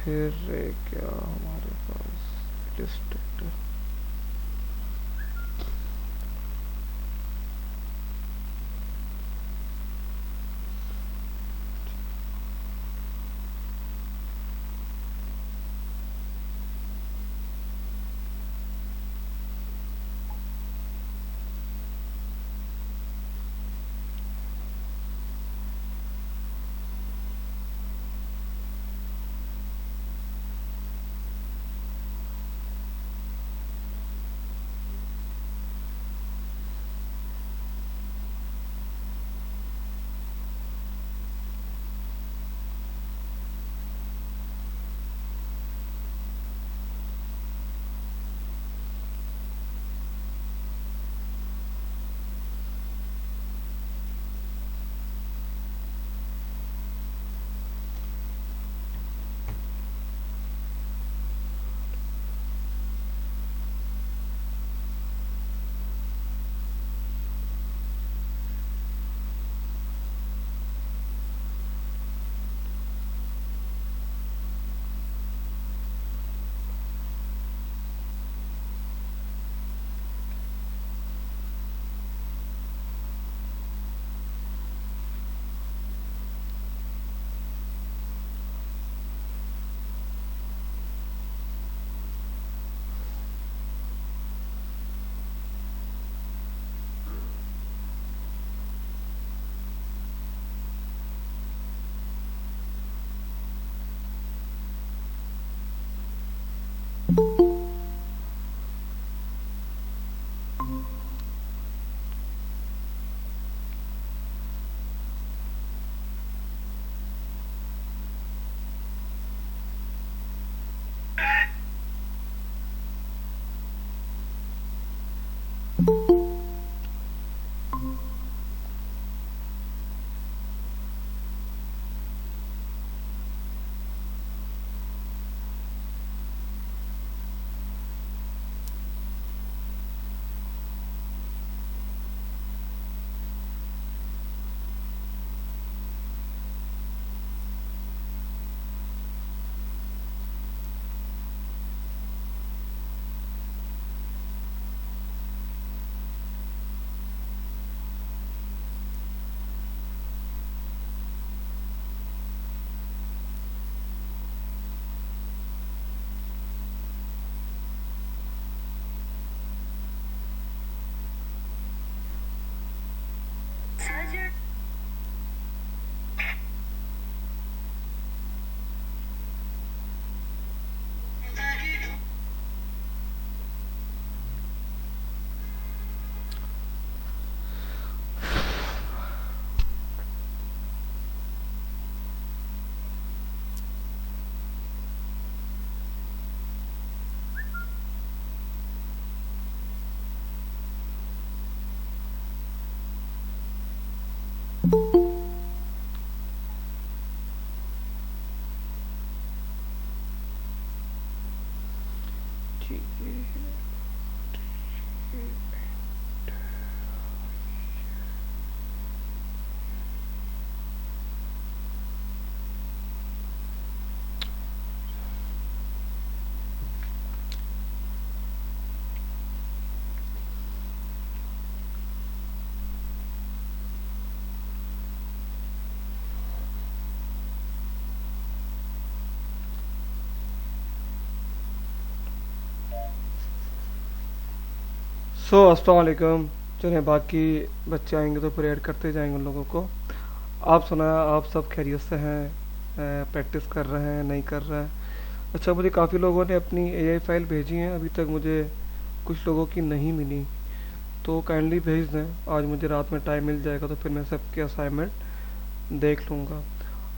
फिर क्या हमारे पास डिस्ट्रिक्ट। अस्सलाम वालेकुम। चलें, बाकी बच्चे आएंगे तो फिर ऐड करते जाएंगे उन लोगों को। आप सुनाया, आप सब खैरियत से हैं? प्रैक्टिस कर रहे हैं, नहीं कर रहे हैं? अच्छा, मुझे काफ़ी लोगों ने अपनी एआई फाइल भेजी हैं, अभी तक मुझे कुछ लोगों की नहीं मिली, तो काइंडली भेज दें। आज मुझे रात में टाइम मिल जाएगा तो फिर मैं सबके असाइनमेंट देख लूँगा।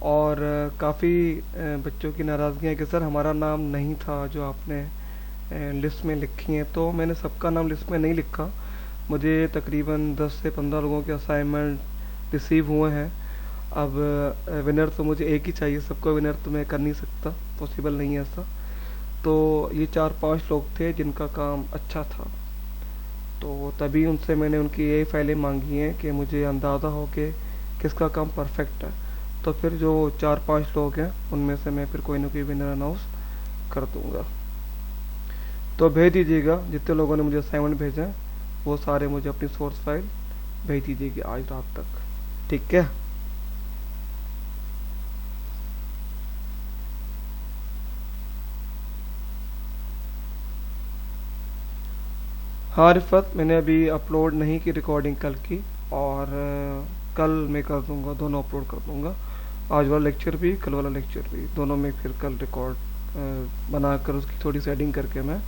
और काफ़ी बच्चों की नाराज़गी है कि सर हमारा नाम नहीं था जो आपने लिस्ट में लिखी हैं, तो मैंने सबका नाम लिस्ट में नहीं लिखा। मुझे तकरीबन 10 से 15 लोगों के असाइनमेंट रिसीव हुए हैं। अब विनर तो मुझे एक ही चाहिए, सबको विनर तो मैं कर नहीं सकता, पॉसिबल नहीं है ऐसा। तो ये 4-5 लोग थे जिनका काम अच्छा था, तो तभी उनसे मैंने उनकी यही फाइलें मांगी हैं कि मुझे अंदाज़ा हो कि किसका काम परफेक्ट है। तो फिर जो 4-5 लोग हैं उनमें से मैं फिर कोई ना कोई विनर अनाउंस कर दूंगा। तो भेज दीजिएगा, जितने लोगों ने मुझे असाइनमेंट भेजा है वो सारे मुझे अपनी सोर्स फाइल भेज दीजिएगी आज रात तक, ठीक है। हाँ रिफत, मैंने अभी अपलोड नहीं की रिकॉर्डिंग कल की, और कल मैं कर दूंगा, दोनों अपलोड कर दूंगा। आज वाला लेक्चर भी, कल वाला लेक्चर भी, दोनों में फिर कल रिकॉर्ड बनाकर उसकी थोड़ी सेटिंग करके मैं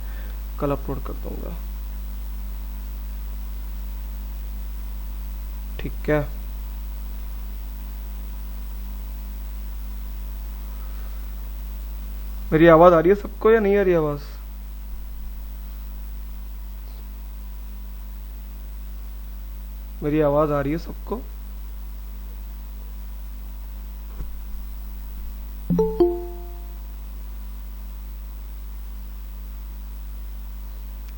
कल अपलोड कर दूंगा, ठीक है। मेरी आवाज़ आ रही है सबको या नहीं आ रही आवाज़? मेरी आवाज़ आ रही है सबको?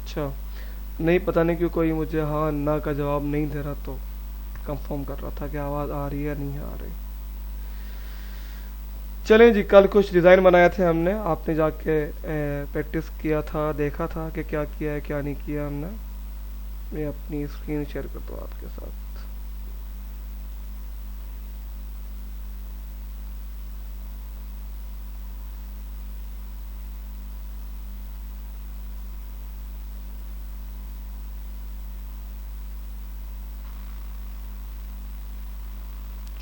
अच्छा, नहीं पता नहीं क्यों कोई मुझे हाँ ना का जवाब नहीं दे रहा, तो कंफर्म कर रहा था कि आवाज़ आ रही है या नहीं आ रही। चलें जी, कल कुछ डिज़ाइन बनाए थे हमने, आपने जाके प्रैक्टिस किया था, देखा था कि क्या किया है क्या नहीं किया हमने। मैं अपनी स्क्रीन शेयर करता हूँ आपके साथ।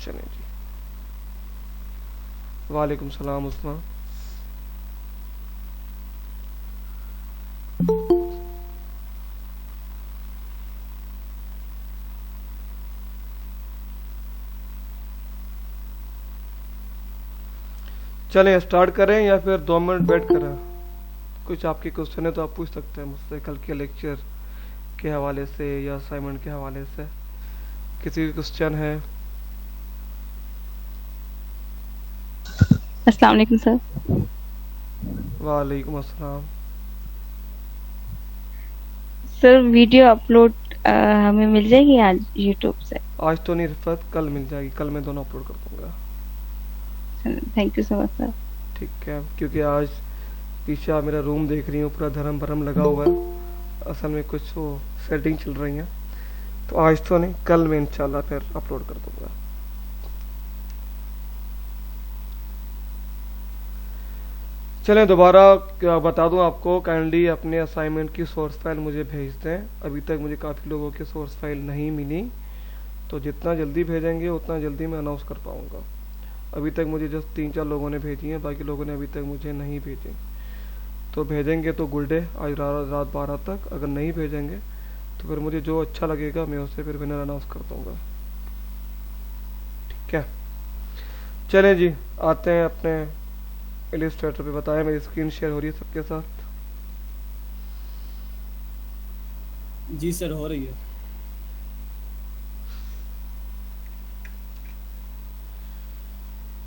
चलें जी, वालेकुम सलाम उस्मा। चलें स्टार्ट करें या फिर 2 मिनट वेट करें? कुछ आपके क्वेश्चन है तो आप पूछ सकते हैं मुझसे कल के लेक्चर के हवाले से या असाइनमेंट के हवाले से, किसी भी क्वेश्चन है? अस्सलाम वालेकुम सर। वालेकुम अस्सलाम। सर वीडियो अपलोड हमें मिल जाएगी आज यूट्यूब से? आज तो नहीं रिफत, कल मिल जाएगी, कल मैं दोनों अपलोड कर दूंगा, thank you so much sir. ठीक है। क्योंकि आज पीछे आप मेरा रूम देख रही हूँ, पूरा धर्म भरम लगा हुआ है, असल में कुछ वो सेटिंग चल रही है, तो आज तो नहीं, कल मैं इंशाल्लाह फिर अपलोड कर दूंगा। चलें दोबारा क्या बता दूं आपको, काइंडली अपने असाइनमेंट की सोर्स फाइल मुझे भेज दें। अभी तक मुझे काफ़ी लोगों की सोर्स फाइल नहीं मिली, तो जितना जल्दी भेजेंगे उतना जल्दी मैं अनाउंस कर पाऊंगा। अभी तक मुझे जस्ट 3-4 लोगों ने भेजी हैं, बाकी लोगों ने अभी तक मुझे नहीं भेजी। तो भेजेंगे तो गुड डे, आज रात 12 तक। अगर नहीं भेजेंगे तो फिर मुझे जो अच्छा लगेगा मैं उससे फिर विनर अनाउंस कर दूंगा, ठीक है। चलें जी, आते हैं अपने इलिस्ट्रेटर पे। बताएं मेरी स्क्रीन शेयर हो रही है सबके साथ? जी सर, हो रही है।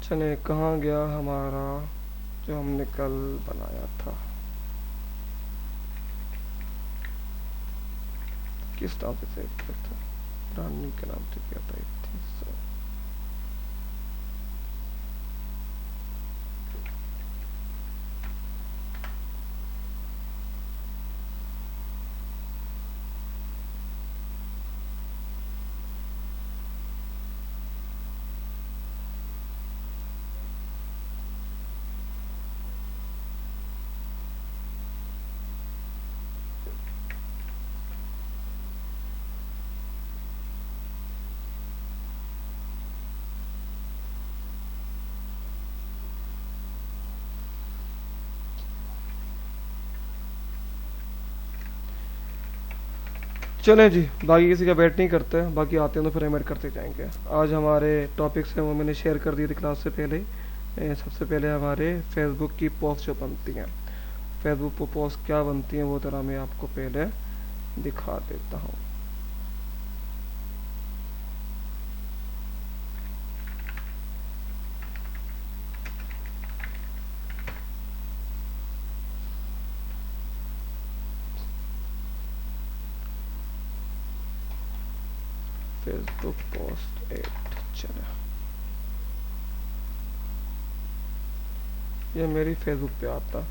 चलें, कहाँ गया हमारा जो हमने कल बनाया था, किस नाम से सेव किया था? रानी के नाम से किया था, I think so। चलें जी, बाकी किसी का वेट नहीं करते हैं, बाकी आते हैं तो फिर एम करते जाएंगे। आज हमारे टॉपिक्स हैं वो मैंने शेयर कर दिए थे क्लास से पहले ही। सबसे पहले हमारे फेसबुक की पोस्ट जो बनती हैं, फेसबुक पर पोस्ट क्या बनती हैं वो तरह मैं आपको पहले दिखा देता हूँ। फेसबुक पोस्ट 8, चलें। ये मेरी फेसबुक पे आता।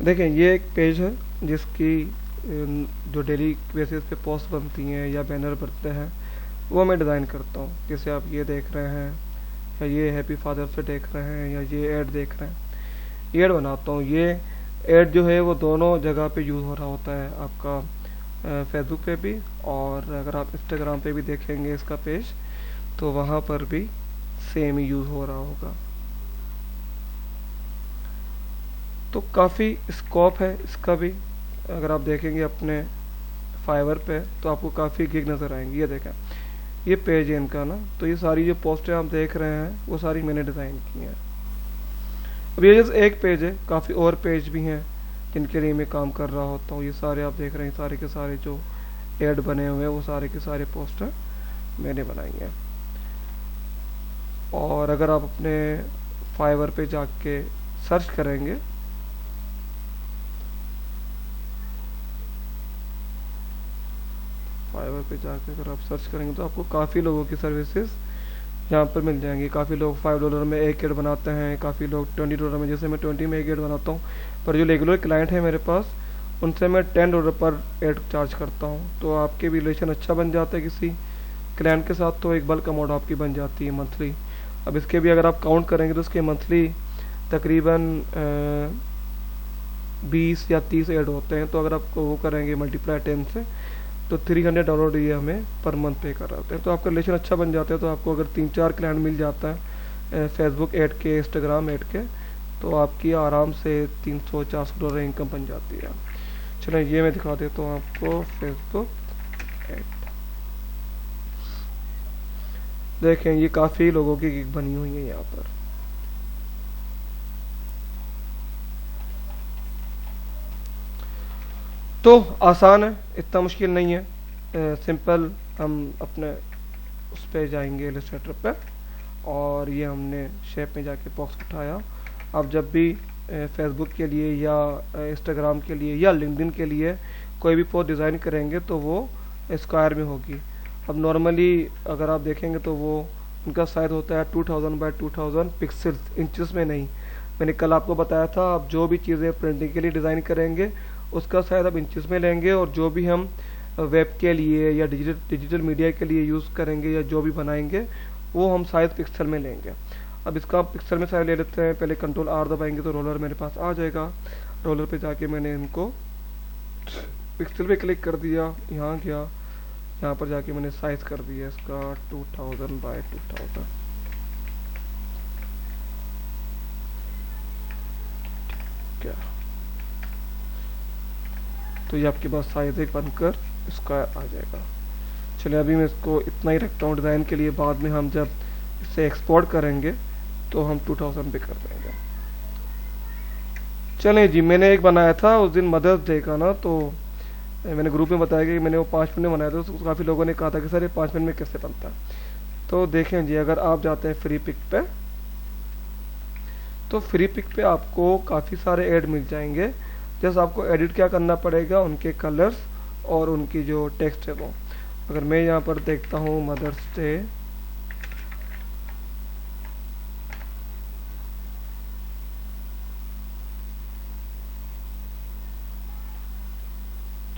देखें ये एक पेज है जिसकी जो डेली बेसिस पे पोस्ट बनती हैं या बैनर बनते हैं वो मैं डिज़ाइन करता हूँ। जैसे आप ये देख रहे हैं या ये हैप्पी फादर्स डे देख रहे हैं या ये ऐड देख रहे हैं, ये ऐड बनाता हूँ। ये ऐड जो है वो दोनों जगह पे यूज़ हो रहा होता है, आपका फेसबुक पे भी, और अगर आप इंस्टाग्राम पे भी देखेंगे इसका पेज तो वहाँ पर भी सेम ही यूज़ हो रहा होगा। तो काफ़ी स्कोप है इसका भी। अगर आप देखेंगे अपने फाइवर पे तो आपको काफ़ी गिग नज़र आएंगी। ये देखें, ये पेज है इनका ना, तो ये सारी जो पोस्टें आप देख रहे हैं वो सारी मैंने डिज़ाइन की हैं। अब ये जैसे एक पेज है, काफ़ी और पेज भी हैं जिनके लिए मैं काम कर रहा होता हूँ। ये सारे आप देख रहे हैं, सारे के सारे जो ऐड बने हुए हैं वो सारे के सारे पोस्टर मैंने बनाई हैं। और अगर आप अपने फाइवर पे जाके सर्च करेंगे फाइवर पे जाकर अगर आप सर्च करेंगे तो आपको काफ़ी लोगों की सर्विसेज यहाँ पर मिल जाएंगी। काफ़ी लोग $5 में एक ऐड बनाते हैं, काफ़ी लोग $20 में, जैसे मैं 20 में एक ऐड बनाता हूँ। पर जो रेगुलर क्लाइंट है मेरे पास उनसे मैं $10 पर ऐड चार्ज करता हूँ। तो आपके भी रिलेशन अच्छा बन जाता है किसी क्लाइंट के साथ, तो एक बल्क अमाउंट आपकी बन जाती है मंथली। अब इसके भी अगर आप काउंट करेंगे तो इसके मंथली तकरीबन 20 या 30 ऐड होते हैं। तो अगर आप वो करेंगे मल्टीप्लाई 10 से तो $300 ये हमें पर मंथ पे कर रहे हैं। तो आपका रिलेशन अच्छा बन जाता है। तो आपको अगर 3-4 क्लाइंट मिल जाता है फेसबुक ऐड के, इंस्टाग्राम ऐड के, तो आपकी आराम से $300-400 इनकम बन जाती है। चलो ये मैं दिखा देता हूँ आपको फेसबुक ऐड। देखें ये काफ़ी लोगों की गिग बनी हुई है यहाँ पर। तो आसान है, इतना मुश्किल नहीं है। सिंपल हम अपने उस पर जाएंगे इलस्ट्रेटर पे, और ये हमने शेप में जाके बॉक्स उठाया। आप जब भी फेसबुक के लिए या इंस्टाग्राम के लिए या लिंक्डइन के लिए कोई भी पोस्ट डिज़ाइन करेंगे तो वो स्क्वायर में होगी। अब नॉर्मली अगर आप देखेंगे तो वो उनका साइज होता है 2000 बाय 2000 पिक्सल्स, इंचेस में नहीं। मैंने कल आपको बताया था, आप जो भी चीज़ें प्रिंटिंग के लिए डिज़ाइन करेंगे उसका साइज आप इंचेस में लेंगे, और जो भी हम वेब के लिए या डिजिटल मीडिया के लिए यूज़ करेंगे या जो भी बनाएंगे वो हम साइज पिक्सल में लेंगे। अब इसका पिक्सल में साइज ले लेते हैं। पहले Ctrl+R दबाएंगे तो रोलर मेरे पास आ जाएगा। रोलर पे जाके मैंने इनको पिक्सल पे क्लिक कर दिया, यहाँ गया, यहाँ पर जाके मैंने साइज कर दिया इसका 2000 बाय 2000। क्या तो ये आपके पास साइज एक बनकर स्क्वायर आ जाएगा। चलिए अभी मैं इसको इतना ही रखता हूँ डिज़ाइन के लिए। बाद में हम जब इसे एक्सपोर्ट करेंगे तो हम 2000 पे कर देंगे। चलिए जी, मैंने एक बनाया था उस दिन मदर्स डे का ना, तो मैंने ग्रुप में बताया कि मैंने वो 5 मिनट में बनाया था। तो काफ़ी लोगों ने कहा था कि सर ये 5 मिनट में कैसे बनता है। तो देखें जी, अगर आप जाते हैं फ्री पिक पे तो फ्री पिक पे आपको काफ़ी सारे ऐड मिल जाएंगे। जैसे आपको एडिट क्या करना पड़ेगा, उनके कलर्स और उनकी जो टेक्स्ट है वो। अगर मैं यहाँ पर देखता हूँ मदर्स डे,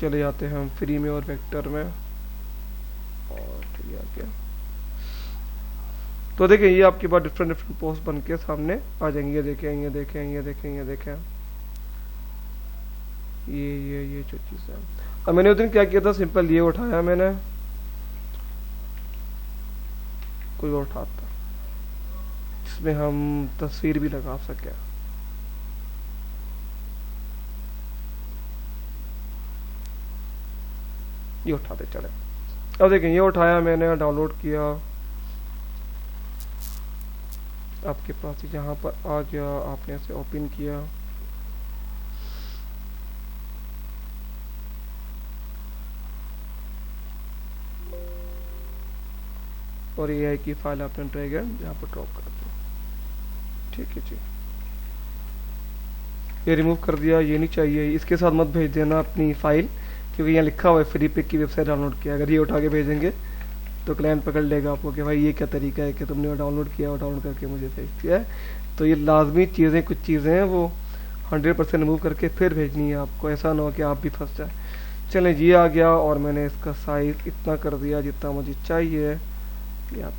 चले जाते हैं हम फ्री में और वेक्टर में, और चलिए आ गया। तो देखिए ये आपके पास डिफरेंट पोस्ट बन के सामने आ जाएंगे। ये देखें, ये देखें, ये देखें, ये देखें, ये जो चीज़ है। अब मैंने उस दिन क्या किया था, सिंपल ये उठाया मैंने, कोई और उठाता जिसमें हम तस्वीर भी लगा सके। ये उठाते चले। अब देखें ये उठाया मैंने, डाउनलोड किया, आपके पास यहाँ पर आ गया, आपने इसे ओपन किया। और AI की फाइल आपने ड्रैग एंड यहाँ पर ड्रॉप कर दी। ठीक है जी, ये रिमूव कर दिया, ये नहीं चाहिए। इसके साथ मत भेज देना अपनी फाइल, क्योंकि यहाँ लिखा हुआ है फ्री पिक की वेबसाइट डाउनलोड किया। अगर ये उठा के भेजेंगे तो क्लाइंट पकड़ लेगा आपको कि भाई ये क्या तरीका है कि तुमने वो डाउनलोड किया और डाउनलोड करके मुझे भेज दिया है। तो ये लाजमी चीज़ें, कुछ चीज़ें हैं वो 100% रिमूव करके फिर भेजनी है आपको, ऐसा ना हो कि आप भी फंस जाए। चलें जी, आ गया और मैंने इसका साइज़ इतना कर दिया जितना मुझे चाहिए। यहाँ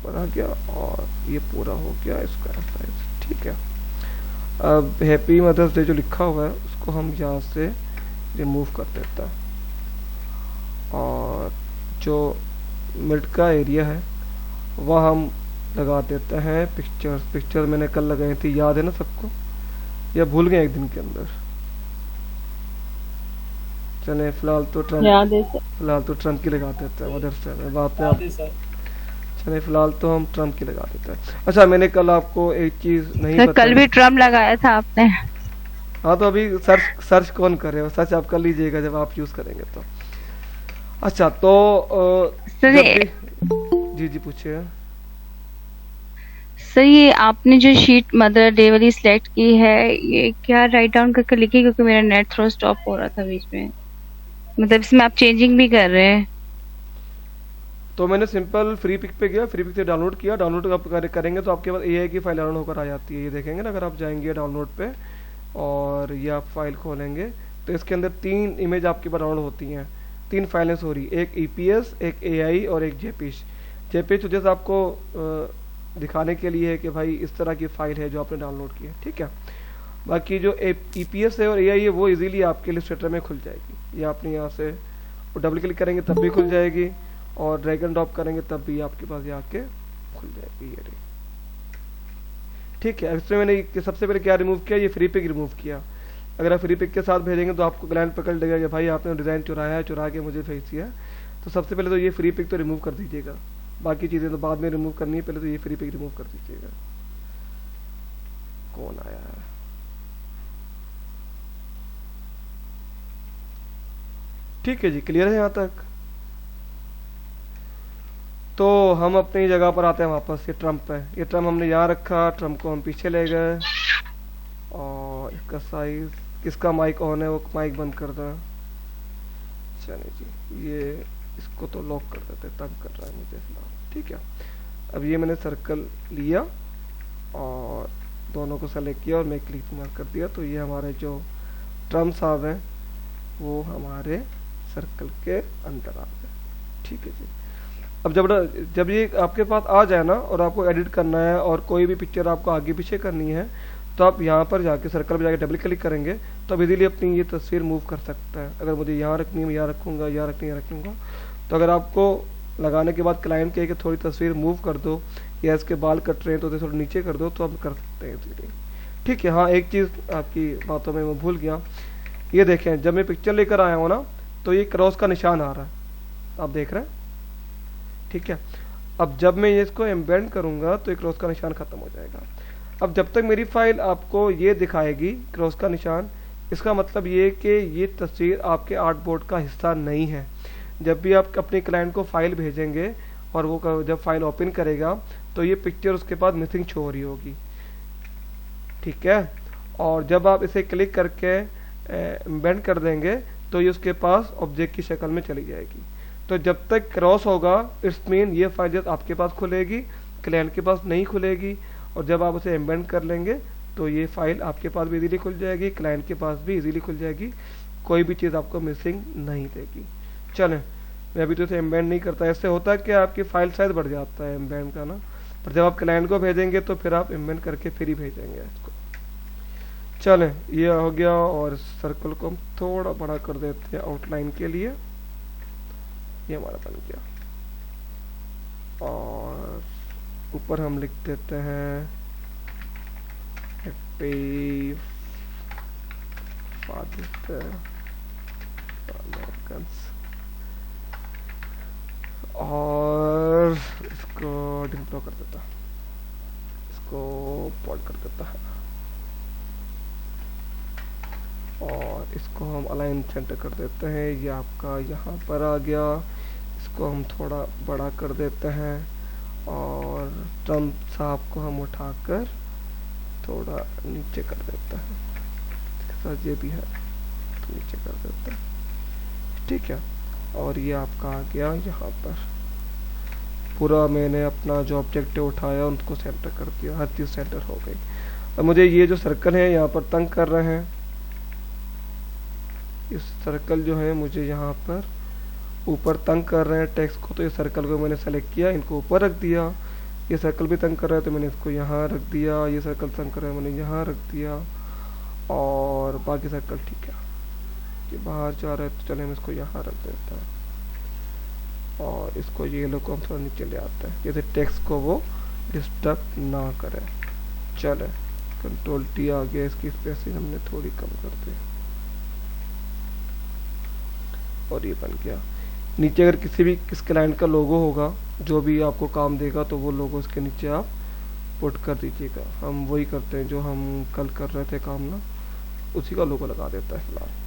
पर आ गया और ये पूरा हो गया इसका साइज। ठीक है, अब हैप्पी मदर्स डे जो लिखा हुआ है उसको हम यहाँ से रिमूव कर देता है, और जो मिड का एरिया है वह हम लगा देते हैं पिक्चर मैंने कल लगाई थी, याद है ना सबको, या भूल गए एक दिन के अंदर। चले फिलहाल तो याद है सर। ट्रम्प की लगा देते हैं मदर्स डे में, बाद में याद आप। है सर। चले फिलहाल तो हम ट्रम्प की लगा देते हैं। अच्छा, मैंने कल आपको एक चीज़ नहीं सर बताई। कल भी ट्रम्प लगाया था आपने। हाँ, तो अभी सर्च कौन कर रहे हो, सर्च आप कर लीजिएगा जब आप यूज़ करेंगे तो। अच्छा, तो सर जब भी जी पूछिए। सर ये आपने जो शीट मदर डे वाली सिलेक्ट की है, ये क्या राइट डाउन करके लिखी, क्योंकि मेरा नेट थ्रो स्टॉप हो रहा था बीच में। मतलब इसमें आप चेंजिंग भी कर रहे हैं? तो मैंने सिंपल फ्री पिक पे गया, फ्री पिक से डाउनलोड किया। डाउनलोड आप करेंगे तो आपके पास AI की फाइल डाउनलोड होकर आ जाती है, ये देखेंगे ना अगर आप जाएंगे डाउनलोड पे और ये आप फाइल खोलेंगे तो इसके अंदर 3 इमेज आपके पास डाउनलोड होती हैं, 3 फाइलें सॉरी, एक EPS, एक AI और एक JPEG तो जैसे आपको दिखाने के लिए है कि भाई इस तरह की फाइल है जो आपने डाउनलोड की है। ठीक है, बाकी जो EPS है और AI है वो इजीली आपके इलस्ट्रेटर में खुल जाएगी। ये आपने यहाँ से डबल क्लिक करेंगे तब भी खुल जाएगी, और ड्रैग एंड ड्रॉप करेंगे तब भी आपके पास ये आके खुल जाएगी। ये रही। ठीक है, इसमें मैंने सबसे पहले क्या रिमूव किया, ये फ्री पिक रिमूव किया। अगर आप फ्री पिक के साथ भेजेंगे तो आपको क्लाइंट पकड़ लेगा कि भाई आपने डिज़ाइन चुराया है, चुरा के मुझे भेज दिया। तो सबसे पहले तो ये फ्री पिक तो रिमूव कर दीजिएगा, बाकी चीज़ें तो बाद में रिमूव करनी है, पहले तो ये फ्री पिक रिमूव कर दीजिएगा। कौन आया है? ठीक है जी, क्लियर है यहाँ तक। तो हम अपनी जगह पर आते हैं वापस। ये ट्रम्प है, ये ट्रम्प हमने यहाँ रखा, ट्रम्प को हम पीछे ले गए और इसका साइज, किसका माइक ऑन है वो माइक बंद कर दें। चलिए जी, ये इसको तो लॉक कर देते, तंग कर रहा है मुझे फिलहाल। ठीक है, अब ये मैंने सर्कल लिया और दोनों को सेलेक्ट किया और मैं क्लिक मार कर दिया, तो ये हमारे जो ट्रम्प साहब हैं वो हमारे सर्कल के अंदर आ गए। ठीक है जी, अब जब ये आपके पास आ जाए ना और आपको एडिट करना है और कोई भी पिक्चर आपको आगे पीछे करनी है तो आप यहाँ पर जाके सर्कल पर जाके डबल क्लिक करेंगे तो आप इजीली अपनी ये तस्वीर मूव कर सकता है। अगर मुझे यहाँ रखनी है मैं यहाँ रखूँगा, यहाँ रखनी है रखूँगा। तो अगर आपको लगाने के बाद क्लाइंट कहे कि थोड़ी तस्वीर मूव कर दो या इसके बाल कट रहे हैं तो थोड़ा नीचे कर दो, तो आप कर सकते हैं इजीली। ठीक है, हाँ एक चीज़ आपकी बातों में मैं भूल गया, ये देखें जब मैं पिक्चर लेकर आया हूँ ना तो ये क्रॉस का निशान आ रहा है, आप देख रहे हैं। ठीक है, अब जब मैं इसको एम्बेड करूंगा तो एक क्रॉस का निशान खत्म हो जाएगा। अब जब तक मेरी फाइल आपको ये दिखाएगी क्रॉस का निशान, इसका मतलब ये कि ये तस्वीर आपके आर्ट बोर्ड का हिस्सा नहीं है। जब भी आप अपने क्लाइंट को फाइल भेजेंगे और वो जब फाइल ओपन करेगा तो ये पिक्चर उसके पास मिसिंग शो हो रही होगी। ठीक है, और जब आप इसे क्लिक करके एम्बेड कर देंगे तो ये उसके पास ऑब्जेक्ट की शक्ल में चली जाएगी। तो जब तक क्रॉस होगा इट्स मीन ये फाइल जब आपके पास खुलेगी, क्लाइंट के पास नहीं खुलेगी। और जब आप उसे एम्बेड कर लेंगे तो ये फाइल आपके पास भी इजीली खुल जाएगी, क्लाइंट के पास भी इजीली खुल जाएगी, कोई भी चीज़ आपको मिसिंग नहीं देगी। चलें, मैं अभी तो इसे एम्बेड नहीं करता। ऐसे होता है कि आपकी फाइल साइज बढ़ जाता है एम्बेड का ना, पर जब आप क्लाइंट को भेजेंगे तो फिर आप एम्बेड करके फिर ही भेजेंगे इसको। चलें, ये हो गया और सर्कल को हम थोड़ा बड़ा कर देते हैं आउटलाइन के लिए। ये हमारा बन गया और ऊपर हम लिख देते हैं हैप्पी फादर्स अमेरिकन्स, और इसको डिम्प्लो कर देता, इसको पॉइंट कर देता है और इसको हम अलाइन सेंटर कर देते हैं। ये आपका यहाँ पर आ गया, इसको हम थोड़ा बड़ा कर देते हैं और ट्रम्प साहब को हम उठाकर थोड़ा नीचे कर देते हैं, इसके साथ ये भी है तो नीचे कर देते हैं, ठीक है। और ये आपका आ गया यहाँ पर, पूरा मैंने अपना जो ऑब्जेक्टिव उठाया उनको सेंटर कर दिया, हर चीज़ सेंटर हो गई। अब मुझे ये जो सर्कल है यहाँ पर तंग कर रहे हैं, इस सर्कल जो है मुझे यहाँ पर ऊपर तंग कर रहे हैं टेक्स्ट को, तो इस सर्कल को मैंने सेलेक्ट किया, इनको ऊपर रख दिया। ये सर्कल भी तंग कर रहा है तो मैंने इसको यहाँ रख दिया, ये सर्कल तंग कर रहा है मैंने यहाँ रख दिया, और बाकी सर्कल ठीक है। ये बाहर जा रहा है तो चले हम इसको यहाँ रख देते हैं, और इसको येलो को हम थोड़ा नीचे ले आते हैं, जैसे टेक्स्ट को वो डिस्टर्ब ना करे। चले कंट्रोल टी आ गया, इसकी स्पेसिंग हमने थोड़ी कम कर दी, और ये बन गया। नीचे अगर किसी भी किस क्लाइंट का लोगो होगा जो भी आपको काम देगा तो वो लोगो इसके नीचे आप पुट कर दीजिएगा। हम वही करते हैं जो हम कल कर रहे थे काम ना, उसी का लोगो लगा देता है फिलहाल।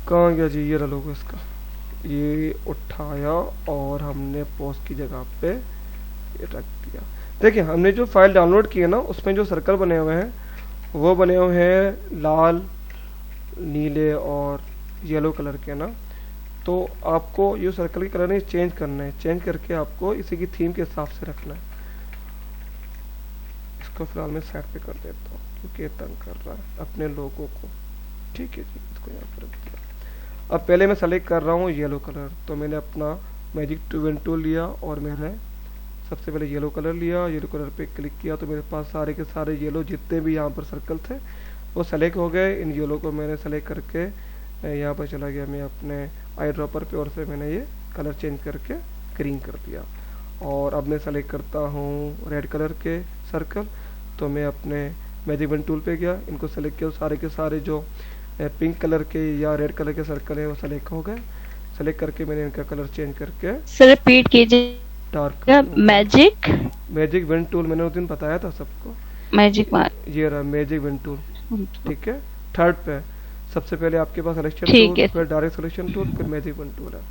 कहाँ गया जी, ये रहा लोगो इसका, ये उठाया और हमने पोस्ट की जगह पे ये रख दिया। देखिए हमने जो फाइल डाउनलोड की है ना उसमें जो सर्कल बने हुए हैं वो बने हुए हैं लाल, नीले और येलो कलर के ना। तो आपको ये सर्कल के कलर चेंज करना है, चेंज करके आपको इसी की थीम के हिसाब से रखना है। इसको फिलहाल मैं साइड पे कर देता हूँ क्योंकि ये तंग कर रहा है अपने लोगों को, ठीक है जी। इसको यहाँ पर रख दिया। अब पहले मैं सेलेक्ट कर रहा हूँ येलो कलर, तो मैंने अपना मैजिक टूल लिया और मैंने सबसे पहले येलो कलर लिया, येलो कलर पे क्लिक किया तो मेरे पास सारे के सारे येलो जितने भी यहाँ पर सर्कल थे वो सेलेक्ट हो गए। इन येलो को मैंने सेलेक्ट करके यहाँ पर चला गया मैं अपने आई ड्रॉपर पे, और से मैंने ये कलर चेंज करके ग्रीन कर दिया। और अब मैं सेलेक्ट करता हूँ रेड कलर के सर्कल, तो मैं अपने मैजिक वन टूल पे गया, इनको सेलेक्ट किया, सारे के सारे जो पिंक कलर के या रेड कलर के सर्कल है वो सेलेक्ट हो गए। सेलेक्ट करके मैंने इनका कलर चेंज करके सर रिपीट कीजिए। डार्क मैजिक वन टूल मैंने उस दिन बताया था सबको, मैजिक ये रहा मैजिक वन टूल, ठीक है। थर्ड पे सबसे पहले आपके पास सिलेक्शन ठीक है। टूल, फिर डायरेक्ट सिलेक्शन टूल, फिर मैजिक वन टूल है।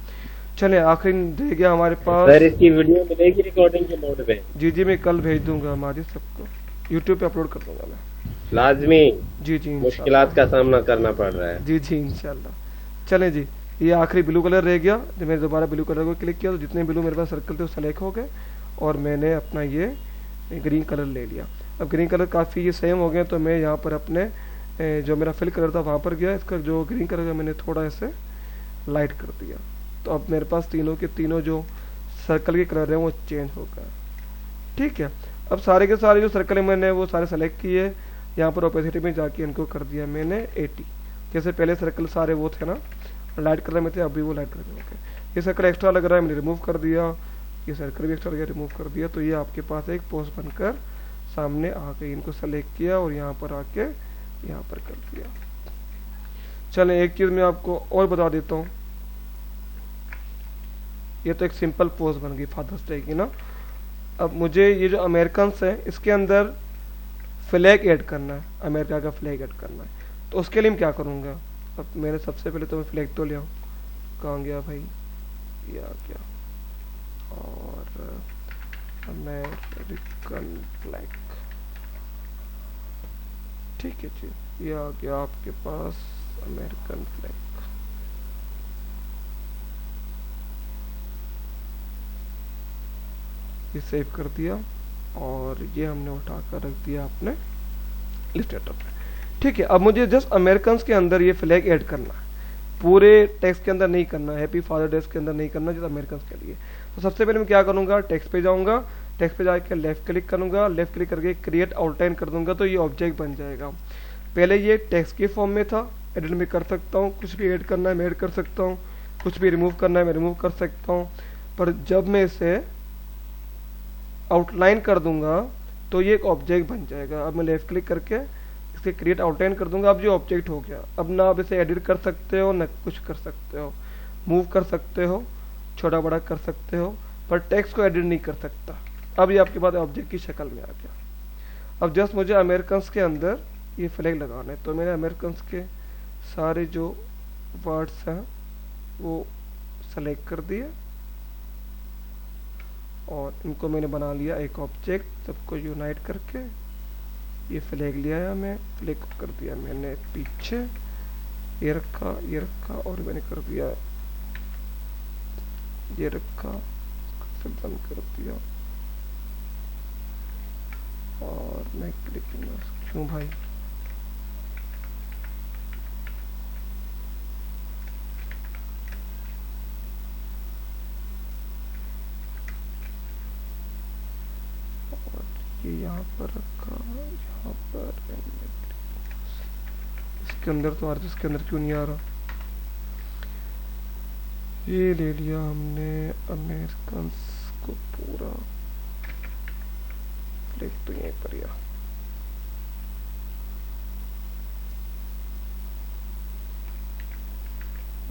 चले आखिरी रह गया हमारे पास। सर इसकी वीडियो मिलेगी रिकॉर्डिंग के मोड पे? जी जी मैं कल भेज दूंगा हमारी सबको, यूट्यूब पे अपलोड कर दूंगा मैं लाजमी। जी जी मुश्किलात का सामना करना पड़ रहा है। जी जी इंशाल्लाह। चलें जी, ये आखिरी ब्लू कलर रह गया, जब मैंने दोबारा ब्लू कलर को क्लिक किया तो जितने ब्लू मेरे पास सर्कल थे वो सेलेक्ट हो गए, और मैंने अपना ये ग्रीन कलर ले लिया। अब ग्रीन कलर काफ़ी ये सेम हो गए, तो मैं यहाँ पर अपने जो मेरा फिल कलर था वहाँ पर गया, इसका जो ग्रीन कलर का मैंने थोड़ा ऐसे लाइट कर दिया। तो अब मेरे पास तीनों के तीनों जो सर्कल के कलर हैं वो चेंज हो गए, ठीक है। अब सारे के सारे जो सर्कल है मैंने वो सारे सेलेक्ट किए, यहाँ पर ओपेसिटी में जाके इनको कर दिया मैंने 80। जैसे पहले सर्कल सारे वो थे ना लाइट कलर में थे, अभी वो लाइट कलर में हो गए। ये सर्कल एक्स्ट्रा लग रहा है मैंने रिमूव कर दिया, ये सर्कल भी एक्स्ट्रा लग रिमूव कर दिया। तो ये आपके पास एक पोस्ट बनकर सामने आ गई। इनको सेलेक्ट किया और यहाँ पर आके यहाँ पर कर दिया। चलें एक चीज़ मैं आपको और बता देता हूँ, ये तो एक सिंपल पोस्ट बन गई फादर्स डे की ना। अब मुझे ये जो अमेरिकन्स है इसके अंदर फ्लैग ऐड करना है, अमेरिका का फ्लैग ऐड करना है। तो उसके लिए मैं क्या करूँगा, अब मैंने सबसे पहले तो मैं फ्लैग तो ले आऊँ, कहाँ गया भाई, ये आ गया, और अमेरिकन फ्लैग, ठीक है जी, ये आ गया आपके पास अमेरिकन फ्लैग। ये सेव कर दिया और ये हमने उठाकर रख दिया अपने इलस्ट्रेटर पे, ठीक है। अब मुझे जस्ट अमेरिकन के अंदर ये फ्लैग ऐड करना है, पूरे टेक्स्ट के अंदर नहीं करना, हैप्पी फादर डे के अंदर नहीं करना, जस्ट अमेरिकन के लिए। तो सबसे पहले मैं क्या करूँगा, टेक्स्ट पे जाऊँगा, टेक्स्ट पे जाकर लेफ्ट क्लिक करूँगा, लेफ्ट क्लिक करके क्रिएट आउटलाइन कर दूंगा, तो ये ऑब्जेक्ट बन जाएगा। पहले ये टेक्स्ट के फॉर्म में था, एडिट में कर सकता हूँ, कुछ भी ऐड करना है मैं ऐड कर सकता हूँ, कुछ भी रिमूव करना है मैं रिमूव कर सकता हूँ। पर जब मैं इसे आउटलाइन कर दूंगा तो ये एक ऑब्जेक्ट बन जाएगा। अब मैं लेफ्ट क्लिक करके इसके क्रिएट आउटलाइन कर दूंगा, अब जो ऑब्जेक्ट हो गया। अब ना आप इसे एडिट कर सकते हो ना कुछ कर सकते हो, मूव कर सकते हो, छोटा बड़ा कर सकते हो, पर टेक्स्ट को एडिट नहीं कर सकता। अब ये आपके पास ऑब्जेक्ट की शक्ल में आ गया। अब जस्ट मुझे अमेरिकन्स के अंदर ये फ्लैग लगाना है, तो मैंने अमेरिकन्स के सारे जो वर्ड्स हैं वो सेलेक्ट कर दिए और इनको मैंने बना लिया एक ऑब्जेक्ट, सबको यूनाइट करके ये फ्लैग ले आया मैं, फ्लैग को कर दिया मैंने पीछे, ये रखा और मैंने कर दिया ये रखा, इसको बंद कर दिया और मैं क्लिक क्यों भाई ये यहाँ पर रखा, यहाँ पर इसके अंदर तो आर्टिस्ट के अंदर क्यों नहीं आ रहा। ये ले लिया हमने अमेरिकन्स को पूरा, फ्लैग तो यहीं पर या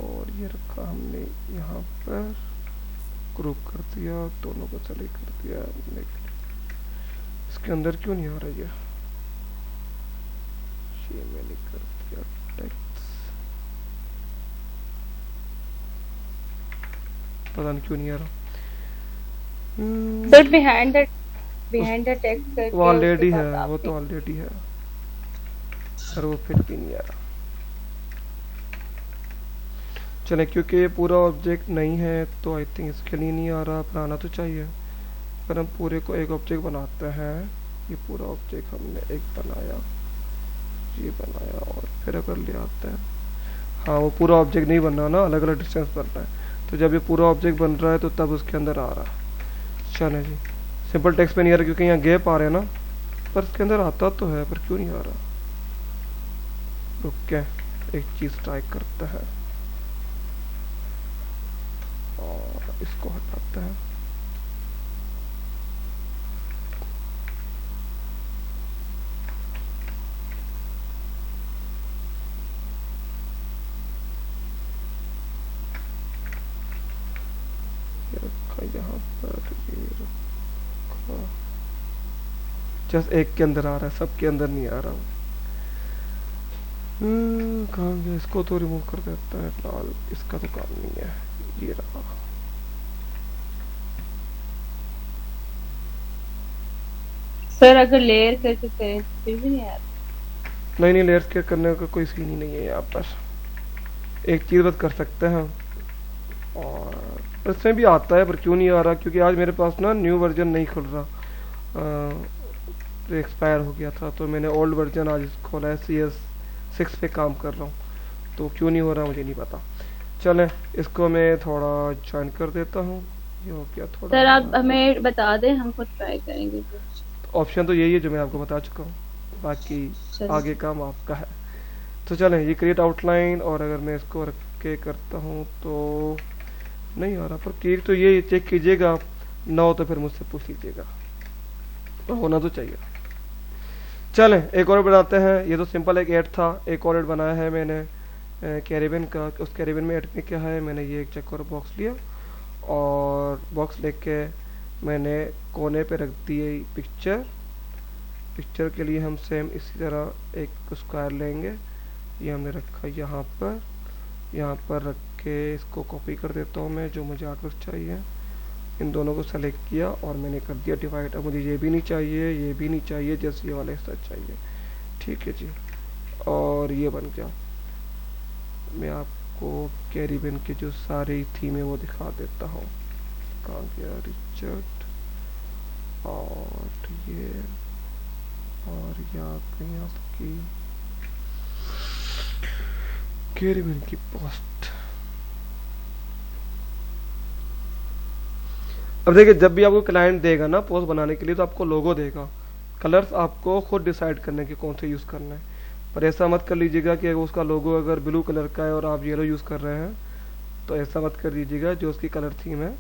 और ये रखा हमने यहाँ पर, ग्रुप कर दिया, दोनों को सेलेक्ट कर दिया। इसके अंदर क्यों नहीं आ रहा ये मैंने कर दिया टेक्स्ट, पता नहीं क्यों नहीं आ रहा। सर बिहाइंड द टेक्स्ट करके वो ऑलरेडी उसके है, बाद वो आपने- तो ऑलरेडी है पर वो फिट भी नहीं आ रहा। चले क्योंकि ये पूरा ऑब्जेक्ट नहीं है तो आई थिंक इसके लिए नहीं आ रहा, पर आना तो चाहिए। अगर हम पूरे को एक ऑब्जेक्ट बनाते हैं, ये पूरा ऑब्जेक्ट हमने एक बनाया, ये बनाया और फिर अगर ले आते हैं, हाँ वो पूरा ऑब्जेक्ट नहीं बन रहा ना, अलग अलग डिस्टेंस बन रहा है, तो जब ये पूरा ऑब्जेक्ट बन रहा है तो तब उसके अंदर आ रहा है। चले जी, सिंपल टेक्स्ट पे नहीं आ रहा क्योंकि यहाँ गैप आ रहे हैं ना, पर इसके अंदर आता तो है पर क्यों नहीं आ रहा। रुक के एक चीज ट्राई करते हैं और इसको हटाते हैं। ये रखा यहाँ पर, ये रखा, जस्ट एक के अंदर आ रहा है, सबके अंदर नहीं आ रहा। कहाँ गया, इसको तो रिमूव कर देता है लाल, इसका तो काम नहीं है। ये रहा, सर अगर लेयर करके करें तो फिर भी नहीं आता। नहीं लेयर्स के करने का कोई सीन ही नहीं है यहाँ पर, एक चीज बस कर सकते हैं और इसमें भी आता है पर क्यों नहीं आ रहा, क्योंकि आज मेरे पास ना न्यू वर्जन नहीं खुल रहा, तो एक्सपायर हो गया था, तो मैंने ओल्ड वर्जन आज खोला है, CS6 पे काम कर रहा हूँ, तो क्यों नहीं हो रहा मुझे नहीं पता। चलें इसको मैं थोड़ा ज्वाइन कर देता हूँ, ये हो गया थोड़ा। सर आप हमें बता दें, हम खुद ट्राई करेंगे कुछ। ऑप्शन तो यही है जो मैं आपको बता चुका हूँ, बाकी चलिए। आगे काम आपका है। तो चलें ये क्रिएट आउटलाइन, और अगर मैं इसको रख के करता हूँ तो नहीं आ रहा, पर क्रिएट तो ये चेक कीजिएगा, ना हो तो फिर मुझसे पूछ लीजिएगा, पर होना तो चाहिए। चलें एक और बनाते हैं, ये तो सिंपल एक ऐड था, एक और ऐड बनाया है मैंने कैरिबियन का। उस कैरिबियन में ऐड में क्या है, मैंने ये एक चेक और बॉक्स लिया और बॉक्स लेके मैंने कोने पे रख दिए पिक्चर। पिक्चर के लिए हम सेम इसी तरह एक स्क्वायर लेंगे, ये हमने रखा यहाँ पर रख के इसको कॉपी कर देता हूँ मैं, जो मुझे आर्टवर्क चाहिए। इन दोनों को सेलेक्ट किया और मैंने कर दिया डिवाइड। अब मुझे ये भी नहीं चाहिए, ये भी नहीं चाहिए, जैसे ये वाला हिस्सा चाहिए। ठीक है जी, और ये बन गया। मैं आपको कैरिबियन के जो सारे थीम है वो दिखा देता हूँ। कहाँ गया रिचर्ड, और ये कहीं आपकी कैरिबियन की पोस्ट। अब देखिए, जब भी आपको क्लाइंट देगा ना पोस्ट बनाने के लिए, तो आपको लोगो देगा, कलर्स आपको खुद डिसाइड करने के कौन से यूज़ करना है। पर ऐसा मत कर लीजिएगा कि उसका लोगो अगर ब्लू कलर का है और आप येलो यूज़ कर रहे हैं, तो ऐसा मत कर दीजिएगा। जो उसकी कलर थीम है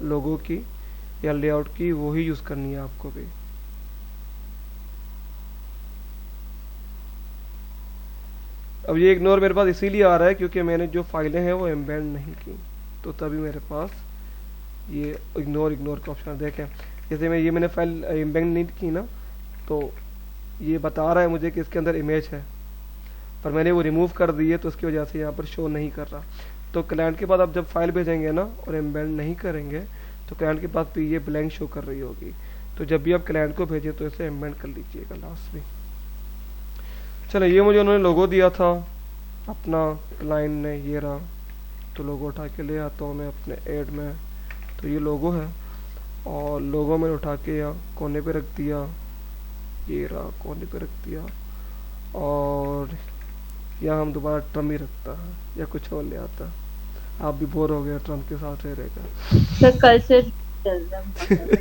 लोगो की या लेआउट की, वो ही यूज़ करनी है आपको भी। अब ये इग्नोर मेरे पास इसीलिए आ रहा है क्योंकि मैंने जो फाइलें हैं वो एम्बेड नहीं की, तो तभी मेरे पास ये इग्नोर का ऑप्शन देखें। जैसे मैंने फाइल एम्बेड नहीं की ना, तो ये बता रहा है मुझे कि इसके अंदर इमेज है, पर मैंने वो रिमूव कर दी है तो उसकी वजह से यहाँ पर शो नहीं कर रहा। तो क्लाइंट के पास आप जब फाइल भेजेंगे ना और एम्बेड नहीं करेंगे तो क्लाइंट के पास भी ये ब्लैंक शो कर रही होगी। तो जब भी आप क्लाइंट को भेजें तो इसे एम्बेड कर लीजिएगा लास्ट में। चलो, ये मुझे उन्होंने लोगो दिया था अपना, क्लाइंट ने, ये रहा। तो लोगो उठा के ले आता हूँ मैं अपने ऐड में। तो ये लोगो है और लोगो मैंने उठा के यहाँ कोने पे रख दिया, ये रहा कोने पे रख दिया। और यहाँ हम दोबारा ट्रम ही रखता है या कुछ और ले आता। आप भी बोर हो गए ट्रम के साथ रह रहेगा। सर कल से चल रहा है।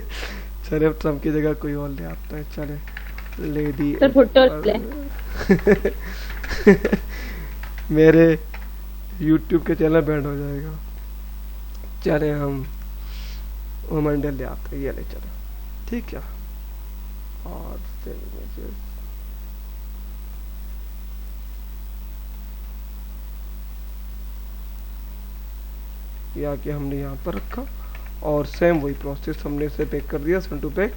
चले अब ट्रम की जगह कोई और ले आता है। चले, लेडी सर भुट्टो ले। मेरे YouTube के चैनल बैंड हो जाएगा। चले हम वुमन ले आते हैं, ये ले चलो, ठीक है। और ये आके हमने यहाँ पर रखा और सेम वही प्रोसेस हमने इसे पैक कर दिया, सेंड टू पैक।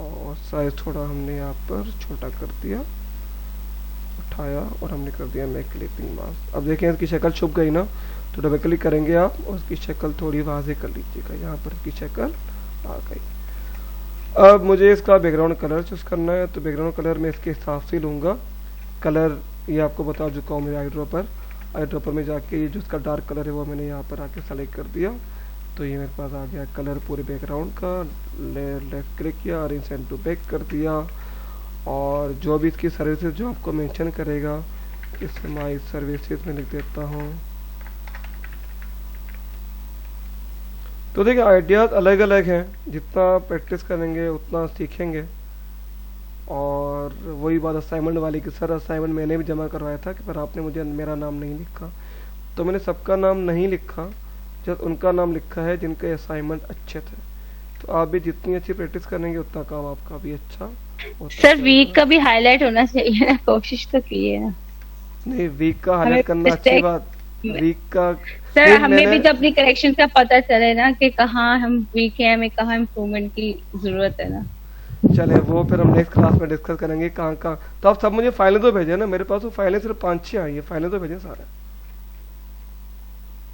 और साइज थोड़ा हमने यहाँ पर छोटा कर दिया, उठाया और हमने कर दिया मैं क्लिपिंग मास्क। अब देखें इसकी शक्ल छुप गई ना, तो डबल क्लिक करेंगे आप और उसकी शक्ल थोड़ी वाज़ेह कर लीजिएगा। यहाँ पर इसकी शक्ल आ गई। अब मुझे इसका बैकग्राउंड कलर चूज़ करना है, तो बैकग्राउंड कलर मैं इसके हिसाब से लूँगा। कलर ये आपको बता चुका हूँ मेरे आई ड्रॉपर में जाके ये जो इसका डार्क कलर है वो मैंने यहाँ पर आके सेलेक्ट कर दिया। तो ये मेरे पास आ गया कलर पूरे बैकग्राउंड का। लेफ्ट क्लिक किया और सेंड टू बैक कर दिया। और जो भी इसकी सर्विसेज जो आपको मेंशन करेगा, इस माई सर्विसेज में लिख देता हूँ। तो देखिए आइडियाज़ अलग अलग हैं, जितना प्रैक्टिस करेंगे उतना सीखेंगे। और वही बात असाइनमेंट वाली कि सर असाइनमेंट मैंने भी जमा करवाया था कि पर आपने मुझे मेरा नाम नहीं लिखा। तो मैंने सबका नाम नहीं लिखा, जब उनका नाम लिखा है जिनके असाइनमेंट अच्छे थे। तो आप भी जितनी अच्छी प्रैक्टिस करेंगे उतना काम आपका भी अच्छा होता सर जाएगा। वीक का भी हाईलाइट होना चाहिए ना, कोशिश तो की है ना। नहीं, वीक का हाईलाइट करना अच्छी mistake- बात। वीक का सर नहीं, हमें भी मैंने तो अपनी करेक्शन का पता चले ना कि कहाँ हम वीक हैं, हमें कहाँ इम्प्रूवमेंट की जरूरत है ना। चले वो फिर हम नेक्स्ट क्लास में डिस्कस करेंगे कहाँ कहाँ। तो आप सब मुझे फाइलें तो भेजें ना, मेरे पास तो फाइलें सिर्फ 5-6 आई है, फाइलें तो भेजें सारे।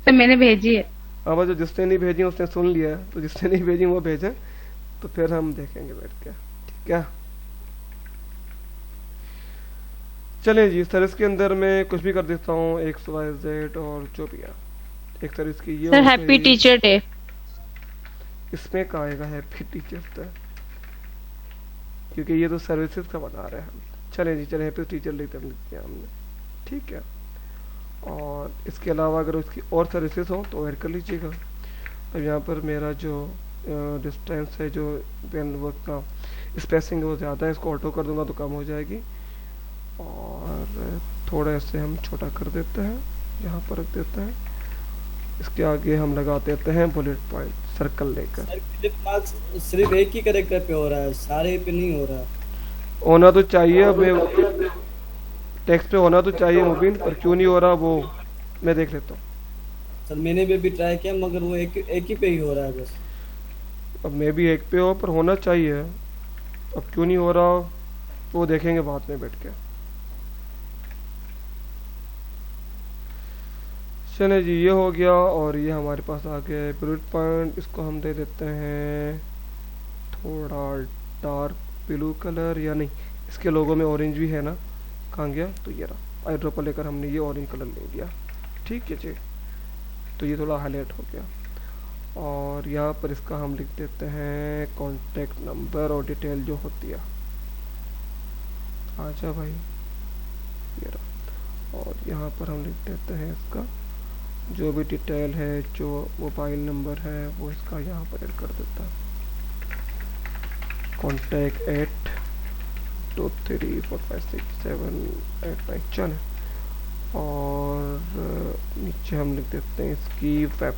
सर मैंने भेजी है। अब जो जिसने नहीं भेजी उसने सुन लिया है, तो जिसने नहीं भेजी वो भेजें, तो फिर हम देखेंगे बैठ के, ठीक है। चलिए जी, सर्विस के अंदर मैं कुछ भी कर देता हूँ, XYZ और जो भी है। एक सर्विस की ये सर हो हैप्पी गई। Teacher day. इसमें कहाँ आएगा हैप्पी टीचर्स डे, क्योंकि ये तो सर्विसेज का बता रहे हैं हम। चले जी, चले हैप्पी टीचर डे लिख दिया हमने, ठीक है। और इसके अलावा अगर उसकी और सर्विसेज हो तो ऐड कर लीजिएगा। अब यहाँ पर मेरा जो डिस्टेंस है, जो पेन वर्क का स्पेसिंग है वो ज़्यादा है, इसको ऑटो कर दूंगा तो कम हो जाएगी। और थोड़ा ऐसे हम छोटा कर देते हैं, यहाँ पर रख देते हैं। इसके आगे हम लगा देते हैं बुलेट पॉइंट सर्कल लेकर। सर क्लिप मार्क्स सिर्फ एक ही कैरेक्टर पे हो रहा है, सारे पे नहीं हो रहा। होना तो चाहिए, अब मैं टेक्स्ट पे होना तो चाहिए मुबीन, पर क्यों नहीं हो रहा वो मैं देख लेता हूँ। सर मैंने भी ट्राई किया मगर वो एक ही पे ही हो रहा है बस। अब मैं भी एक पे हो पर होना चाहिए, अब क्यों नहीं हो रहा वो देखेंगे बाद में बैठ के। चले जी, ये हो गया। और ये हमारे पास आ गया बुलेट पॉइंट, इसको हम दे देते हैं थोड़ा डार्क ब्लू कलर, या नहीं इसके लोगों में ऑरेंज भी है ना, कहाँ गया, तो ये रहा। आई ड्रॉपर लेकर हमने ये ऑरेंज कलर ले लिया, ठीक है जी। तो ये थोड़ा हाईलाइट हो गया। और यहाँ पर इसका हम लिख देते हैं कॉन्टेक्ट नंबर और डिटेल जो होती है। आजा भाई, ये रहा। और यहाँ पर हम लिख देते हैं इसका जो भी डिटेल है, जो मोबाइल नंबर है वो इसका यहाँ पर ऐड कर देता है। कॉन्टैक्ट 823456789, चले। और नीचे हम लिख देते हैं इसकी वेब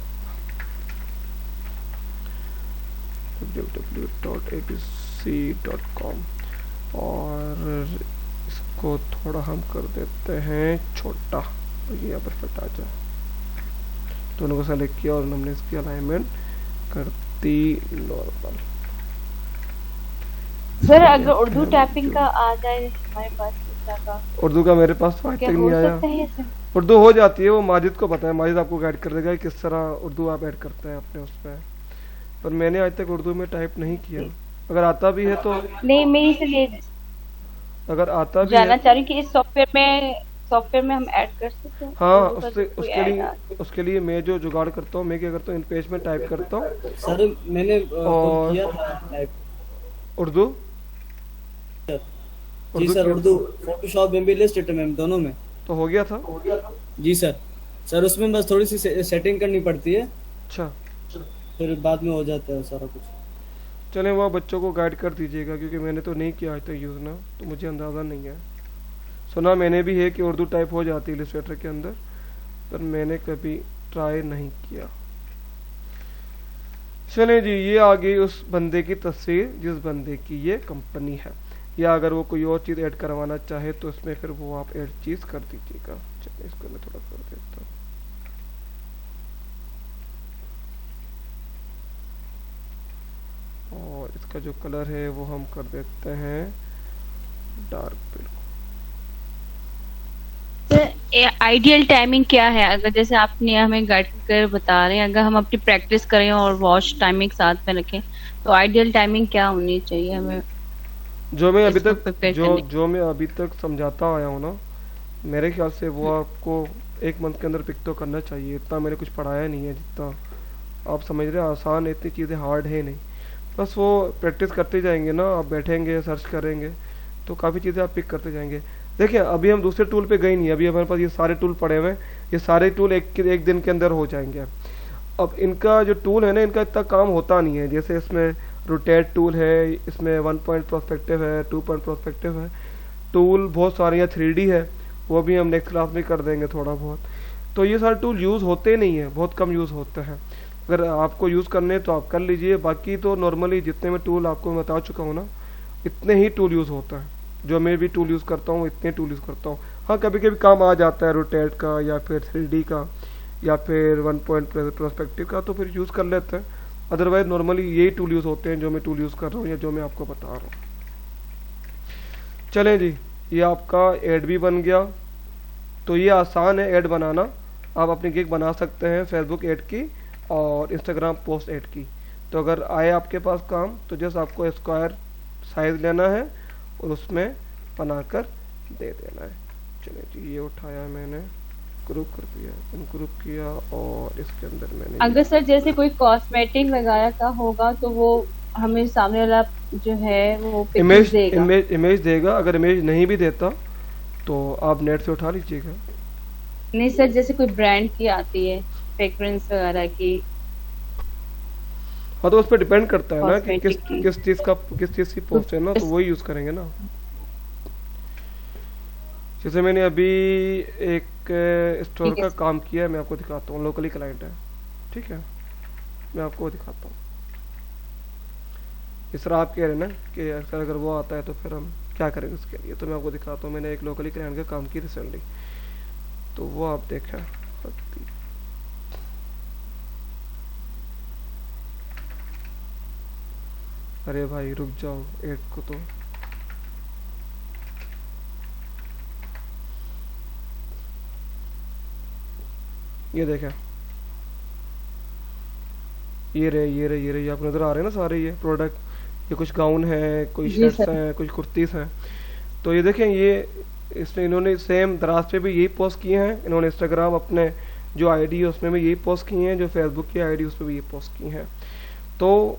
www.abc.com। और को थोड़ा हम कर देते हैं छोटा, तो ये यहाँ पर फिट आ जाए। दोनों को सेलेक्ट किया और हमने इसकी अलाइनमेंट कर दी नॉर्मल। सर अगर उर्दू टाइपिंग का आ जाए हमारे पास इस तरह का, उर्दू का मेरे पास तो आज क्या तक हो नहीं आया। सकता है सर? उर्दू हो जाती है, वो माजिद को पता है, माजिद आपको गाइड कर देगा कि किस तरह उर्दू आप ऐड करते हैं अपने उसमें। पर मैंने आज तक उर्दू में टाइप नहीं किया। अगर आता भी है तो, नहीं, मेरी सर ये अगर आता भी जानना है, चाह रही हूँ कि इस सॉफ्टवेयर में हम ऐड कर सकते हैं हाँ उर्दू का उससे कोई ऐड आ? उसके लिए मैं जो जुगाड़ करता हूँ, मैं क्या करता हूँ, इन पेज में टाइप करता हूँ सर मैंने और किया था टाइप। उर्दू। जी सर, उर्दू फोटोशॉप में भी इलस्ट्रेटर में दोनों में तो हो गया था। जी सर। सर उसमें बस थोड़ी सी सेटिंग करनी पड़ती है, अच्छा, फिर बाद में हो जाता है सारा कुछ। चलें वो बच्चों को गाइड कर दीजिएगा, क्योंकि मैंने तो नहीं किया आज तक यूज़ ना, तो मुझे अंदाज़ा नहीं है। सुना मैंने भी है कि उर्दू टाइप हो जाती है इलस्ट्रेटर के अंदर, पर मैंने कभी ट्राई नहीं किया। चलें जी, ये आ गई उस बंदे की तस्वीर जिस बंदे की ये कंपनी है, या अगर वो कोई और चीज़ ऐड करवाना चाहे तो इसमें फिर वो आप ऐड चीज़ कर दीजिएगा। चलिए इसको मैं थोड़ा कर देता हूँ। और इसका जो कलर है वो हम कर देते हैं डार्क ब्लू। आइडियल टाइमिंग क्या है, अगर जैसे आपने हमें गाइड कर बता रहे हैं, अगर हम अपनी प्रैक्टिस करें और वॉच टाइमिंग साथ में रखें, तो आइडियल टाइमिंग क्या होनी चाहिए हमें जो मैं अभी इसको तक प्रिपेयर जो करने की? जो मैं अभी तक समझाता आया हूँ ना, मेरे ख्याल से वो आपको 1 मंथ के अंदर पिक तो करना चाहिए। इतना मैंने कुछ पढ़ाया नहीं है जितना आप समझ रहे हैं, आसान है, इतनी चीज़ें हार्ड है नहीं। बस वो प्रैक्टिस करते जाएंगे ना, आप बैठेंगे सर्च करेंगे तो काफ़ी चीज़ें आप पिक करते जाएंगे। देखिए अभी हम दूसरे टूल पे गए नहीं, अभी हमारे पास ये सारे टूल पड़े हुए हैं, ये सारे टूल एक दिन के अंदर हो जाएंगे। अब इनका जो टूल है ना, इनका इतना काम होता नहीं है। जैसे इसमें रोटेट टूल है, इसमें 1 पॉइंट प्रोस्पेक्टिव है, 2 पॉइंट प्रोस्पेक्टिव है, टूल बहुत सारे हैं, 3D है, वो भी हम नेक्स्ट क्लास में कर देंगे थोड़ा बहुत। तो ये सारे टूल यूज़ होते नहीं है, बहुत कम यूज़ होते हैं। अगर आपको यूज़ करने तो आप कर लीजिए, बाकी तो नॉर्मली जितने मैं टूल आपको बता चुका हूँ ना, इतने ही टूल यूज़ होता है। जो मैं भी टूल यूज़ करता हूँ इतने टूल यूज़ करता हूँ। हाँ कभी कभी काम आ जाता है रोटेट का या फिर 3D का या फिर 1 पॉइंट प्रोस्पेक्टिव का, तो फिर यूज़ कर लेते हैं। अदरवाइज नॉर्मली यही टूल यूज़ होते हैं जो मैं टूल यूज़ कर रहा हूँ या जो मैं आपको बता रहा हूँ। चलें जी, ये आपका ऐड भी बन गया। तो ये आसान है ऐड बनाना, आप अपनी गिग बना सकते हैं फेसबुक ऐड की और इंस्टाग्राम पोस्ट ऐड की। तो अगर आए आपके पास काम, तो जस्ट आपको स्क्वायर साइज लेना है और उसमें बनाकर दे देना है। चलिए जी, ये उठाया मैंने, ग्रुप कर दिया, ग्रुप किया और इसके अंदर मैंने अगर सर जैसे कोई कॉस्मेटिक वगैरह का होगा तो वो हमें सामने वाला जो है वो पिक्चर्स देगा? इमेज देगा। अगर इमेज नहीं भी देता तो आप नेट से उठा लीजिएगा। नहीं सर, जैसे कोई ब्रांड की आती है फ्रेग्रेंस वगैरह की, हाँ तो उस पर डिपेंड करता है ना कि कॉस्मेटिक की। किस चीज़ की पोस्ट है ना, तो वही यूज़ करेंगे ना। जैसे मैंने अभी एक स्टोर ठीक है का सर। काम किया है, मैं आपको दिखाता हूँ, लोकली क्लाइंट है, ठीक है, मैं आपको दिखाता हूँ। इस तरह आप कह रहे हैं ना कि अगर वो आता है तो फिर हम क्या करेंगे उसके लिए, तो मैं आपको दिखाता हूँ। मैंने एक लोकली क्लाइंट का काम किया रिसेंटली, तो वो आप देखें। अरे भाई रुक जाओ ऐड को, तो ये देखें, ये आप नजर आ रहे हैं ना सारे ये प्रोडक्ट। ये कुछ गाउन है, कोई जी शर्ट्स सर। हैं, कुछ कुर्तीस हैं। तो ये देखें, ये इसमें इन्होंने सेम दराज पे भी यही पोस्ट किए हैं। इन्होंने इंस्टाग्राम अपने जो आईडी है उसमें भी यही पोस्ट किए हैं, जो फेसबुक की आईडी उस पर भी ये पोस्ट किए हैं। तो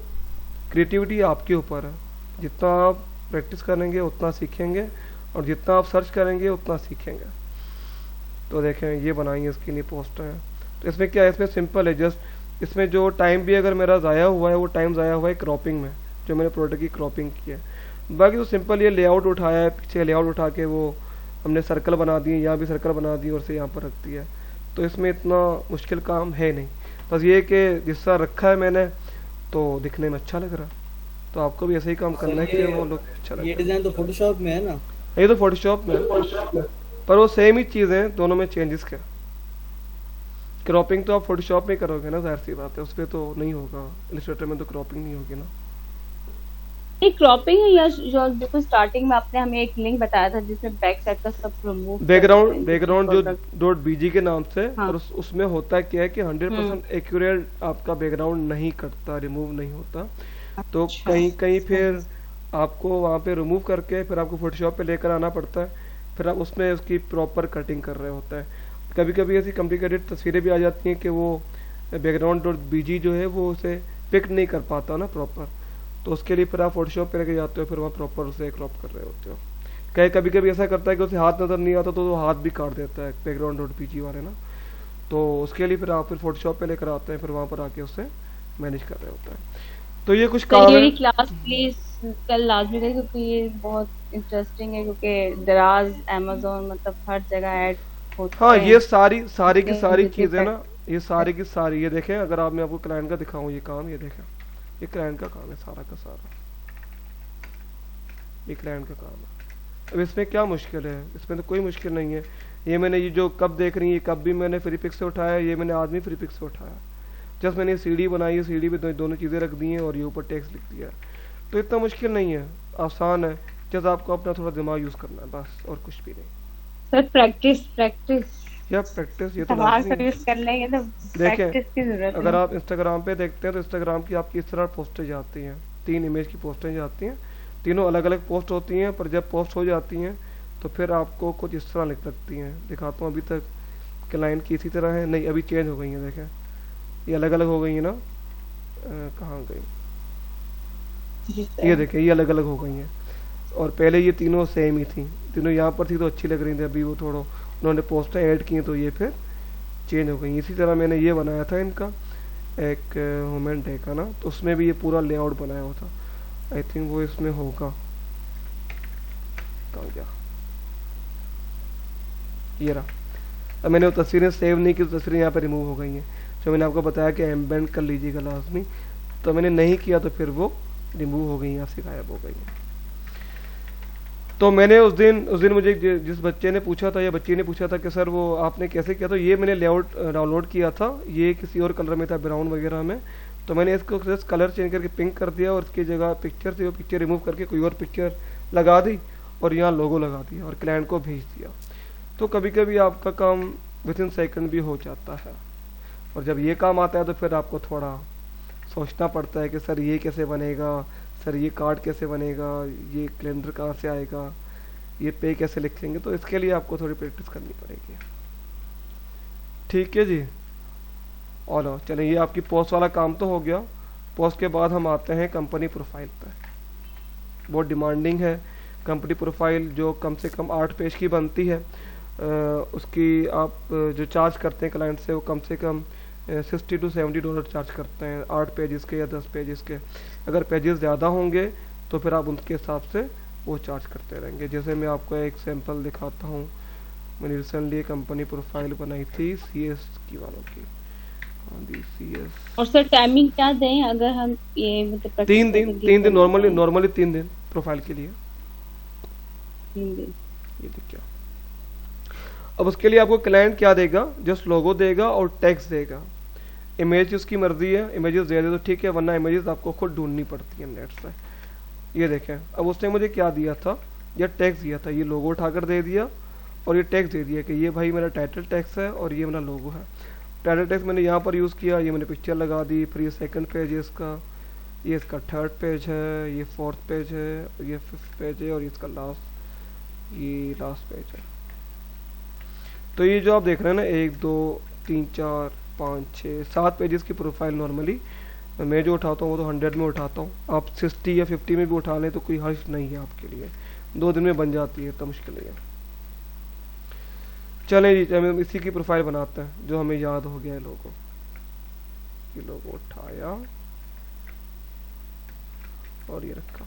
क्रिएटिविटी आपके ऊपर है, जितना आप प्रैक्टिस करेंगे उतना सीखेंगे, और जितना आप सर्च करेंगे उतना सीखेंगे। तो देखें ये बनाई है, इसकी नहीं पोस्ट है। तो इसमें क्या है, इसमें सिंपल है, जस्ट इसमें जो टाइम भी अगर मेरा ज़ाया हुआ है, वो टाइम ज़ाया हुआ है क्रॉपिंग में, जो मैंने प्रोडक्ट की क्रॉपिंग की है। बाकी तो सिंपल ये लेआउट उठाया है, पीछे लेआउट उठा के वो हमने सर्कल बना दिए, यहाँ भी सर्कल बना दिए और से यहाँ पर रख दिया है। तो इसमें इतना मुश्किल काम है नहीं, बस ये कि जिस तरह रखा है मैंने तो दिखने में अच्छा लग रहा है। तो आपको भी ऐसे ही काम करना है कि वो लोग अच्छा ये लगे। डिजाइन तो फोटोशॉप में है ना? ये तो फोटोशॉप में है, पर वो सेम ही चीज़ है, दोनों में चेंजेस क्या। क्रॉपिंग तो आप फोटोशॉप में करोगे ना, जाहिर सी बात है, उस पर तो नहीं होगा, इलस्ट्रेटर में तो क्रॉपिंग नहीं होगी ना। ये क्रॉपिंग है या जो देखो स्टार्टिंग में आपने हमें एक लिंक बताया था जिसमें बैक साइड का सब रिमूव बैकग्राउंड जो डॉट बीजी के नाम से, हाँ। और उसमें होता क्या है कि 100% एक्यूरेट आपका बैकग्राउंड नहीं कटता, रिमूव नहीं होता। तो अच्छा। कहीं कहीं फिर आपको वहाँ पे रिमूव करके फिर आपको फोटोशॉप पे लेकर आना पड़ता है, फिर आप उसमें उसकी प्रॉपर कटिंग कर रहे होते हैं। कभी कभी ऐसी कॉम्प्लिकेटेड तस्वीरें भी आ जाती हैं कि वो बैकग्राउंड डॉट बीजी जो है वो उसे पिक नहीं कर पाता ना प्रॉपर, तो उसके लिए फिर आप फोटोशॉप पे लेके जाते हो, फिर वहाँ प्रॉपर उसे क्रॉप कर रहे होते हो। कभी कभी ऐसा करता है कि उसे हाथ नज़र नहीं आता तो वो हाथ भी काट देता है बैकग्राउंड डॉट बीजी वाले ना, तो उसके लिए फिर आप फिर फोटोशॉप पे लेकर आते हैं, फिर वहाँ पर आके उसे मैनेज कर रहे होते हैं। तो ये कुछ काम ये है। क्लास प्लीज कल लाजमी करें क्योंकि ये बहुत इंटरेस्टिंग है, क्योंकि दराज अमेज़न मतलब हर जगह ऐड होते हाँ, हैं। ये सारी सारी की सारी जितने चीज़ें ना, ये सारी की सारी, ये देखें, अगर आप, मैं आपको क्लाइंट का दिखाऊं ये काम, ये देखें, ये क्लाइंट का काम है सारा का सारा, ये क्लाइंट का काम है। अब इसमें क्या मुश्किल है, इसमें तो कोई मुश्किल नहीं है। ये मैंने ये जो कप देख रही है, ये कप भी मैंने फ्री पिक से उठाया, ये मैंने आदमी फ्री पिक से उठाया। जस्ट मैंने सीढ़ी बनाई है, सीढ़ी पे दोनों चीज़ें रख दी हैं और ये ऊपर टेक्स्ट लिख दिया है। तो इतना मुश्किल नहीं है, आसान है। जस्ट आपको अपना थोड़ा दिमाग यूज़ करना है बस, और कुछ भी नहीं। सर प्रैक्टिस प्रैक्टिस या प्रैक्टिस, ये तो दिमाग लाजमी का है। यूज कर लेंगे तो देखें, प्रैक्टिस की जरूरत अगर है। आप इंस्टाग्राम पे देखते हैं तो इंस्टाग्राम की आपकी इस तरह पोस्टें जाती हैं, 3 इमेज की पोस्टें जाती हैं, तीनों अलग अलग पोस्ट होती हैं, पर जब पोस्ट हो जाती हैं तो फिर आपको कुछ इस तरह लिख लगती हैं। दिखाता हूँ, अभी तक क्लाइंट की इसी तरह है, नहीं अभी चेंज हो गई हैं, देखें ये अलग अलग हो गई है ना, कहाँ गई, जी सर। ये देखें ये अलग अलग हो गई हैं, और पहले ये तीनों सेम ही थी, तीनों यहाँ पर थी तो अच्छी लग रही थी, अभी वो थोड़ा उन्होंने पोस्टें ऐड की तो ये फिर चेंज हो गई। इसी तरह मैंने ये बनाया था इनका एक वुमेन डे का ना, तो उसमें भी ये पूरा लेआउट बनाया हुआ था, आई थिंक वो इसमें होगा, कहाँ गया, ये रहा। अब मैंने वो तस्वीरें सेव नहीं की तो तस्वीरें यहाँ पर रिमूव हो गई हैं, जो मैंने आपको बताया कि एम्बेंड कर लीजिएगा लाजमी, तो मैंने नहीं किया तो फिर वो रिमूव हो गई, यहाँ से गायब हो गई हैं। तो मैंने उस दिन मुझे जिस बच्चे ने पूछा था या बच्ची ने पूछा था कि सर वो आपने कैसे किया, तो ये मैंने लेआउट डाउनलोड किया था, ये किसी और कलर में था, ब्राउन वगैरह में, तो मैंने इसको जस्ट कलर चेंज करके पिंक कर दिया, और इसकी जगह पिक्चर थी वो पिक्चर रिमूव करके कोई और पिक्चर लगा दी, और यहाँ लोगो लगा दिया और क्लाइंट को भेज दिया। तो कभी कभी आपका काम विद इन सेकेंड भी हो जाता है, और जब ये काम आता है तो फिर आपको थोड़ा सोचना पड़ता है कि सर ये कैसे बनेगा, सर ये कार्ड कैसे बनेगा, ये कैलेंडर कहाँ से आएगा, ये पे कैसे लिखेंगे, तो इसके लिए आपको थोड़ी प्रैक्टिस करनी पड़ेगी। ठीक है जी, और चलिए ये आपकी पोस्ट वाला काम तो हो गया। पोस्ट के बाद हम आते हैं कंपनी प्रोफाइल पर। बहुत डिमांडिंग है कंपनी प्रोफाइल, जो कम से कम 8 पेज की बनती है। उसकी आप जो चार्ज करते हैं क्लाइंट से वो कम से कम $60 to $70 चार्ज करते हैं 8 पेजेस के या 10 पेजेस के। अगर पेजेस ज़्यादा होंगे तो फिर आप उनके हिसाब से वो चार्ज करते रहेंगे। जैसे मैं आपको एक सैंपल दिखाता हूँ, मैंने रिसेंटली कंपनी प्रोफाइल बनाई थी CS की वालों की, CS। और सर टाइमिंग क्या दें अगर हम ये मतलब 3 दिन नॉर्मली 3 दिन प्रोफाइल के लिए। 3 दिन। ये देखिए, अब उसके लिए आपको क्लाइंट क्या देगा, जस्ट लोगो देगा और टेक्स्ट देगा। इमेज उसकी मर्जी है, इमेजेस दे दे तो ठीक है, वरना इमेजेस आपको खुद ढूंढनी पड़ती है नेट से। ये देखें, अब उसने मुझे क्या दिया था, ये टेक्स्ट दिया था, ये लोगो उठाकर दे दिया और ये टेक्स्ट दे दिया कि ये भाई मेरा टाइटल टेक्स्ट है और ये मेरा लोगो है। टाइटल टेक्स्ट मैंने यहाँ पर यूज़ किया, ये मैंने पिक्चर लगा दी, फिर ये सेकंड पेज है इसका, ये इसका थर्ड पेज है, ये फोर्थ पेज है, ये फिफ्थ पेज है, और इसका लास्ट पेज है। तो ये जो आप देख रहे हैं ना 1 2 3 4 5 6 7 पेजेस की प्रोफाइल नॉर्मली मैं जो उठाता हूँ वो तो 100 में उठाता हूँ। आप 60 या 50 में भी उठा लें तो कोई हर्ज नहीं है आपके लिए, 2 दिन में बन जाती है, इतना मुश्किल नहीं है। चलें जी, हम इसी की प्रोफाइल बनाते हैं जो हमें याद हो गया है। ये लोगो उठाया और ये रखा।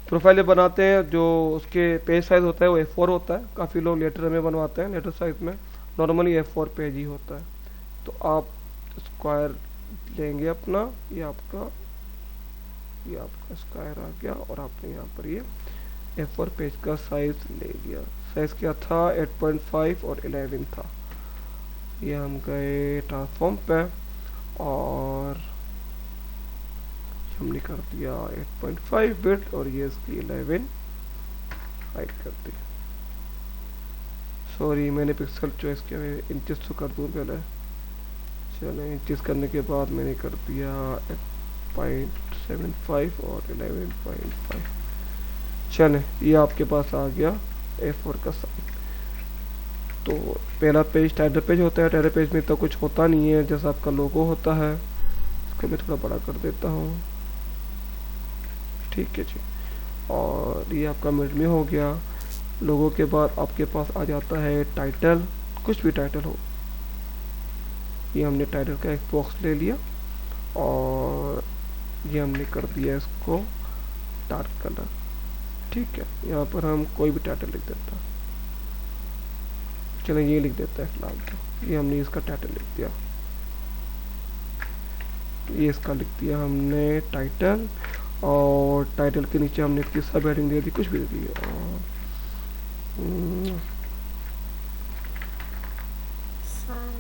प्रोफाइल बनाते हैं, जो उसके पेज साइज होता है वो A4 होता है, काफ़ी लोग लेटर में बनवाते हैं, लेटर साइज में नॉर्मली A4 पेज ही होता है। तो आप स्क्वायर लेंगे अपना, ये आपका स्क्वायर आ गया, और आपने यहाँ पर ये A4 पेज का साइज ले लिया। साइज क्या था? 8.5 और 11 था। ये हम गए ट्रांसफॉर्म पे और हमने कर दिया 8.5 बिट और ये इसकी 11 हाइड कर दी। सॉरी मैंने पिक्सल चॉइस किया है, इंचेस तो कर दूँ पहले। चलो इंचेस करने के बाद मैंने कर दिया 8.75 और 11.5। चले ये आपके पास आ गया A4 का साइज। तो पहला पेज टाइटल पेज होता है। टाइटल पेज में तो कुछ होता नहीं है, जैसा आपका लोगो होता है। इसको मैं थोड़ा बड़ा कर देता हूँ, ठीक है जी। और ये आपका मिड में हो गया। लोगों के बाद आपके पास आ जाता है टाइटल, कुछ भी टाइटल हो। ये हमने टाइटल का एक बॉक्स ले लिया और ये हमने कर दिया इसको डार्क कलर, ठीक है। यहाँ पर हम कोई भी टाइटल लिख देता, चलो ये लिख देता है फिलहाल। तो ये हमने इसका टाइटल लिख दिया, ये इसका लिख दिया हमने टाइटल। और टाइटल के नीचे हमने इसकी सब हेडिंग दे दी, कुछ भी दे दी। और सर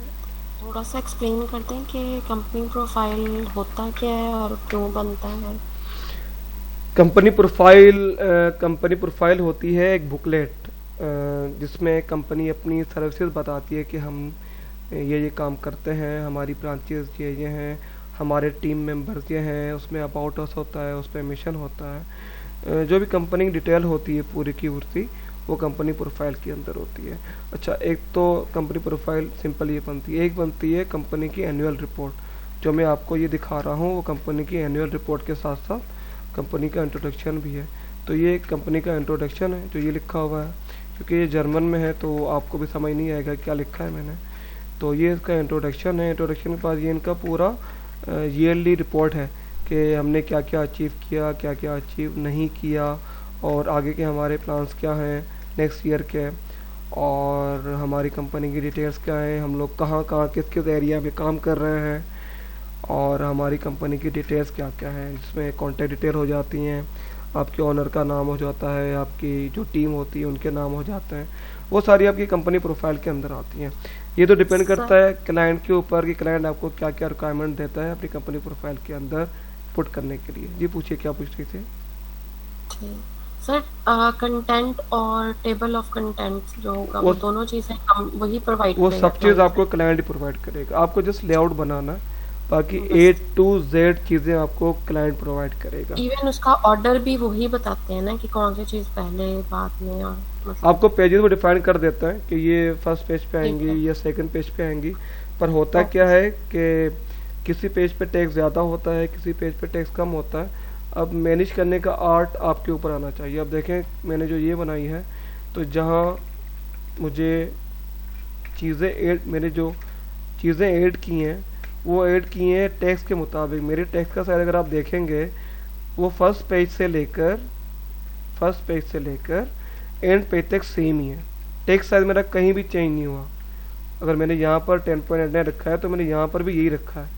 थोड़ा सा एक्सप्लेन करते हैं कि कंपनी प्रोफाइल होता क्या है और क्यों बनता है। कंपनी प्रोफाइल होती है एक बुकलेट, जिसमें कंपनी अपनी सर्विसेज बताती है कि हम ये काम करते हैं, हमारी ब्रांचेस ये हैं, हमारे टीम मेंबर्स ये हैं। उसमें अबाउट अस होता है, उसमें मिशन होता है, जो भी कंपनी की डिटेल होती है पूरी की पूरी, वो कंपनी प्रोफाइल के अंदर होती है। अच्छा, एक तो कंपनी प्रोफाइल सिंपल ये बनती है। एक बनती है कंपनी की एनुअल रिपोर्ट, जो मैं आपको ये दिखा रहा हूँ, वो कंपनी की एनुअल रिपोर्ट के साथ साथ कंपनी का इंट्रोडक्शन भी है। तो ये कंपनी का इंट्रोडक्शन है जो ये लिखा हुआ है। क्योंकि ये जर्मन में है तो आपको भी समझ नहीं आएगा क्या लिखा है मैंने। तो ये इसका इंट्रोडक्शन है। इंट्रोडक्शन के बाद ये इनका पूरा ईयरली रिपोर्ट है कि हमने क्या क्या अचीव किया, क्या क्या अचीव नहीं किया, और आगे के हमारे प्लान्स क्या हैं नेक्स्ट ईयर के, और हमारी कंपनी की डिटेल्स क्या हैं, हम लोग कहाँ कहाँ किस किस एरिया में काम कर रहे हैं, और हमारी कंपनी की डिटेल्स क्या क्या हैं, जिसमें कॉन्टैक्ट डिटेल हो जाती हैं, आपके ओनर का नाम हो जाता है, आपकी जो टीम होती है उनके नाम हो जाते हैं। वो सारी आपकी कंपनी प्रोफाइल के अंदर आती हैं। ये तो डिपेंड करता है क्लाइंट के ऊपर कि क्लाइंट आपको क्या क्या रिक्वायरमेंट देता है अपनी कंपनी प्रोफाइल के अंदर पुट करने के लिए। जी पूछिए, क्या पूछ रही थी? ठीक सर, कंटेंट और टेबल ऑफ कंटेंट्स जो होगा वो दोनों चीजें हम वही प्रोवाइड वो करेगा सब चीज़ आपको क्लाइंट प्रोवाइड करेगा। आपको जस्ट लेआउट बनाना है, बाकी A to Z चीज़ें आपको क्लाइंट प्रोवाइड करेगा। इवन उसका ऑर्डर भी वही बताते हैं ना कि कौन सी चीज पहले बाद में, और मतलब आपको पेजेस वो डिफाइन कर देता है कि ये फर्स्ट पेज पे आएंगी या सेकंड पेज पे आएंगी। पर होता क्या है कि किसी पेज पे टैक्स ज़्यादा होता है, किसी पेज पे टैक्स कम होता है। अब मैनेज करने का आर्ट आपके ऊपर आना चाहिए। अब देखें मैंने जो ये बनाई है, तो जहाँ मुझे मैंने जो चीज़ें ऐड की हैं वो ऐड की हैं टैक्स के मुताबिक। मेरे टैक्स का साइज अगर आप देखेंगे वो फर्स्ट पेज से लेकर एंड पेज तक सेम ही है। टैक्स साइज मेरा कहीं भी चेंज नहीं हुआ। अगर मैंने यहाँ पर 10.89 रखा है तो मैंने यहाँ पर भी यही रखा है।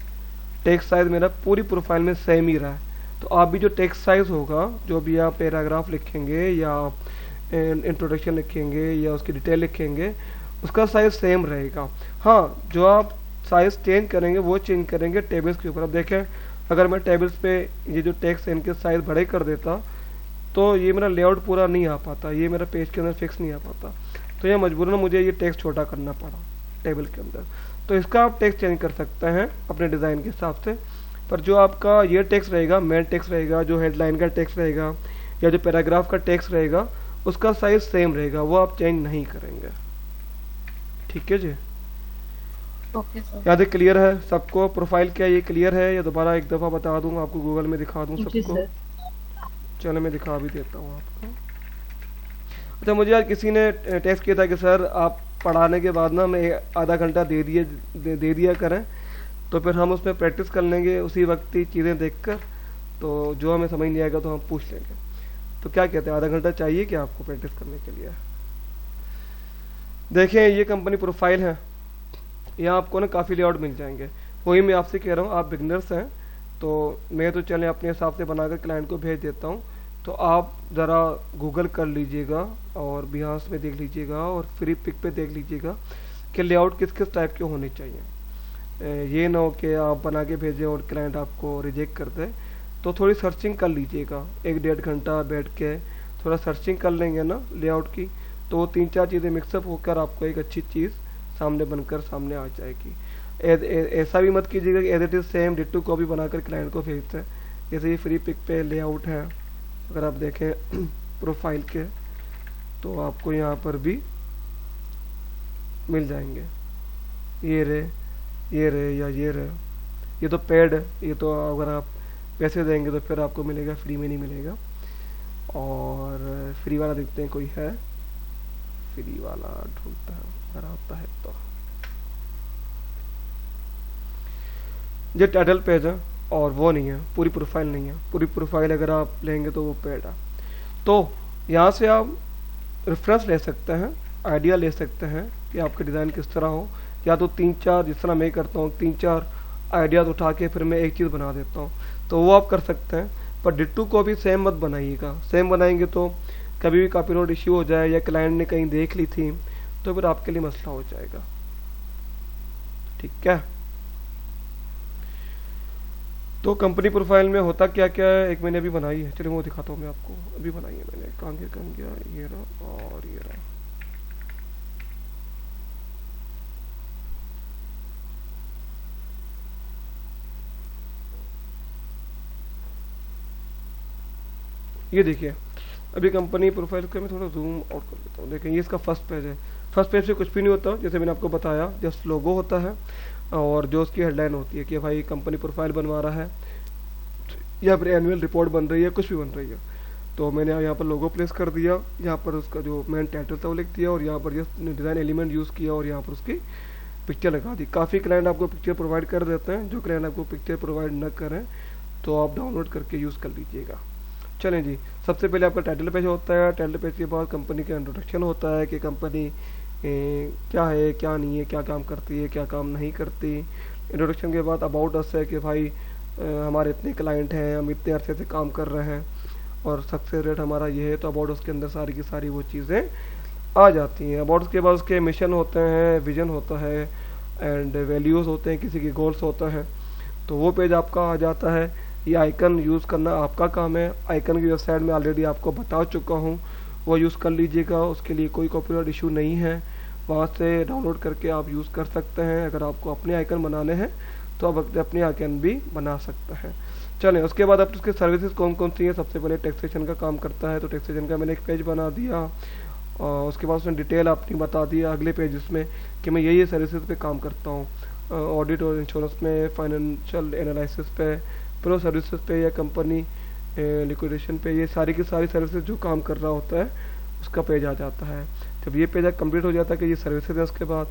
टैक्स साइज मेरा पूरी प्रोफाइल में सेम ही रहा है। तो आप भी जो टेक्स्ट साइज होगा, जो भी आप पैराग्राफ लिखेंगे या इंट्रोडक्शन लिखेंगे या उसकी डिटेल लिखेंगे, उसका साइज सेम रहेगा। हाँ, जो आप साइज चेंज करेंगे वो चेंज करेंगे टेबल्स के ऊपर। अब देखें अगर मैं टेबल्स पे ये जो टेक्स्ट है इनके साइज बड़े कर देता तो ये मेरा लेआउट पूरा नहीं आ पाता, ये मेरा पेज के अंदर फिक्स नहीं आ पाता। तो ये मजबूरन मुझे ये टेक्स्ट छोटा करना पड़ा टेबल के अंदर। तो इसका आप टेक्स्ट चेंज कर सकते हैं अपने डिज़ाइन के हिसाब से। पर जो आपका ये टेक्स्ट रहेगा, मेन टेक्स्ट रहेगा, जो हेडलाइन का टेक्स्ट रहेगा या जो पैराग्राफ का टेक्स्ट रहेगा, उसका साइज सेम रहेगा, वो आप चेंज नहीं करेंगे। ठीक है जी, ओके सर। याद है? क्लियर है सबको? प्रोफाइल क्या ये क्लियर है या दोबारा एक दफ़ा बता दूँ आपको, गूगल में दिखा दूँ सबको? चलो मैं दिखा भी देता हूँ आपको। अच्छा, मुझे आज किसी ने टेक्स्ट किया था कि सर आप पढ़ाने के बाद ना मैं आधा घंटा दे दिया करें, तो फिर हम उसमें प्रैक्टिस कर लेंगे उसी वक्त ही चीज़ें देखकर, तो जो हमें समझ नहीं आएगा तो हम पूछ लेंगे। तो क्या कहते हैं, आधा घंटा चाहिए क्या आपको प्रैक्टिस करने के लिए? देखें ये कंपनी प्रोफाइल है, यहाँ आपको ना काफ़ी लेआउट मिल जाएंगे। वही मैं आपसे कह रहा हूँ, आप बिगनर्स हैं तो मैं तो चले अपने हिसाब से बनाकर क्लाइंट को भेज देता हूँ। तो आप ज़रा गूगल कर लीजिएगा और बिहास में देख लीजिएगा और फ्री पिक पे देख लीजिएगा कि लेआउट किस किस टाइप के होने चाहिए। ये ना हो कि आप बना के भेजें और क्लाइंट आपको रिजेक्ट कर दे। तो थोड़ी सर्चिंग कर लीजिएगा, 1-1.5 घंटा बैठ के थोड़ा सर्चिंग कर लेंगे ना लेआउट की, तो 3-4 चीज़ें मिक्सअप होकर आपको एक अच्छी चीज़ सामने बनकर सामने आ जाएगी। ऐसा भी मत कीजिएगा कि as it is same ditto copy बनाकर क्लाइंट को भेजते हैं। जैसे ये फ्री पिक पे लेआउट है, अगर आप देखें प्रोफाइल के तो आपको यहाँ पर भी मिल जाएंगे, ये रे या ये रे। ये तो पेड है, ये तो अगर आप पैसे देंगे तो फिर आपको मिलेगा, फ्री में नहीं मिलेगा। और फ्री वाला देखते हैं कोई है, फ्री वाला ढूंढता है अगर आता है तो। ये टाइटल पेज है और वो नहीं है, पूरी प्रोफाइल नहीं है। पूरी प्रोफाइल अगर आप लेंगे तो वो पेड है। तो यहाँ से आप रेफरेंस ले सकते हैं, आइडिया ले सकते हैं कि आपके डिज़ाइन किस तरह हो। या तो 3-4, जिस तरह मैं करता हूँ, 3-4 आइडियाज उठा के फिर मैं एक चीज़ बना देता हूँ, तो वो आप कर सकते हैं। पर डिट्टो को भी सेम मत बनाइएगा। सेम बनाएंगे तो कभी भी कॉपीराइट इश्यू हो जाए या क्लाइंट ने कहीं देख ली थी तो फिर आपके लिए मसला हो जाएगा। ठीक है, तो कंपनी प्रोफाइल में होता क्या क्या है, एक मैंने अभी बनाई है, चलिए वो दिखाता हूँ मैं आपको। अभी बनाई है मैंने, कहाँ गया, ये रहा और ये रहा। ये देखिए, अभी कंपनी प्रोफाइल का मैं थोड़ा जूम आउट कर देता हूँ। देखिए ये इसका फर्स्ट पेज है। फर्स्ट पेज से कुछ भी नहीं होता, जैसे मैंने आपको बताया, जस्ट लोगो होता है और जो उसकी हेडलाइन होती है कि भाई कंपनी प्रोफाइल बनवा रहा है या फिर एनुअल रिपोर्ट बन रही है, कुछ भी बन रही है। तो मैंने यहाँ पर लोगो प्लेस कर दिया, यहाँ पर उसका जो मेन टाइटल था वो लिख दिया और यहाँ पर जस्ट डिज़ाइन एलिमेंट यूज़ किया और यहाँ पर उसकी पिक्चर लगा दी। काफ़ी क्लाइंट आपको पिक्चर प्रोवाइड कर देते हैं, जो क्लाइंट आपको पिक्चर प्रोवाइड न करें तो आप डाउनलोड करके यूज़ कर लीजिएगा। चलें जी, सबसे पहले आपका टाइटल पेज होता है। टाइटल पेज के बाद कंपनी का इंट्रोडक्शन होता है कि कंपनी क्या है, क्या नहीं है, क्या काम करती है, क्या काम नहीं करती। इंट्रोडक्शन के बाद अबाउट अस है कि भाई हमारे इतने क्लाइंट हैं, हम इतने अरसे से काम कर रहे हैं और सक्सेस रेट हमारा ये है। तो अबाउट उसके अंदर सारी की सारी वो चीज़ें आ जाती हैं। अबाउट उसके बाद उसके मिशन होते हैं, विजन होता है एंड वैल्यूज़ होते हैं, किसी के गोल्स होता है, तो वो पेज आपका आ जाता है। ये आइकन यूज़ करना आपका काम है। आइकन की वेबसाइट में ऑलरेडी आपको बता चुका हूँ, वो यूज़ कर लीजिएगा, उसके लिए कोई कॉपीराइट इशू नहीं है। वहाँ से डाउनलोड करके आप यूज़ कर सकते हैं। अगर आपको अपने आइकन बनाने हैं तो आप अपने आइकन भी बना सकते हैं। चलें, उसके बाद अब उसके सर्विसेज कौन कौन सी हैं। सबसे पहले टैक्सेशन का काम करता है, तो टैक्सेशन का मैंने एक पेज बना दिया और उसके बाद उसने डिटेल अपनी बता दिया अगले पेज में कि मैं ये सर्विसेज पे काम करता हूँ। ऑडिट और इंश्योरेंस में, फाइनेंशियल एनालिसिस पे, प्रो सर्विसेज पे या कंपनी लिक्विडेशन पे, ये सारी की सारी सर्विसेज जो काम कर रहा होता है उसका पेज आ जाता है। जब ये पेज कंप्लीट हो जाता है कि ये सर्विसेज है, उसके बाद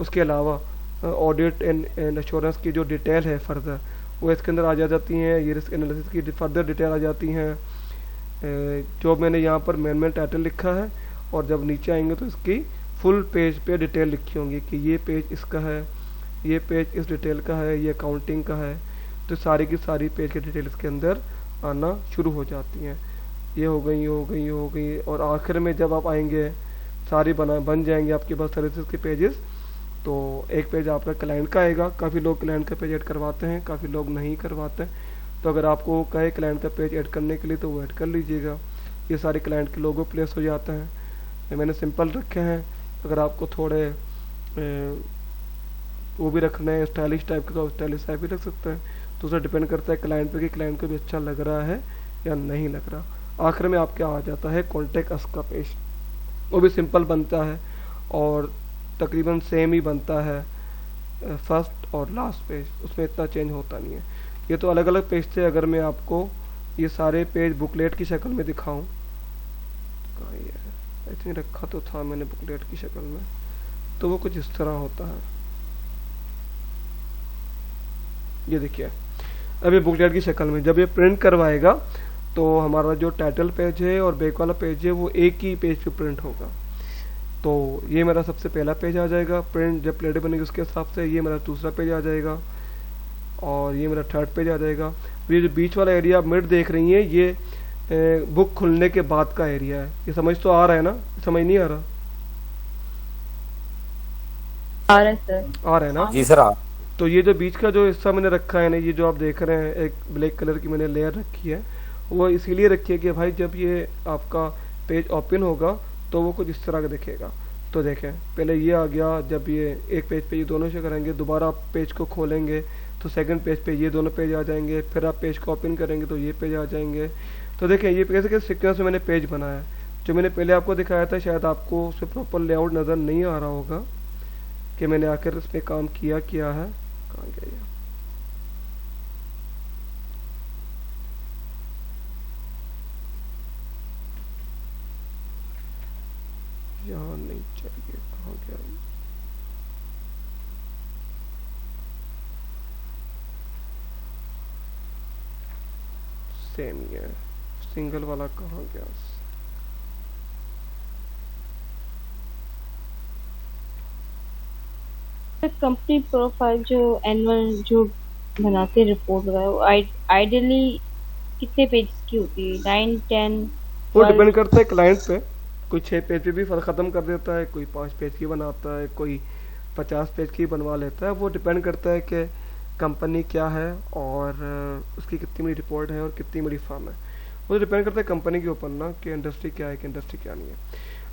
उसके अलावा ऑडिट एंड इंश्योरेंस की जो डिटेल है फर्दर वो इसके अंदर आ जाती हैं। ये रिस्क एनालिसिस की फर्दर डिटेल आ जाती हैं, जो मैंने यहाँ पर मेन टाइटल लिखा है। और जब नीचे आएंगे तो इसकी फुल पेज पे डिटेल लिखी होंगी कि ये पेज इसका है, ये पेज इस डिटेल का है, ये अकाउंटिंग का है। तो सारी की सारी पेज की डिटेल इसके अंदर आना शुरू हो जाती हैं। ये हो गई, ये हो गई, ये हो गई। और आखिर में जब आप आएंगे सारी बन जाएंगे आपके पास सर्विसेज के पेजेस। तो एक पेज आपका क्लाइंट का आएगा। काफ़ी लोग क्लाइंट का पेज ऐड करवाते हैं, काफ़ी लोग नहीं करवाते। तो अगर आपको कहे क्लाइंट का पेज ऐड करने के लिए तो वो ऐड कर लीजिएगा। ये सारे क्लाइंट के लोगो प्लेस हो जाते हैं। मैंने सिंपल रखे हैं, अगर आपको थोड़े वो भी रखना है स्टाइलिश टाइप के तो स्टाइलिश टाइप भी रख सकते हैं। तो उसे डिपेंड करता है क्लाइंट पे कि क्लाइंट को भी अच्छा लग रहा है या नहीं लग रहा। आखिर में आपके आ जाता है कॉन्टेक्ट अस का पेज, वो भी सिंपल बनता है और तकरीबन सेम ही बनता है फर्स्ट और लास्ट पेज, उसमें इतना चेंज होता नहीं है। ये तो अलग अलग पेज थे। अगर मैं आपको ये सारे पेज बुकलेट की शक्ल में दिखाऊं, कहाँ ये है, आई थिंक रखा तो था मैंने बुकलेट की शक्ल में, तो वो कुछ इस तरह होता है। ये देखिए, अब ये बुकलेट की शक्ल में जब ये प्रिंट करवाएगा तो हमारा जो टाइटल पेज है और बैक वाला पेज है वो एक ही पेज पे प्रिंट होगा। तो ये मेरा सबसे पहला पेज आ जाएगा प्रिंट, जब प्लेट बनेगी उसके हिसाब से। ये मेरा दूसरा पेज आ जाएगा और ये मेरा थर्ड पेज आ जाएगा। ये जो बीच वाला एरिया आप मिड देख रही हैं, ये बुक खुलने के बाद का एरिया है। ये समझ तो आ रहा है ना, समझ नहीं आ रहा? आ रहा है सर। आ रहा है ना? जी सर। हाँ। तो ये जो बीच का जो हिस्सा मैंने रखा है ना, ये जो आप देख रहे हैं एक ब्लैक कलर की मैंने लेयर रखी है, वो इसीलिए रखी है कि भाई जब ये आपका पेज ओपन होगा तो वो कुछ इस तरह का दिखेगा। तो देखें, पहले ये आ गया, जब ये एक पेज पे ये दोनों से करेंगे, दोबारा आप पेज को खोलेंगे तो सेकंड पेज पे ये दोनों पेज आ जाएंगे, फिर आप पेज को ओपन करेंगे तो ये पेज आ जाएंगे। तो देखें ये कैसे कैसे सीक्वेंस में मैंने पेज बनाया है। जो मैंने पहले आपको दिखाया था, शायद आपको उसमें प्रॉपर लेआउट नज़र नहीं आ रहा होगा कि मैंने आखिर इसमें काम किया है। कहाँ गया ये? यहाँ नहीं चाहिए, कहाँ गया ये? सेम ही है, सिंगल वाला कहाँ गया? कंपनी प्रोफाइल जो एनुअल जो बनाते रिपोर्ट वगैरह, वो आइडियली कितने पेज की होती है? 9, 10? वो डिपेंड करता है क्लाइंट पे। कोई 6 पेज पे भी ख़त्म कर देता है, कोई 5 पेज की बनाता है, कोई 50 पेज की बनवा लेता है। वो डिपेंड करता है कि कंपनी क्या है और उसकी कितनी बड़ी रिपोर्ट है और कितनी बड़ी फर्म है। वो डिपेंड करता है कंपनी के ऊपर ना, कि इंडस्ट्री क्या है कि इंडस्ट्री क्या नहीं है।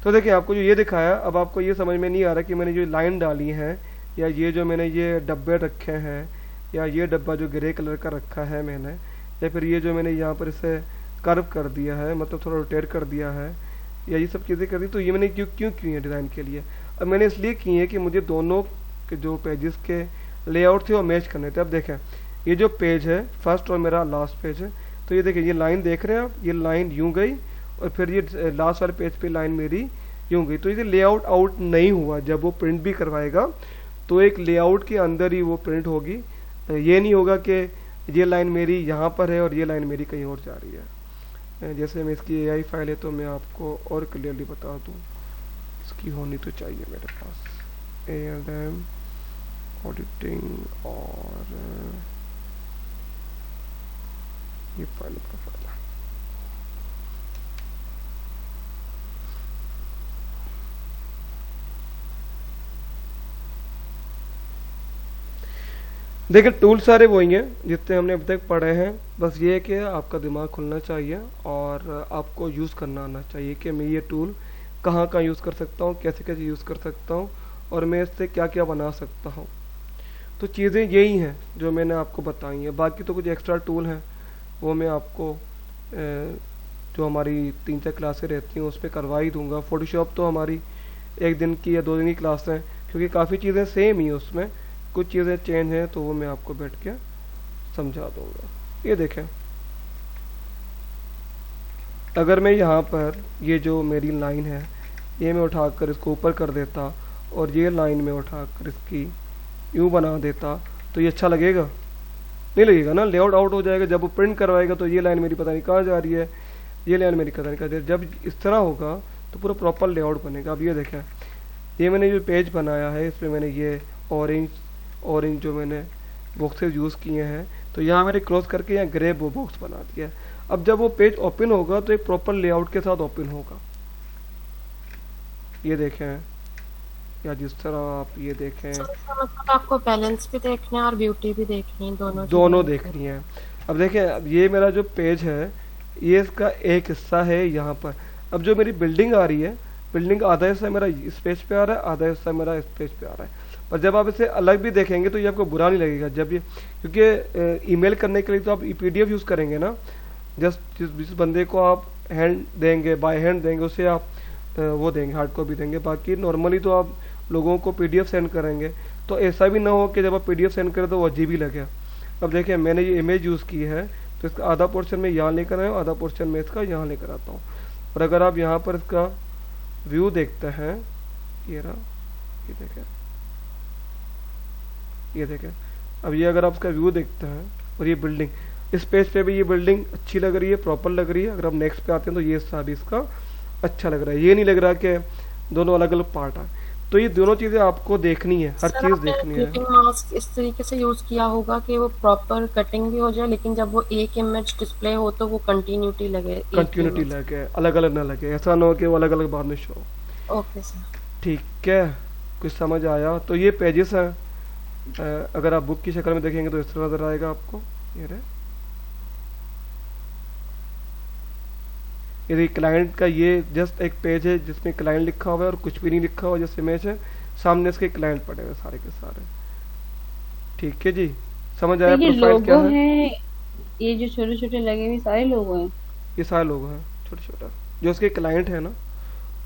तो देखिए, आपको जो ये दिखाया, अब आपको ये समझ में नहीं आ रहा कि मैंने जो लाइन डाली है, या ये जो मैंने ये डब्बे रखे हैं, या ये डब्बा जो ग्रे कलर का रखा है मैंने, या फिर ये जो मैंने यहाँ पर इसे कर्व कर दिया है, मतलब थोड़ा रोटेट कर दिया है, या ये सब चीज़ें कर दी, तो ये मैंने क्यों की है डिज़ाइन के लिए? अब मैंने इसलिए की है कि मुझे दोनों के जो पेजेस के लेआउट थे वो मैच करने थे। अब देखें, ये जो पेज है फर्स्ट और मेरा लास्ट पेज है, तो ये देखिए, ये लाइन देख रहे हैं आप, ये लाइन यूँ गई और फिर ये लास्ट वाले पेज पे लाइन मेरी यूँ गई। तो ये लेआउट आउट नहीं हुआ। जब वो प्रिंट भी करवाएगा तो एक लेआउट के अंदर ही वो प्रिंट होगी। ये नहीं होगा कि ये लाइन मेरी यहाँ पर है और ये लाइन मेरी कहीं और जा रही है। जैसे मैं इसकी AI फाइल है तो मैं आपको और क्लियरली बता दूँ, इसकी होनी तो चाहिए मेरे पास ALM ऑडिटिंग, और ये फाइल प्रोफाइल है। देखिए, टूल सारे वही हैं जितने हमने अब तक पढ़े हैं। बस ये है कि आपका दिमाग खुलना चाहिए और आपको यूज़ करना आना चाहिए कि मैं ये टूल कहाँ कहाँ यूज़ कर सकता हूँ, कैसे कैसे यूज़ कर सकता हूँ, और मैं इससे क्या क्या बना सकता हूँ। तो चीज़ें यही हैं जो मैंने आपको बताई हैं। बाकी तो कुछ एक्स्ट्रा टूल हैं, वो मैं आपको जो हमारी 3-4 क्लासें रहती हैं उस पर करवा ही दूँगा। फोटोशॉप तो हमारी 1 दिन की या 2 दिन की क्लास है, क्योंकि काफ़ी चीज़ें सेम ही उसमें, कुछ चीज़ें चेंज हैं तो वो मैं आपको बैठ के समझा दूंगा। ये देखें, अगर मैं यहाँ पर ये जो मेरी लाइन है ये मैं उठाकर इसको ऊपर कर देता और ये लाइन में उठाकर इसकी यूँ बना देता, तो ये अच्छा लगेगा? नहीं लगेगा ना, लेआउट आउट हो जाएगा। जब वो प्रिंट करवाएगा तो ये लाइन मेरी पता नहीं कहाँ जा रही है, ये लाइन मेरी पता नहीं कहाँ जा रही है। जब इस तरह होगा तो पूरा प्रॉपर लेआउट बनेगा। अब ये देखें, ये मैंने जो पेज बनाया है इसमें मैंने ये ऑरेंज जो मैंने बॉक्सेस यूज़ किए हैं, तो यहाँ मैंने क्रॉस करके यहाँ ग्रे बॉक्स बना दिया। अब जब वो पेज ओपन होगा तो एक प्रॉपर लेआउट के साथ ओपन होगा। ये देखें, या जिस तरह आप ये देखें, मतलब आपको बैलेंस भी देखना है और ब्यूटी भी देखनी है, दोनों देखनी है। अब देखें, अब ये मेरा जो पेज है ये इसका एक हिस्सा है यहाँ पर। अब जो मेरी बिल्डिंग आ रही है, बिल्डिंग का आधा हिस्सा मेरा इस पेज पे आ रहा है, आधा हिस्सा मेरा इस पेज पे आ रहा है। पर जब आप इसे अलग भी देखेंगे तो ये आपको बुरा नहीं लगेगा। जब ये, क्योंकि ईमेल करने के लिए तो आप PDF यूज़ करेंगे ना, जस्ट जिस बंदे को आप हैंड देंगे, बाय हैंड देंगे, उसे आप वो देंगे, हार्ड कॉपी देंगे। बाकी नॉर्मली तो आप लोगों को PDF सेंड करेंगे, तो ऐसा भी ना हो कि जब आप PDF सेंड करें तो वो अजीब ही लगे। अब देखिए, मैंने ये इमेज यूज़ की है तो इसका आधा पोर्शन मैं यहाँ लेकर आया हूँ, आधा पोर्शन मैं इसका यहाँ लेकर आता हूँ। और अगर आप यहाँ पर इसका व्यू देखते हैं, ये रहा, ये देखें, ये देखें। अब ये अगर आप इसका व्यू देखते हैं और ये बिल्डिंग, इस पेज पे भी ये बिल्डिंग अच्छी लग रही है, प्रॉपर लग रही है। अगर आप नेक्स्ट पे आते हैं तो ये हिस्सा भी इसका अच्छा लग रहा है। ये नहीं लग रहा कि दोनों अलग अलग पार्ट है। तो ये दोनों चीज़ें आपको देखनी है, हर सर चीज़ आपने देखनी है। क्लिपिंग मास्क इस तरीके से यूज किया होगा कि वो प्रॉपर कटिंग भी हो जाए, लेकिन जब वो एक इमेज डिस्प्ले हो तो वो कंटिन्यूटी लगे एक कंटिन्यूटी इमेज। लगे, अलग अलग ना लगे, ऐसा ना हो कि वो अलग अलग बाद में शो हो। Okay sir. ठीक है, कुछ समझ आया? तो ये पेजेस हैं, अगर आप बुक की शक्ल में देखेंगे तो इस तरह नजर आएगा आपको। ये रहे, यदि क्लाइंट का ये जस्ट एक पेज है जिसमें क्लाइंट लिखा हुआ है और कुछ भी नहीं लिखा हुआ, जस्ट इमेज है, सामने इसके क्लाइंट पड़े हुए सारे के सारे। ठीक है जी, समझ तो आया ये प्रोफाइल क्या लोगो है? है, ये जो छोटे छोटे लगे हुए सारे लोगो हैं। ये सारे लोग हैं छोटे छोटा, जो इसके क्लाइंट है ना,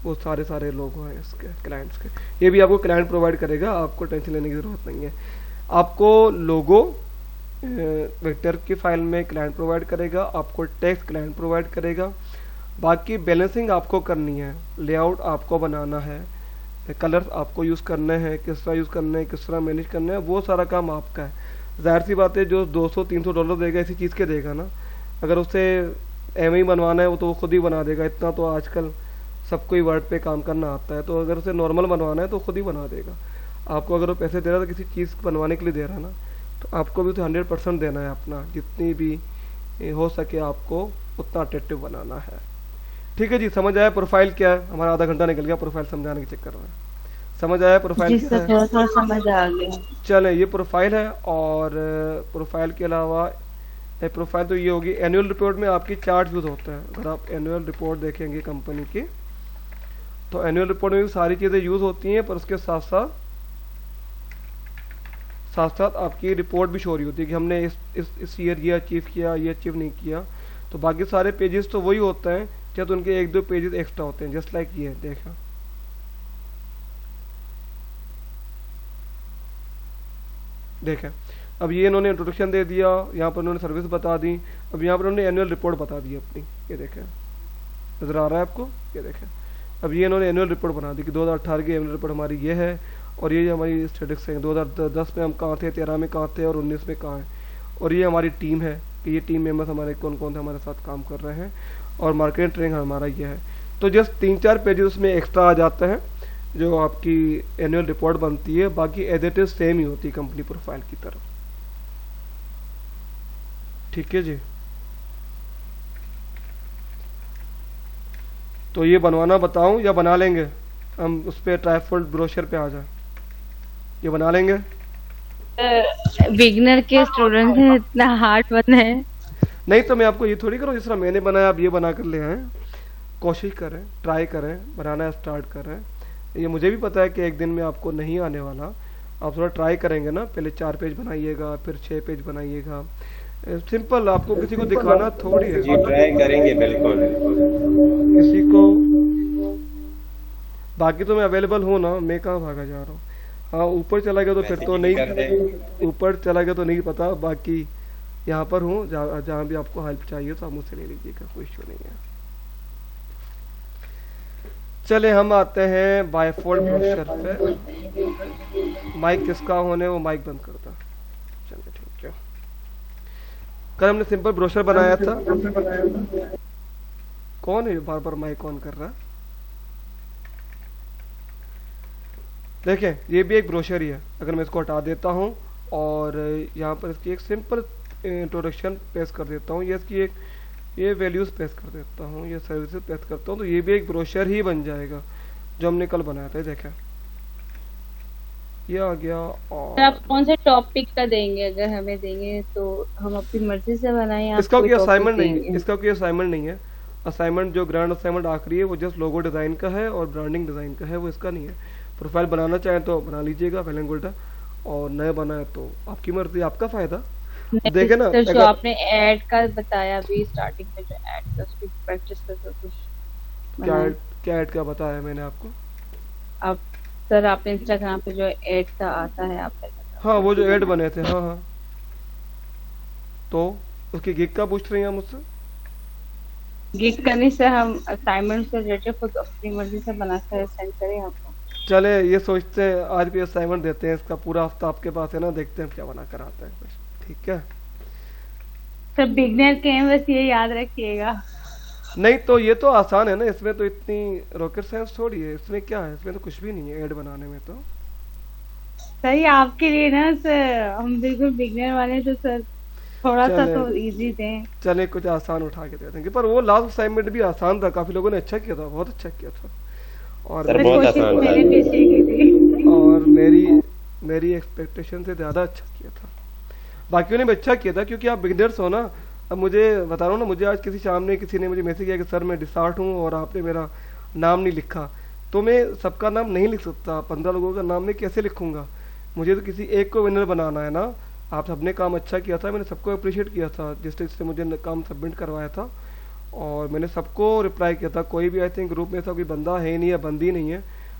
वो सारे सारे लोगो हैं इसके क्लाइंट्स के। ये भी आपको क्लाइंट प्रोवाइड करेगा, आपको टेंशन लेने की जरूरत नहीं है। आपको लोगो वेक्टर की फाइल में क्लाइंट प्रोवाइड करेगा, आपको टेक्स्ट क्लाइंट प्रोवाइड करेगा, बाकी बैलेंसिंग आपको करनी है, लेआउट आपको बनाना है, कलर्स आपको यूज़ करने हैं, किस तरह यूज़ करने हैं, किस तरह मैनेज करना है, वो सारा काम आपका है। जाहिर सी बात है, जो $200-300 देगा इसी चीज़ के देगा ना। अगर उसे एम ही बनवाना है वो तो वो खुद ही बना देगा, इतना तो आजकल सबको ही वर्ड पे काम करना आता है। तो अगर उसे नॉर्मल बनवाना है तो खुद ही बना देगा। आपको अगर वो पैसे दे रहा है तो किसी चीज़ बनवाने के लिए दे रहा है ना, तो आपको भी उसे 100% देना है अपना, जितनी भी हो सके आपको उतना अट्रैक्टिव बनाना है। ठीक है जी, समझ आया प्रोफाइल क्या है? हमारा आधा घंटा निकल गया प्रोफाइल समझाने के चक्कर में। समझ आया प्रोफाइल जी क्या सर, है? थोड़ा थोड़ा समझ आ गया। चले, ये प्रोफाइल है। और प्रोफाइल के अलावा प्रोफाइल तो ये होगी, एनुअल रिपोर्ट में आपकी चार्ट यूज होता है। अगर आप एनुअल रिपोर्ट देखेंगे कंपनी की, तो एनुअल रिपोर्ट में भी सारी चीज़ें यूज होती हैं, पर उसके साथ साथ आपकी रिपोर्ट भी शो रही होती है कि हमने इस ईयर ये अचीव किया, ये अचीव नहीं किया। तो बाकी सारे पेजेस तो वही होते हैं, क्या तो उनके 1-2 पेजेस एक्स्ट्रा होते हैं, जस्ट लाइक ये देखा। देखें, अब ये इन्होंने इंट्रोडक्शन दे दिया, यहाँ पर उन्होंने सर्विस बता दी, अब यहाँ पर उन्होंने एनुअल रिपोर्ट बता दी अपनी। ये देखें, नजर आ रहा है आपको? ये देखें, अब ये इन्होंने एनुअल रिपोर्ट बना दी कि 2018 की एनुअल रिपोर्ट हमारी ये है, और ये हमारी स्टेटिक्स है, 2010 में हम कहाँ थे, 13 में कहाँ थे, और 19 में कहाँ हैं। और ये हमारी टीम है कि ये टीम मेंबर्स हमारे कौन कौन हमारे साथ काम कर रहे हैं, और मार्केटिंग ट्रेनिंग हमारा ये है। तो जस्ट 3-4 पेजेस उसमें एक्स्ट्रा आ जाते हैं जो आपकी एनुअल रिपोर्ट बनती है, बाकी एज इट इज सेम ही होती है कंपनी प्रोफाइल की तरफ। ठीक है जी, तो ये बनवाना बताऊं या बना लेंगे हम? उस पर ट्राइफोल्ड ब्रोशर पे आ जाए, ये बना लेंगे? बिगनर के स्टूडेंट हैं, इतना हार्ड बना है। नहीं तो मैं आपको ये थोड़ी करूँ, जिस तरह मैंने बनाया आप ये बना कर ले आए। कोशिश करें, ट्राई करें, बनाना स्टार्ट करें। ये मुझे भी पता है कि एक दिन में आपको नहीं आने वाला, आप थोड़ा ट्राई करेंगे ना, पहले 4 पेज बनाइएगा, फिर 6 पेज बनाइएगा। सिंपल, आपको किसी को दिखाना थोड़ी है। जी ट्राई करेंगे बिल्कुल। किसी को, बाकी तो मैं अवेलेबल हूँ ना, मैं कहाँ भागा जा रहा हूँ। हाँ, ऊपर चला गया तो फिर तो नहीं, ऊपर चला गया तो नहीं पता, बाकी यहाँ पर हूँ, जहाँ भी आपको हेल्प चाहिए तो आप मुझसे ले लीजिएगा, कोई इश्यू नहीं है। चले हम आते हैं बायफोल्ड ब्रोशर पे। माइक किसका होने, वो माइक बंद करता। चलिए ठीक है, कल हमने सिंपल ब्रोशर बनाया था। कौन है बार बार माइक ऑन कर रहा है? देखें, ये भी एक ब्रोशर ही है। अगर मैं इसको हटा देता हूँ और यहाँ पर इसकी एक सिंपल इंट्रोडक्शन पेस्ट कर देता हूँ, ये इसकी एक ये वैल्यूज पेस्ट कर देता हूँ, ये सर्विसेज पेस्ट करता हूँ, तो ये भी एक ब्रोशर ही बन जाएगा जो हमने कल बनाया था। देखें, ये आ गया। और आप कौन से टॉपिक का देंगे? अगर हमें देंगे तो हम अपनी मर्जी से बनाएं। इसका कोई असाइनमेंट नहीं है, इसका कोई असाइनमेंट नहीं है। असाइनमेंट जो ग्रैंड असाइनमेंट आखिरी है वो जस्ट लोगो डिजाइन का है और ब्रांडिंग डिजाइन का है, वो इसका नहीं है। प्रोफाइल बनाना चाहें तो बना लीजिएगा, वेल एंड गुड है, और नए बनाए तो आपकी मर्जी, आपका फायदा। देखे ना, जो आपने ऐड का बताया अभी स्टार्टिंग में, जो ऐड का उसकी प्रैक्टिस करके कुछ क्या ऐड का बताया मैंने आपको? अब सर आपने इंस्टाग्राम पे जो ऐड का आता है आपने, हाँ वो जो ऐड बने थे, हाँ हाँ, तो उसकी गिग का पूछ रही हैं मुझसे? गिग करने से हम असाइनमेंट से रिलेटेड खुद अपनी मर्जी से बना कर सेंड करें आपको। चले ये सोचते हैं आज भी असाइनमेंट देते हैं, इसका पूरा हफ्ता आपके पास है ना, देखते हैं क्या बना कर आता है कुछ। ठीक है सर बिगनर के हैं, बस ये याद रखिएगा। नहीं तो ये तो आसान है ना, इसमें तो इतनी रॉकेट साइंस थोड़ी है, इसमें क्या है, इसमें तो कुछ भी नहीं है ऐड बनाने में तो। सर ये आपके लिए ना सर, हम बिल्कुल बिगनर वाले तो सर थोड़ा सा चले तो इजी दें। चले कुछ आसान उठा के दे देंगे, पर वो लास्ट असाइनमेंट भी आसान था, काफी लोगों ने अच्छा किया था, बहुत अच्छा किया था। और सर सर बहुत कोशिश आसान था। मैंने भी अच्छी की थी। और मेरी एक्सपेक्टेशन से ज़्यादा अच्छा किया था। बाकियों ने भी अच्छा किया था क्योंकि आप बिगनर्स हो ना। अब मुझे बता रहा हूँ ना, मुझे आज किसी ने मुझे मैसेज किया कि सर मैं डिसार्ट हूँ और आपने मेरा नाम नहीं लिखा, तो मैं सबका नाम नहीं लिख सकता, 15 लोगों का नाम मैं कैसे लिखूंगा, मुझे तो किसी एक को विनर बनाना है ना। आप सबने काम अच्छा किया था, मैंने सबको अप्रिशिएट किया था जिससे मुझे काम सबमिट करवाया था, और मैंने सबको रिप्लाई किया था। कोई भी आई थिंक ग्रुप में ऐसा कोई बंदा है नहीं या बंदी नहीं है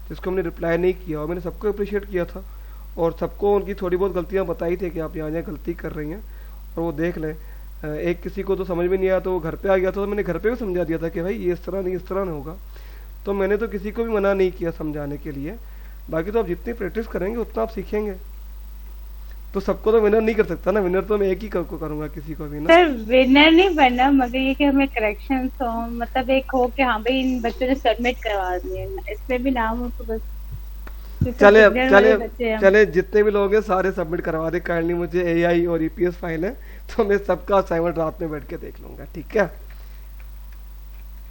जिसको हमने रिप्लाई नहीं किया, और मैंने सबको अप्रिशिएट किया था और सबको उनकी थोड़ी बहुत गलतियां बताई थी कि आप यहाँ यहाँ गलती कर रही हैं और वो देख लें। एक किसी को तो समझ में नहीं आया तो वो घर पे आ गया था, तो मैंने घर पे भी समझा दिया था कि भाई ये इस तरह नहीं, इस तरह नहीं होगा। तो मैंने तो किसी को भी मना नहीं किया समझाने के लिए। बाकी तो आप जितनी प्रैक्टिस करेंगे उतना आप सीखेंगे। तो सबको तो विनर नहीं कर सकता ना, विनर तो मैं एक ही को करूंगा, किसी को भी ना। सर विनर नहीं बनना, मगर ये कि हमें करेक्शन हो, मतलब एक हो कि हाँ भाई इन बच्चों ने सबमिट करवा दिए, इसमें भी नाम हो तो बस। क्योंकि चले beginner चले वाले बच्चे हैं हम। चले जितने भी लोग हैं सारे सबमिट करवा दे काइंडली, मुझे एआई और ईपीएस फाइल है तो मैं सबका असाइनमेंट रात में बैठ के देख लूंगा, ठीक है।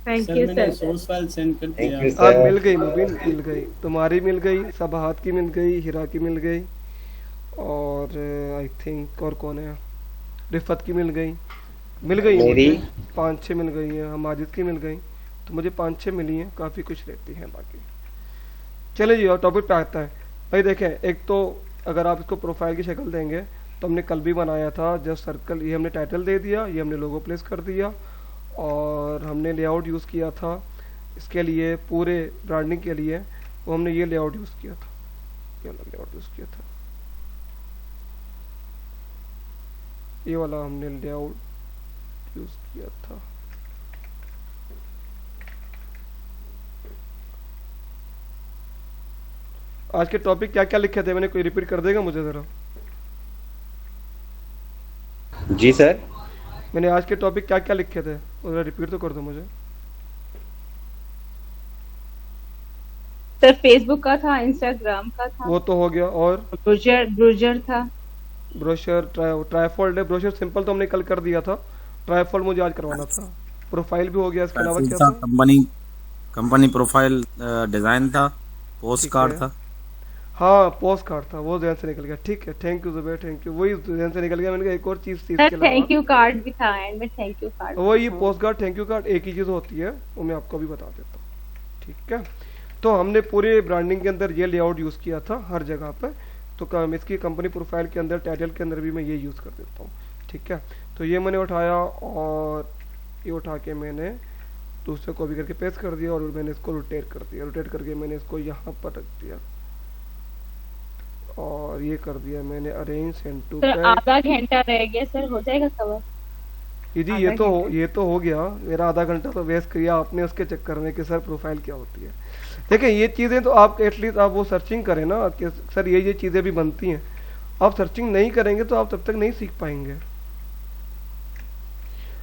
थैंक सर यू मैंने सर। सोर्स फाइल सेंड कर थैंक दिया। यू अब सर। मिल गई मुबीन, मिल गई तुम्हारी, मिल गई सबाहत की, मिल गई हिरा की, मिल गई, और आई थिंक और कौन है, रिफत की मिल गई मेरी। मुझे 5-6 मिल गई हैं, हम माजिद की मिल गई, तो मुझे 5-6 मिली हैं, काफ़ी कुछ रहती हैं बाकी। चले जी और टॉपिक पे आता है भाई। देखें, एक तो अगर आप इसको प्रोफाइल की शक्ल देंगे तो हमने कल भी बनाया था जस्ट सर्कल, ये हमने टाइटल दे दिया, ये हमने लोगो प्लेस कर दिया, और हमने लेआउट यूज़ किया था इसके लिए, पूरे ब्रांडिंग के लिए वो हमने ये लेआउट यूज़ किया था, ये वाला लेआउट यूज़ किया था, ये वाला हमने लेआउट यूज़ किया था। आज के टॉपिक क्या क्या लिखे थे मैंने, कोई रिपीट कर देगा मुझे ज़रा। जी सर। मैंने आज के टॉपिक क्या क्या लिखे थे, और रिपीट तो कर दो मुझे। सर फेसबुक का था, इंस्टाग्राम का था, वो तो हो गया, और ब्रोजर था। ब्रोशर, ट्राइफोल्ड है, ब्रोशर सिंपल तो हमने कल कर दिया था, ट्राइफोल्ड मुझे आज करवाना था। प्रोफाइल भी हो गया, इसके अलावा क्या था? कंपनी प्रोफाइल डिजाइन था, पोस्ट ठीक कार्ड है। था। हाँ पोस्ट कार्ड था, वो ध्यान से निकल गया, ठीक है, thank you Zubair, thank you, वही ध्यान से निकल गया। मैंने कहा एक और चीज़ थी सर इसके अलावा, थैंक यू कार्ड भी था एंड में, थैंक यू कार्ड। वो ये post card thank you card एक ही चीज़ होती है, वो मैं आपको भी बता देता हूँ, ठीक है। तो हमने पूरे ब्रांडिंग के अंदर ये लेआउट यूज़ किया था हर जगह पे, तो इसकी कंपनी प्रोफाइल के अंदर टाइटल के अंदर भी मैं ये यूज़ कर देता हूँ, ठीक है। तो ये मैंने उठाया और ये उठा के मैंने दूसरे कॉपी करके पेस्ट कर दिया, और मैंने इसको रोटेट कर दिया, रोटेट करके मैंने इसको यहाँ पर रख दिया, और ये कर दिया मैंने arrange send to sir back. आधा घंटा रह गया सर, हो जाएगा कवर? जी ये तो हो गया, मेरा आधा घंटा तो वेस्ट किया आपने उसके चक्कर में कि सर प्रोफाइल क्या होती है। देखिए ये चीज़ें तो आप एटलीस्ट आप वो सर्चिंग करें ना कि सर ये चीज़ें भी बनती हैं। आप सर्चिंग नहीं करेंगे तो आप तब तक नहीं सीख पाएंगे।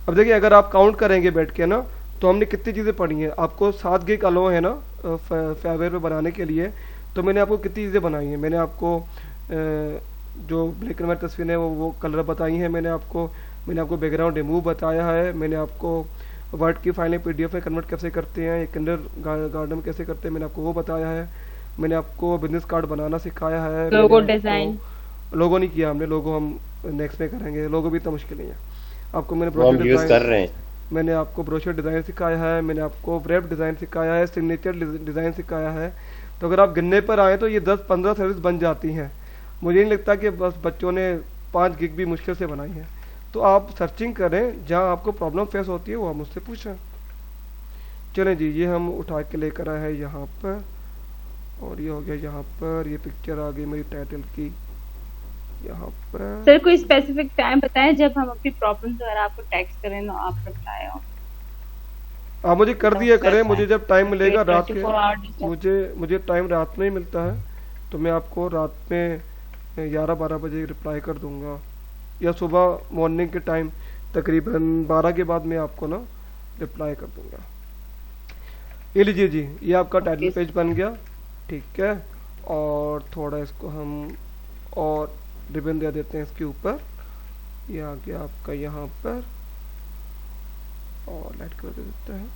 अब देखिए अगर आप काउंट करेंगे बैठ के ना, तो हमने कितनी चीज़ें पढ़ी हैं। आपको 7 गिग अलो है ना फाइवर पे बनाने के लिए, तो मैंने आपको कितनी चीज़ें बनाई हैं। मैंने आपको जो ब्लैक एंड व्हाइट तस्वीरें हैं वो कलर बताई हैं, मैंने आपको बैकग्राउंड रिमूव बताया है, मैंने आपको वर्ड की फाइलें पीडीएफ में कन्वर्ट कैसे करते हैं, एक किंडर गार्डन कैसे करते हैं, मैंने आपको वो बताया है। मैंने आपको बिजनेस कार्ड बनाना सिखाया है, लोगो डिजाइन। लोगो नहीं किया हमने, लोगो हम नेक्स्ट में करेंगे, लोगो भी इतना मुश्किल नहीं है। आपको मैंने वो हम ब्रोशर यूज कर डिजाइन, रहे हैं। मैंने आपको ब्रोशर डिज़ाइन सिखाया है, मैंने आपको वेब डिज़ाइन सिखाया है, सिग्नेचर डिज़ाइन सिखाया है। तो अगर आप गिनने पर आए तो ये 10-15 सर्विस बन जाती हैं। मुझे नहीं लगता कि बस बच्चों ने 5 गिग भी मुश्किल से बनाई है। तो आप सर्चिंग करें, जहाँ आपको प्रॉब्लम फेस होती है वो आप मुझसे पूछें। चलें जी, ये हम उठा के लेकर आए हैं यहाँ पर, और ये हो गया यहाँ पर, ये पिक्चर आ गई मेरी टाइटल की यहाँ पर। सर कोई स्पेसिफिक टाइम बताएं जब हम अपनी प्रॉब्लम्स अगर आपको टेक्स्ट करें तो आप रिप्लाई हो। आप मुझे कर दिया करें, मुझे जब टाइम मिलेगा रात 24 hour के, मुझे टाइम रात में ही मिलता है, तो मैं आपको रात में 11-12 बजे रिप्लाई कर दूंगा, या सुबह मॉर्निंग के टाइम तकरीबन 12 के बाद मैं आपको ना रिप्लाई कर दूंगा। ये लीजिए जी, ये आपका टाइटल Okay. पेज बन गया, ठीक है। और थोड़ा इसको हम और रिबन दे देते हैं इसके ऊपर, ये आ गया आपका यहाँ पर, और लाइट कर देते हैं,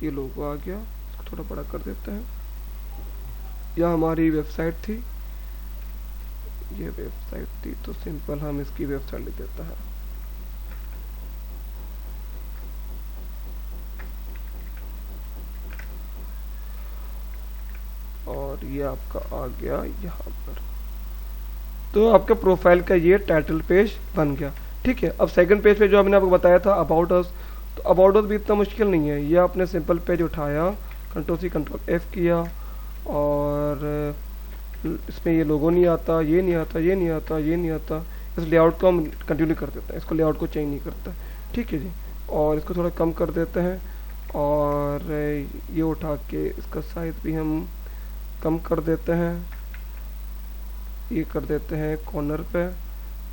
ये लोगो आ गया, इसको थोड़ा बड़ा कर देते हैं। यह हमारी वेबसाइट थी, ये वेबसाइट थी, तो सिंपल हम इसकी वेबसाइट लिख देते हैं। और ये आपका आ गया यहाँ पर, तो आपके प्रोफाइल का ये टाइटल पेज बन गया, ठीक है। अब सेकंड पेज पे जो मैंने आपको बताया था अबाउट अस, तो अबाउट अस भी इतना मुश्किल नहीं है, ये आपने सिंपल पेज उठाया, कंट्रोल सी कंट्रोल एफ किया, और इसमें ये लोगो नहीं आता, ये नहीं आता, ये नहीं आता, ये नहीं आता, इस लेआउट को हम कंटिन्यू कर देते हैं, इसको लेआउट को चेंज नहीं करता, ठीक है जी। और इसको थोड़ा कम कर देते हैं, और ये उठा के इसका साइज भी हम कम कर देते हैं, ये कर देते हैं कॉर्नर पे।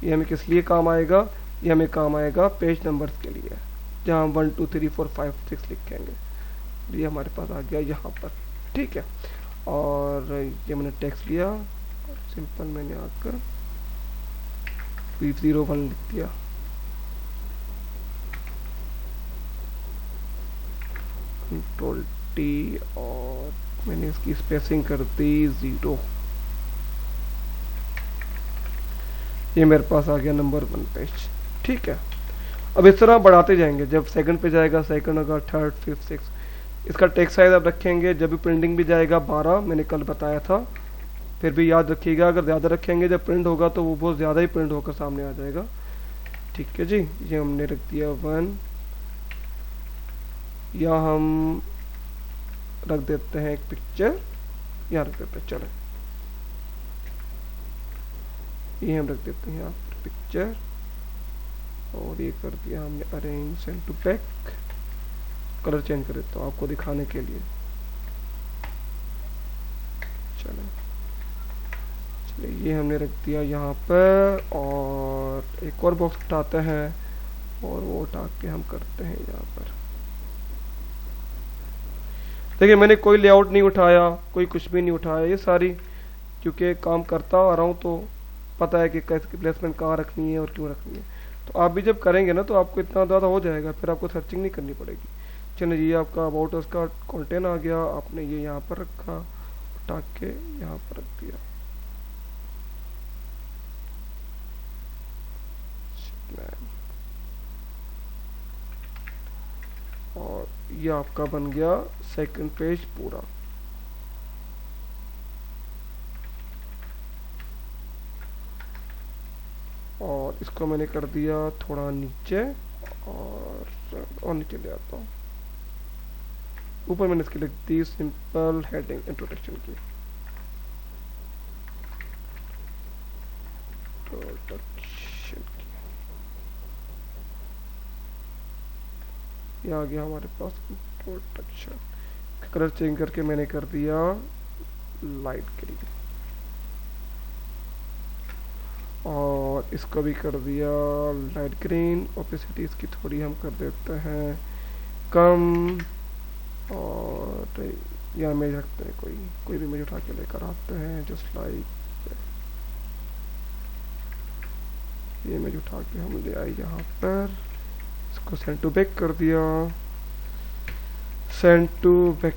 ये हमें किस लिए काम आएगा, ये हमें काम आएगा पेज नंबर्स के लिए, जहाँ हम 1 2 3 4 5 6 लिखेंगे, ये हमारे पास आ गया यहाँ पर, ठीक है। और ये मैंने टेक्स्ट लिया, सिंपल मैंने आकर P01 लिख दिया, कंट्रोल टी, और मैंने इसकी स्पेसिंग कर दी 0, ये मेरे पास आ गया नंबर 1 पेज, ठीक है। अब इस तरह बढ़ाते जाएंगे, जब सेकंड पे जाएगा, सेकंड होगा, थर्ड, फिफ्थ, सिक्स, इसका टेक्स्ट साइज आप रखेंगे, जब भी प्रिंटिंग भी जाएगा 12, मैंने कल बताया था, फिर भी याद रखिएगा, अगर ज़्यादा रखेंगे जब प्रिंट होगा तो वो बहुत ज़्यादा ही प्रिंट होकर सामने आ जाएगा, ठीक है जी। ये हमने रख दिया 1, या हम रख देते हैं एक पिक्चर, यहाँ रख देते हैं, चले ये हम रख देते हैं यहाँ पर पिक्चर, और ये कर दिया हमने arrange send to back, colour change कर देता हूँ आपको दिखाने के लिए, चलो चलिए ये हमने रख दिया यहाँ पर। और एक और बॉक्स उठाते हैं, और वो उठा के हम करते हैं यहाँ पर, देखिए मैंने कोई लेआउट नहीं उठाया, कोई कुछ भी नहीं उठाया, ये सारी क्योंकि काम करता आ रहा हूँ तो पता है कि कैसे प्लेसमेंट कहाँ रखनी है और क्यों रखनी है, तो आप भी जब करेंगे ना तो आपको इतना ज़्यादा हो जाएगा, फिर आपको सर्चिंग नहीं करनी पड़ेगी। चलिए ये आपका अबाउट उसका कंटेंट आ गया, आपने ये यहाँ पर रखा, उठा के यहाँ पर रख दिया, और ये आपका बन गया सेकंड पेज पूरा। और इसको मैंने कर दिया थोड़ा नीचे, और नीचे ले आता हूँ, ऊपर मैंने इसकी लिख दी सिंपल हेडिंग इंट्रोडक्शन की, ये आ गया हमारे पास इंट्रोडक्शन। कलर चेंज करके मैंने कर दिया लाइट ग्रीन, और इसको भी कर दिया लाइट ग्रीन, ओपेसिटी इसकी थोड़ी हम कर देते हैं कम, और या इमेज रखते हैं, कोई भी इमेज उठा के लेकर आते हैं, जस्ट लाइक ये इमेज उठा के हम ले आए यहाँ पर, इसको सेंड टू बैक कर दिया, सेंड टू बैक,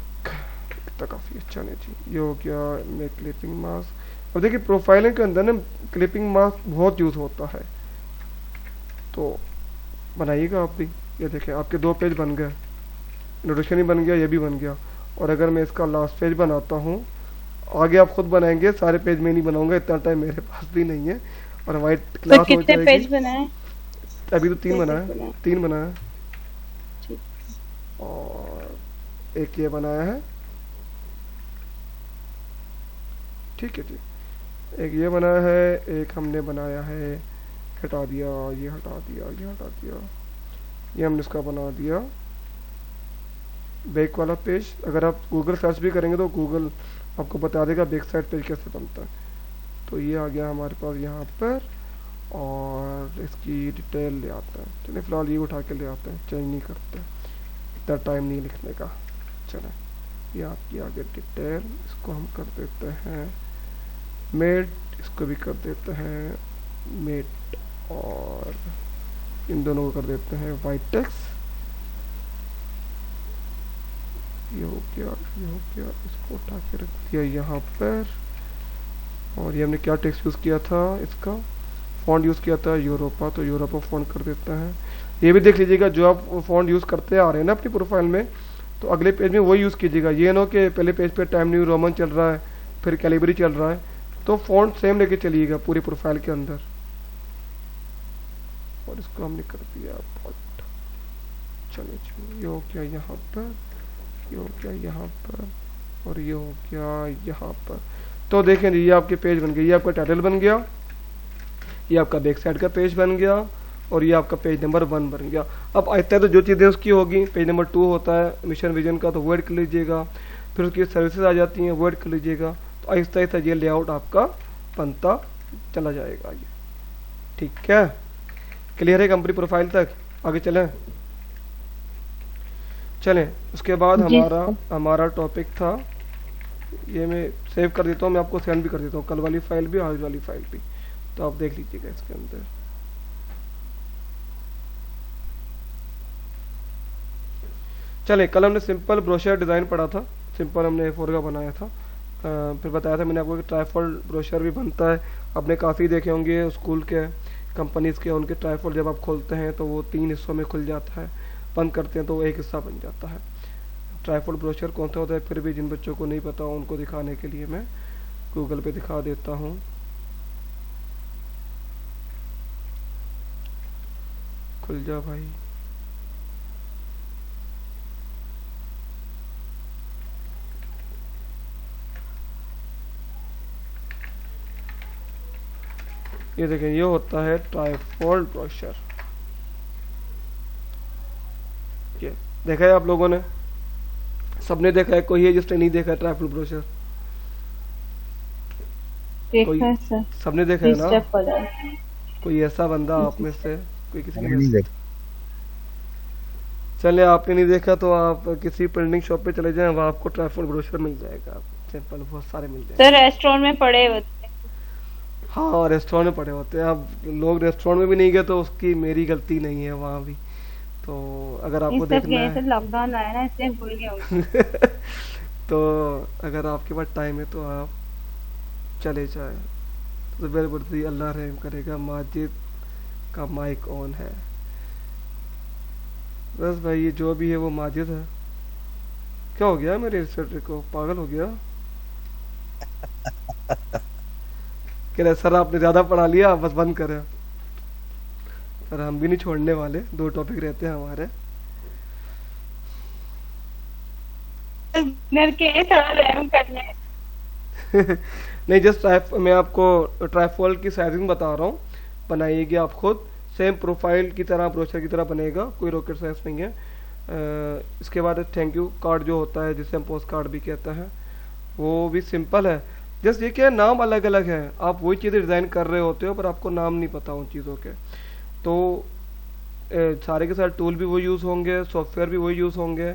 इतना काफ़ी अच्छा नहीं जी, ये हो गया मैं क्लिपिंग मास्क। अब देखिए प्रोफाइलिंग के अंदर ना क्लिपिंग मास्क बहुत यूज़ होता है, तो बनाइएगा आप भी। ये देखिए आपके 2 पेज बन गए, इंट्रोडक्शन ही बन गया, ये भी बन गया, और अगर मैं इसका लास्ट पेज बनाता हूँ, आगे आप खुद बनाएंगे, सारे पेज में नहीं बनाऊंगा, इतना टाइम मेरे पास भी नहीं है, और हमारी क्लास हो कितने जाएगी। पेज बनाए? अभी तो 3 बनाया, 3 बनाया, ठीक। और एक ये बनाया है, ठीक है जी, एक ये बनाया है, एक हमने बनाया है, हटा दिया, ये हटा दिया, ये हटा दिया, ये हमने इसका बना दिया बैक वाला पेज। अगर आप गूगल सर्च भी करेंगे तो गूगल आपको बता देगा बैक साइड पेज कैसे बनता है। तो ये आ गया हमारे पास यहाँ पर, और इसकी डिटेल ले आते हैं, चलिए फिलहाल ये उठा के ले आते हैं, चेंज नहीं करते। इतना टाइम नहीं लिखने का। चले, ये आपकी आगे डिटेल, इसको हम कर देते हैं मेड, इसको भी कर देते हैं मेड, और इन दोनों को कर देते हैं वाइट टेक्स्ट। ये हो गया, ये हो गया, इसको उठा के रख दिया यहाँ पर। और ये हमने क्या टेक्स्ट यूज़ किया था, इसका फॉन्ट यूज़ किया था यूरोपा, तो यूरोपा फॉन्ट कर देता है। ये भी देख लीजिएगा, जो आप फॉन्ट यूज़ करते आ रहे हैं ना अपनी प्रोफाइल में, तो अगले पेज में वही यूज़ कीजिएगा। ये ना कि पहले पेज पे टाइम न्यू रोमन चल रहा है, फिर कैलिबरी चल रहा है, तो फॉन्ट सेम लेके चलिएगा पूरी प्रोफाइल के अंदर। और इसको हमने कर दिया फॉन्ट। चलिए, ये हो गया यहाँ पर, ये हो गया यहाँ पर, और ये हो गया यहाँ पर। तो देखें जी, ये आपके पेज बन गए, ये आपका टाइटल बन गया, ये आपका बैक साइड का पेज बन गया, और ये आपका पेज नंबर 1 बन गया। अब आहिस्ता तो जो चीज़ें उसकी होगी, पेज नंबर 2 होता है मिशन विजन का, तो वर्ड कर लीजिएगा, फिर उसकी सर्विसेज आ जाती हैं, वर्ड कर लीजिएगा। तो आहिस्ता आहिस्ता ये लेआउट आपका बनता चला जाएगा। ये ठीक है, क्लियर है कंपनी प्रोफाइल तक? आगे चलें। चलें, उसके बाद हमारा टॉपिक था, ये मैं सेव कर देता हूँ, मैं आपको सेंड भी कर देता हूँ, कल वाली फाइल भी, आज वाली फाइल भी, तो आप देख लीजिएगा इसके अंदर। चले, कल हमने सिंपल ब्रोशर डिज़ाइन पढ़ा था, सिंपल हमने A4 का बनाया था। फिर बताया था मैंने आपको कि ट्राइफोल्ड ब्रोशर भी बनता है। आपने काफ़ी देखे होंगे स्कूल के, कंपनीज़ के, उनके ट्राइफोल्ड जब आप खोलते हैं तो वो 3 हिस्सों में खुल जाता है, बंद करते हैं तो वो एक हिस्सा बन जाता है। ट्राइफोल्ड ब्रोशर कौन सा होता है, फिर भी जिन बच्चों को नहीं पता उनको दिखाने के लिए मैं गूगल पे दिखा देता हूँ। खुल जा भाई। ये देखें, ये होता है ट्राइफोल्ड ब्रोशर। ये देखा है आप लोगों ने, सबने देखा है? कोई है जिसने नहीं देखा है ट्राइफोल्ड ब्रोशर? देखा है सर, सबने देखा है ना? स्टेप पढ़ा। कोई ऐसा बंदा आप में से, कोई किसी ने नहीं देखा? चले, आपने नहीं देखा तो आप किसी प्रिंटिंग शॉप पे चले जाएं, वहाँ आपको ट्राइफोल्ड ब्रोशर मिल जाएगा, सिंपल, बहुत सारे मिल जाएंगे। सर रेस्टोरेंट में पड़े होते हैं। हाँ, रेस्टोरेंट में पड़े होते हैं। अब लोग रेस्टोरेंट में भी नहीं गए तो उसकी मेरी गलती नहीं है वहाँ भी। तो अगर आपको देखना है, लॉकडाउन आया ना इसलिए भूल गए होंगे। तो अगर आपके पास टाइम है तो आप चले जाए। तो बिल्कुल अल्लाह रहम करेगा, माजिद का माइक ऑन है। बस भाई, ये जो भी है वो माजिद है। क्या हो गया मेरे रिसेप्टर को, पागल हो गया? कह रहे सर आपने ज्यादा पढ़ा लिया, बस बंद करें। सर हम भी नहीं छोड़ने वाले, 2 टॉपिक रहते हैं हमारे। घर के थोड़ा रहम करने। नहीं, जस्ट मैं आपको ट्राइफोल्ड की साइजिंग बता रहा हूँ, बनाइएगा आप खुद, सेम प्रोफाइल की तरह, ब्रोशर की तरह बनेगा, कोई रॉकेट साइंस नहीं है। इसके बाद थैंक यू कार्ड जो होता है, जिसे हम पोस्ट कार्ड भी कहते हैं, वो भी सिंपल है। जस्ट ये क्या है, नाम अलग अलग है, आप वही चीज़ें डिज़ाइन कर रहे होते हो पर आपको नाम नहीं पता उन चीज़ों के। तो सारे के सारे टूल भी वही यूज़ होंगे, सॉफ्टवेयर भी वही यूज़ होंगे,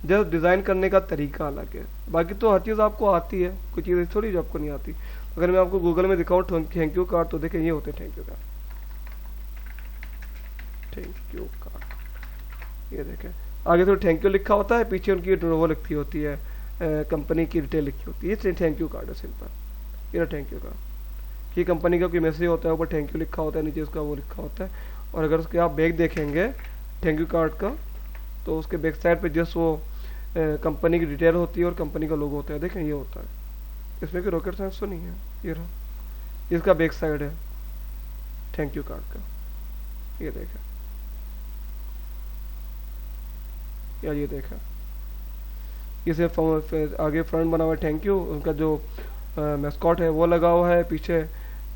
जस्ट डिज़ाइन करने का तरीका अलग है। बाकी तो हर चीज़ आपको आती है, कोई चीज़ थोड़ी जो आपको नहीं आती। अगर मैं आपको गूगल में दिखाऊँ थैंक यू कार्ड, तो देखें ये होते हैं thank you card, thank you card. ये देखें, आगे तो थैंक यू लिखा होता है, पीछे उनकी वो लिखी होती है, कंपनी की डिटेल लिखी होती है। ये थैंक यू कार्ड है सिंपल, ये थैंक यू कार्ड। ये कंपनी का कोई मैसेज होता है, ऊपर थैंक यू लिखा होता है, नीचे उसका वो लिखा होता है। और अगर उसके आप बैक देखेंगे थैंक यू कार्ड का, तो उसके बैक साइड पे जस्ट वो कंपनी की डिटेल होती है और कंपनी का लोगो होता है। देखें ये होता है, इसमें कोई रॉकेट साइंस तो नहीं है। ये रहा, इसका बैक साइड है थैंक यू कार्ड का, ये देखें, या ये देखा, इसे आगे फ्रंट बना हुआ है थैंक यू, उनका जो मैस्कॉट है वो लगा हुआ है, पीछे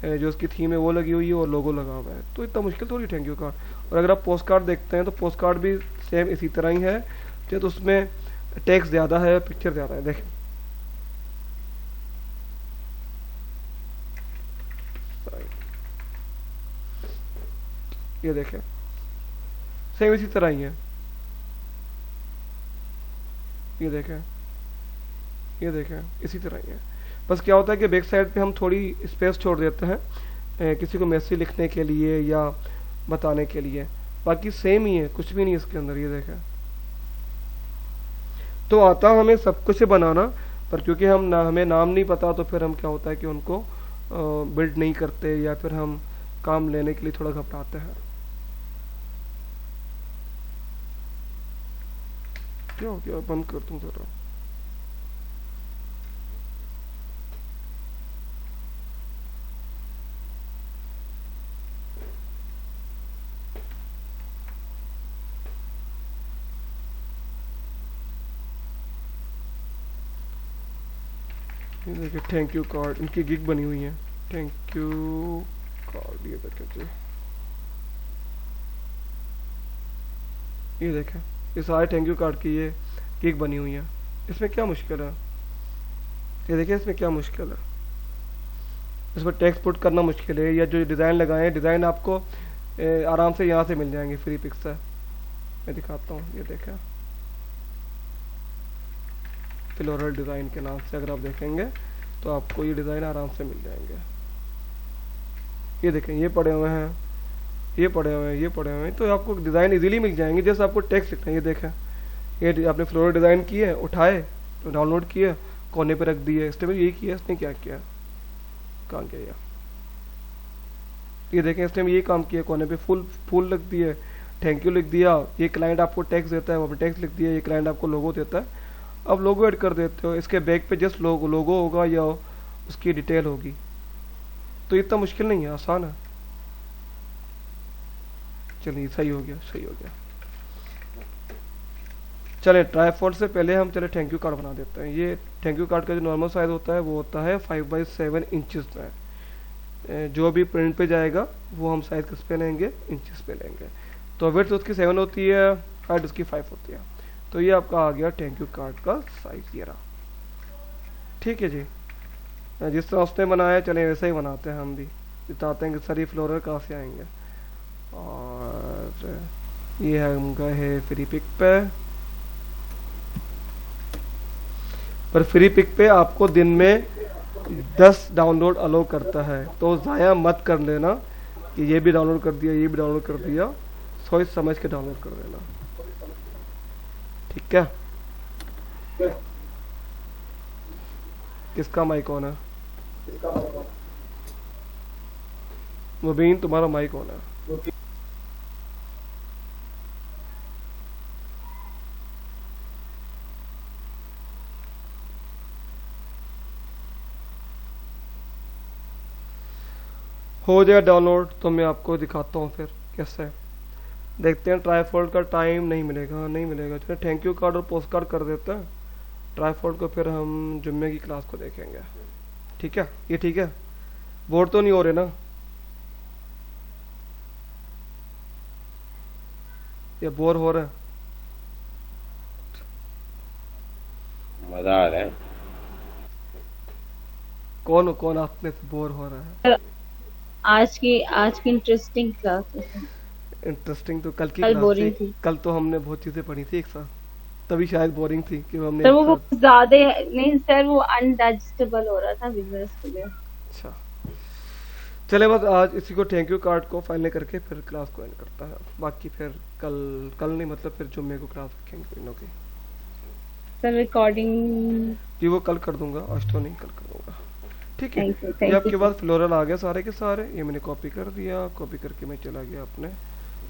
जो उसकी थीम है वो लगी हुई है और लोगो लगा हुआ है। तो इतना मुश्किल थोड़ी थैंक यू कार्ड। और अगर आप पोस्ट कार्ड देखते हैं तो पोस्ट कार्ड भी सेम इसी तरह ही है, तो उसमें टेक्स्ट ज़्यादा है, पिक्चर ज़्यादा है। देखें ये देखें, सेम इसी तरह ही है। ये देखें, ये देखें, इसी तरह ही है। बस क्या होता है कि बैक साइड पे हम थोड़ी स्पेस छोड़ देते हैं किसी को मैसेज लिखने के लिए या बताने के लिए, बाकी सेम ही है, कुछ भी नहीं इसके अंदर। ये देखें, तो आता हमें सब कुछ बनाना, पर क्योंकि हमें नाम नहीं पता, तो फिर हम क्या होता है कि उनको बिल्ड नहीं करते, या फिर हम काम लेने के लिए थोड़ा घबराते हैं। क्या हो गया, बंद कर दूं जरा। ये देखिए थैंक यू कार्ड, इनकी गिग बनी हुई है, थैंक यू कार्ड। ये देखें, ये देखें, ये सारे थैंक यू कार्ड की ये गिग बनी हुई है। इसमें क्या मुश्किल है? ये देखिए, इसमें क्या मुश्किल है? इसमें टेक्स्ट पुट करना मुश्किल है, या जो डिज़ाइन लगाए हैं, डिज़ाइन आपको आराम से यहाँ से मिल जाएंगे, फ्री पिक्स से। मैं दिखाता हूँ, ये देखें, फ्लोरल डिज़ाइन के नाम से अगर आप देखेंगे तो आपको ये डिज़ाइन आराम से मिल जाएंगे। ये देखें, ये पड़े हुए हैं, ये पड़े हुए हैं, ये पड़े हुए हैं, तो आपको डिज़ाइन इजीली मिल जाएंगे। जैसे आपको टेक्स्ट लिखना है, ये देखें, ये आपने फ्लोरल डिज़ाइन किए, उठाए, तो डाउनलोड किए, कोने पे रख दिए। इसने भी यही किया, इसने क्या किया, कहाँ गया, ये देखें, इसने भी यही काम किया, कोने पे फूल रख दिए, थैंक यू लिख दिया। ये क्लाइंट आपको टेक्स्ट देता है, वो टेक्स्ट लिख दिया, ये क्लाइंट आपको लोगो देता है, अब लोगो ऐड कर देते हो। इसके बैक पे जस्ट लोगो होगा या उसकी डिटेल होगी, तो इतना मुश्किल नहीं है, आसान है। चलिए, सही हो गया, सही हो गया। चले, ट्राईफॉन्ट से पहले हम चले थैंक यू कार्ड बना देते हैं। ये थैंक यू कार्ड का जो नॉर्मल साइज होता है वो होता है 5x7 इंचेस में। जो भी प्रिंट पे जाएगा वो हम साइज किस पे लेंगे, इंचेस पे लेंगे। तो विड्थ उसकी 7 होती है, हाइट उसकी 5 होती है। तो ये आपका आ गया थैंक यू कार्ड का साइज, ये रहा। ठीक है जी, जिस तरह उसने बनाया चले वैसे ही बनाते हैं हम भी, बताते हैं कि सारी फ्लोरल कहाँ से आएंगे। और ये हम गए है फ्री पिक पे, पर फ्री पिक पे आपको दिन में 10 डाउनलोड अलो करता है, तो ज़ाया मत कर लेना कि ये भी डाउनलोड कर दिया, ये भी डाउनलोड कर दिया, सोच समझ के डाउनलोड कर देना, ठीक है। किसका माइक ऑन है? मुबीन, तुम्हारा माइक ऑन है। हो जाएगा डाउनलोड तो मैं आपको दिखाता हूँ फिर कैसे। देखते हैं, ट्राईफोल्ड का टाइम नहीं मिलेगा, नहीं मिलेगा। चलो थैंक यू कार्ड और पोस्ट कार्ड कर देते हैं, ट्राईफोल्ड को फिर हम जुम्मे की क्लास को देखेंगे, ठीक है। ये ठीक है, बोर तो नहीं हो रहे ना? ये बोर हो रहे हैं? मजा आ रहा है। कौन कौन आप में से बोर हो रहा है? आज की इंटरेस्टिंग क्लास है। इंटरेस्टिंग तो कल की कल क्लास बोरिंग थी। थी। कल तो हमने बहुत चीजें पढ़ी थी एक साथ, तभी शायद बोरिंग थी कि हमने सर वो एक बहुत साथ। ज्यादा नहीं सर, वो अनडाइजेस्टेबल हो रहा था बिजनेस के लिए। अच्छा, चले बस आज इसी को थैंक यू कार्ड को फाइनल करके फिर क्लास को एंड करता है। बाकी फिर कल नहीं, मतलब फिर जुम्मे को क्लास रखेंगे इन की। सर रिकॉर्डिंग जी वो कल कर दूंगा, आज तो नहीं, कल कर दूंगा, ठीक है। थैंक यू ये आपके पास फ्लोरल आ गया सारे के सारे, ये मैंने कॉपी कर दिया, कॉपी करके मैं चला गया अपने,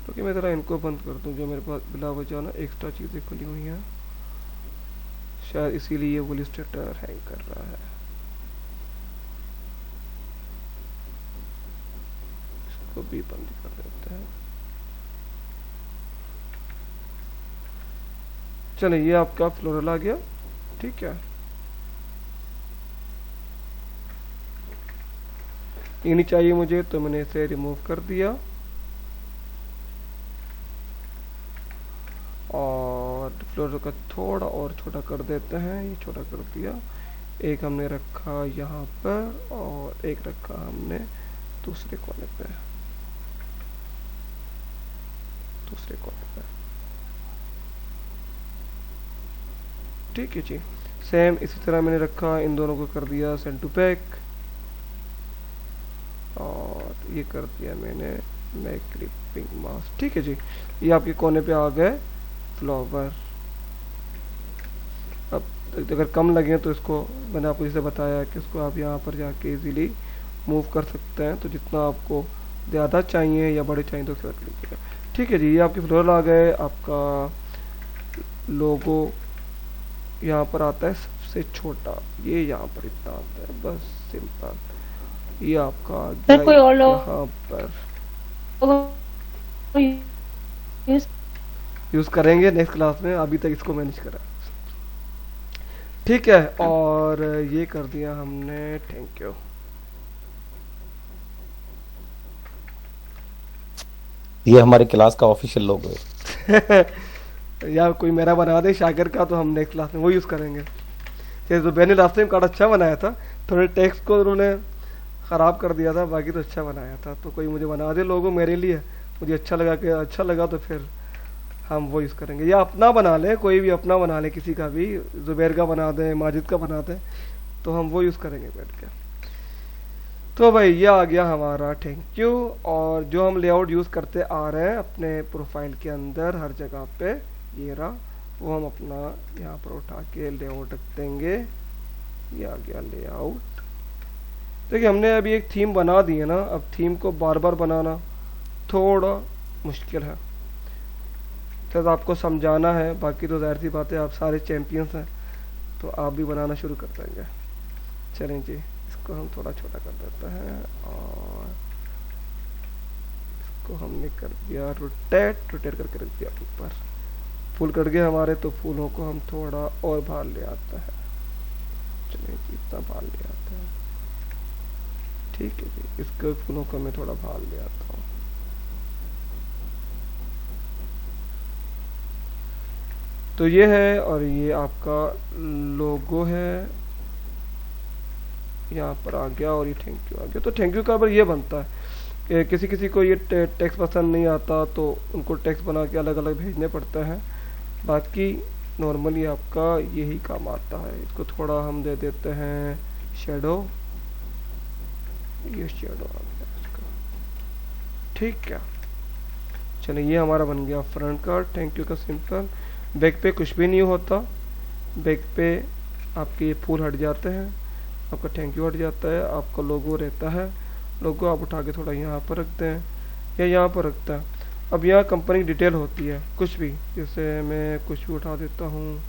तो कि मैं ज़रा इनको बंद कर दूं, जो मेरे पास बिला वजह ना एक्स्ट्रा चीज़ें खुली हुई हैं, शायद इसीलिए वो इलस्ट्रेटर हैंग कर रहा है। इसको भी बंद कर देते हैं। चलिए, ये आपका फ्लोरल आ गया, ठीक है। ये नहीं चाहिए मुझे, तो मैंने इसे रिमूव कर दिया, और फ्लोरल का थोड़ा और छोटा कर देते हैं। ये छोटा कर दिया, एक हमने रखा यहाँ पर और एक रखा हमने दूसरे कोने पे, दूसरे कोने पे। ठीक है जी। सेम इसी तरह मैंने रखा, इन दोनों को कर दिया सेंड टू पैक, और ये कर दिया मैंने मैक क्लिपिंग मास्क। ठीक है जी, ये आपके कोने पे आ गए फ्लावर। अब अगर कम लगे तो इसको मैंने आपको जैसे बताया कि इसको आप यहाँ पर जाके इजीली मूव कर सकते हैं, तो जितना आपको ज़्यादा चाहिए या बड़े चाहिए तो उसे रख लीजिएगा। ठीक है जी, ये आपके फ्लोरल आ गए। आपका लोगो यहाँ पर आता है सबसे छोटा, ये यहाँ पर इतना आता है, बस सिंपल। ये आपका आ सर गया कोई और लोग यहाँ पर यूज यूज़ करेंगे नेक्स्ट क्लास में, अभी तक इसको मैनेज करा। ठीक है, और ये कर दिया हमने, थैंक यू। ये हमारे क्लास का ऑफिशियल लोगो है। या कोई मेरा बना दे शागर का, तो हम नेक्स्ट क्लास में वो यूज़ करेंगे। जैसे जुबैर ने लास्ट टाइम कार्ड अच्छा बनाया था, थोड़े टेक्स्ट को उन्होंने ख़राब कर दिया था, बाकी तो अच्छा बनाया था। तो कोई मुझे बना दे लोगो मेरे लिए, मुझे अच्छा लगा तो फिर हम वो यूज़ करेंगे। या अपना बना लें, कोई भी अपना बना लें, किसी का भी, जुबैर का बना दें, माजिद का बना दें, तो हम वो यूज़ करेंगे बैठ के। तो भाई ये आ गया हमारा, थैंक यू। और जो हम लेआउट यूज़ करते आ रहे हैं अपने प्रोफाइल के अंदर हर जगह पे, ये रहा, वो हम अपना यहाँ पर उठा के लेआउट रख देंगे। ये आ गया लेआउट। देखिए हमने अभी एक थीम बना दी है ना, अब थीम को बार बार बनाना थोड़ा मुश्किल है, तो आपको समझाना है। बाकी तो जाहिर सी बात है, आप सारे चैंपियंस हैं तो आप भी बनाना शुरू कर देंगे। चलें जी, इसको हम थोड़ा छोटा कर देते हैं, और इसको हमने कर दिया रोटेट करके रख दिया ऊपर। फूल कट गए हमारे, तो फूलों को हम थोड़ा और बाहर ले आते हैं। चलिए जी, इतना बाहर ले आते हैं। ठीक है जी, इसके फूलों को मैं थोड़ा बाहर ले आता हूँ। तो ये है, और ये आपका लोगो है, यहाँ पर आ गया, और ये थैंक यू आ गया। तो थैंक यू का पर ये बनता है कि किसी किसी को ये टेक्स्ट पसंद नहीं आता, तो उनको टेक्स्ट बना के अलग अलग भेजने पड़ता है। बाकी नॉर्मली आपका यही काम आता है। इसको थोड़ा हम दे देते हैं शेडो, ये शेडो आ गया इसका। ठीक है, चलिए ये हमारा बन गया फ्रंट का थैंक यू का सिंपल। बैक पे कुछ भी नहीं होता, बैक पे आपके ये फूल हट जाते हैं, आपका थैंक यू हट जाता है, आपका लोगो रहता है। लोगो आप उठा के थोड़ा यहाँ पर रखते हैं या यहाँ पर रखता है। अब यहाँ कंपनी डिटेल होती है कुछ भी, जैसे मैं कुछ भी उठा देता हूँ,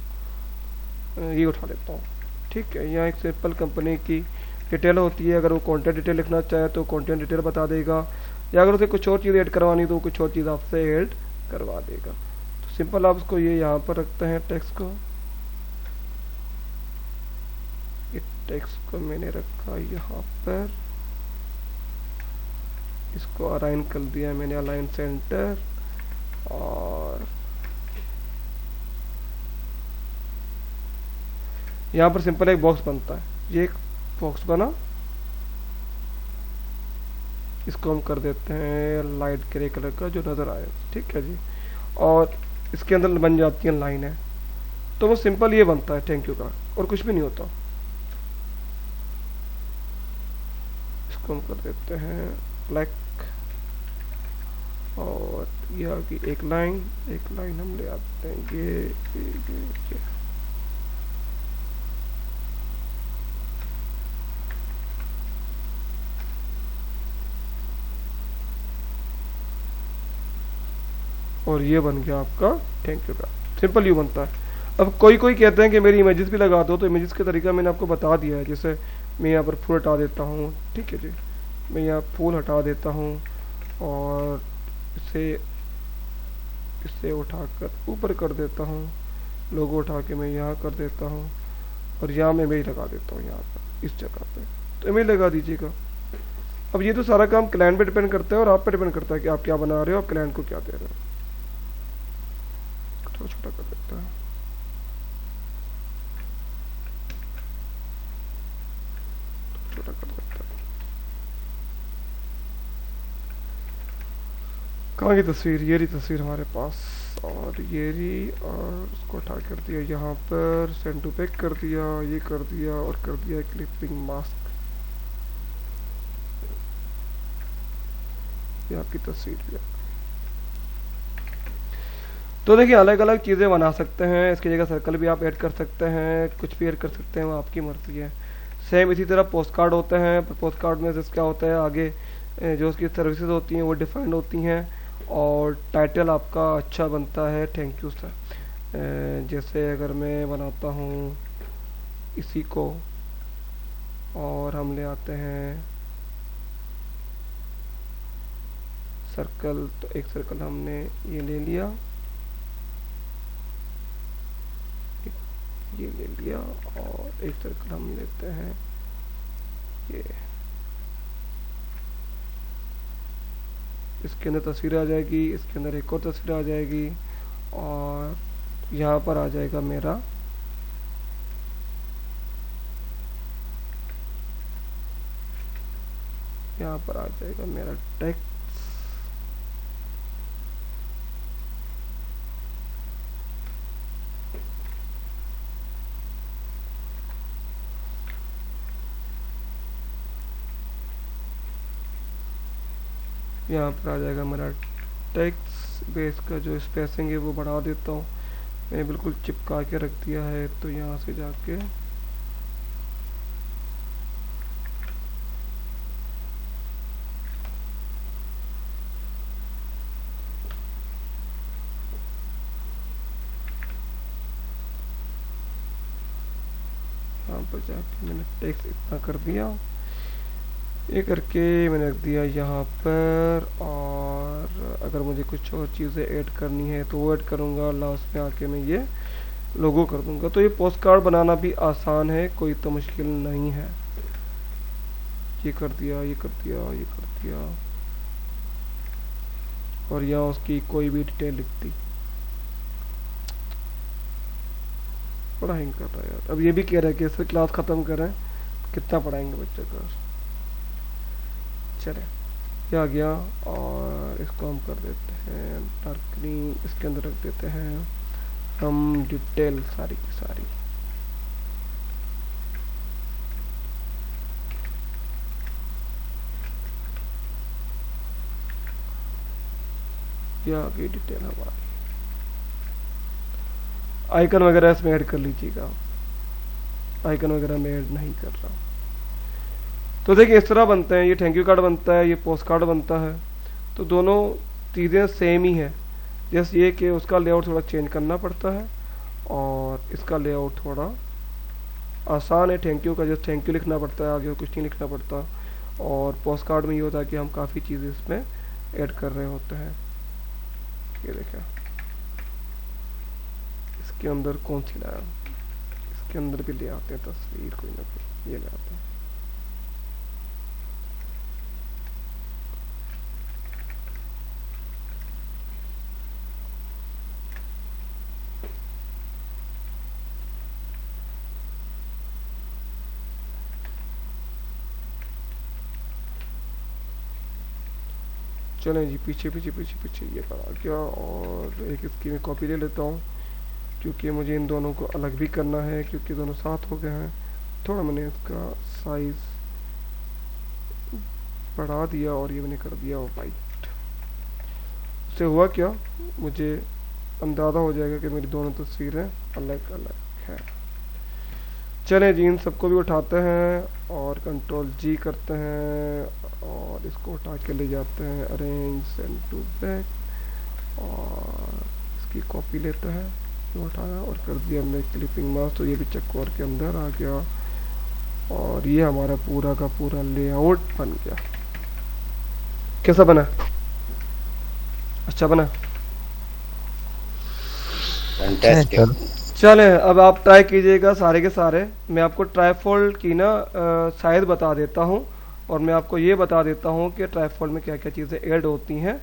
ये उठा लेता हूँ। ठीक है, यहाँ एक सिंपल कंपनी की डिटेल होती है। अगर वो कंटेंट डिटेल लिखना चाहे तो कंटेंट डिटेल बता देगा, या अगर उसे कुछ और चीज़ ऐड करवानी तो कुछ और चीज़ आपसे ऐड करवा देगा। तो सिंपल आप उसको ये यहाँ पर रखते हैं टेक्स्ट को। ये टेक्स्ट को मैंने रखा यहाँ पर, इसको अलाइन कर दिया मैंने, अलाइन सेंटर। और यहाँ पर सिंपल एक बॉक्स बनता है, ये एक बॉक्स बना, इसको हम कर देते हैं लाइट ग्रे कलर का जो नज़र आए। ठीक है जी, और इसके अंदर बन जाती है लाइन है। तो वो सिंपल ये बनता है थैंक यू का, और कुछ भी नहीं होता। इसको हम कर देते हैं ब्लैक, और ये आगे एक लाइन हम ले आते हैं ये। और ये बन गया आपका थैंक यू का, सिंपल यू बनता है। अब कोई कोई कहते हैं कि मेरी इमेजेस भी लगा दो, तो इमेजेस का तरीका मैंने आपको बता दिया है। जैसे मैं यहाँ पर फूल हटा देता हूँ, ठीक है जी, मैं यहाँ फूल हटा देता हूँ, और इसे उठाकर ऊपर कर देता हूँ, लोगो उठा के मैं यहाँ कर देता हूँ, और यहाँ मैं इमेज लगा देता हूँ यहाँ पर इस जगह पे, तो इमेज लगा दीजिएगा। अब ये तो सारा काम क्लाइंट पे डिपेंड करता है और आप पे डिपेंड करता है कि आप क्या बना रहे हो, आप क्लाइंट को क्या दे रहे हो। थोड़ा छोटा कर देता है, छोटा कर देता है। कहाँ की तस्वीर, ये रही तस्वीर हमारे पास। और ये रही, और उसको उठा कर दिया यहाँ पर, सेंड टू पैक कर दिया, ये कर दिया और कर दिया क्लिपिंग मास्क। ये आपकी तस्वीर भी है। तो देखिए अलग अलग चीज़ें बना सकते हैं, इसकी जगह सर्कल भी आप ऐड कर सकते हैं, कुछ भी ऐड कर सकते हैं, वो आपकी मर्जी है। सेम इसी तरह पोस्ट कार्ड होते हैं, पोस्ट कार्ड में जैसे क्या होता है आगे जो उसकी सर्विसेज होती हैं वो डिफाइंड होती हैं, और टाइटल आपका अच्छा बनता है थैंक यू सर। जैसे अगर मैं बनाता हूँ इसी को और हम ले आते हैं सर्कल, तो एक सर्कल हमने ये ले लिया, ये ले लिया, और एक सर्कल हम लेते हैं ये, इसके अंदर तस्वीर आ जाएगी, इसके अंदर एक और तस्वीर आ जाएगी, और यहाँ पर आ जाएगा मेरा यहाँ पर आ जाएगा मेरा टेक्स्ट। यहाँ पर आ जाएगा मेरा टेक्स्ट बेस का जो स्पेसिंग है वो बढ़ा देता हूँ, मैंने बिल्कुल चिपका के रख दिया है, तो यहाँ से जाके यहाँ पर जाके मैंने टेक्स्ट इतना कर दिया, ये करके मैंने रख दिया यहाँ पर। और अगर मुझे कुछ और चीज़ें ऐड करनी है तो वो ऐड करूँगा, लास्ट में आके मैं ये लोगो कर दूँगा। तो ये पोस्ट कार्ड बनाना भी आसान है, कोई तो मुश्किल नहीं है। ये कर दिया, ये कर दिया, ये कर दिया, और यहाँ उसकी कोई भी डिटेल लिख दी। बड़ा हैंग कर रहा है यार। अब ये भी कह रहा है कि इससे क्लास ख़त्म करें, कितना पढ़ाएंगे बच्चों का। चले ये आ गया, और इसको हम कर देते हैं डार्क ग्रीन, इसके अंदर रख देते हैं हम डिटेल सारी की सारी। ये आ गई डिटेल हमारी। आइकन वगैरह इसमें ऐड कर लीजिएगा, आइकन वगैरह में ऐड नहीं कर रहा। तो देखिए इस तरह बनते हैं, ये थैंक यू कार्ड बनता है, ये पोस्ट कार्ड बनता है। तो दोनों चीज़ें सेम ही है, जैसे ये कि उसका लेआउट थोड़ा चेंज करना पड़ता है और इसका लेआउट थोड़ा आसान है। थैंक यू का जस्ट थैंक यू लिखना पड़ता है, आगे कुछ नहीं लिखना पड़ता। और पोस्ट कार्ड में ये होता है कि हम काफ़ी चीज़ें इसमें ऐड कर रहे होते हैं। ये देखा इसके अंदर कौन सी लाया, इसके अंदर भी ले आते हैं तस्वीर कोई ना कोई, ये ले आते हैं। चलें जी पीछे पीछे पीछे पीछे ये पर आ गया, और एक इसकी मैं कॉपी ले लेता हूँ क्योंकि मुझे इन दोनों को अलग भी करना है, क्योंकि दोनों साथ हो गए हैं। थोड़ा मैंने इसका साइज बढ़ा दिया और ये मैंने कर दिया वाइट। उससे हुआ क्या, मुझे अंदाज़ा हो जाएगा कि मेरी दोनों तस्वीरें अलग अलग हैं। चलें जी इन सबको भी उठाते हैं और कंट्रोल जी करते हैं, और इसको उठा के ले जाते हैं अरेंज सेंड टू बैक, और इसकी कॉपी लेते हैं, ये उठाया और कर दिया हमने क्लिपिंग मास्क। तो ये भी चक्कर के अंदर आ गया, और ये हमारा पूरा का पूरा लेआउट बन गया। कैसा बना, अच्छा बना? फैंटास्टिक। चले अब आप ट्राई कीजिएगा सारे के सारे। मैं आपको ट्राइफोल्ड की ना साइज बता देता हूँ, और मैं आपको ये बता देता हूँ कि ट्राइफोल्ड में क्या क्या चीज़ें ऐड होती हैं।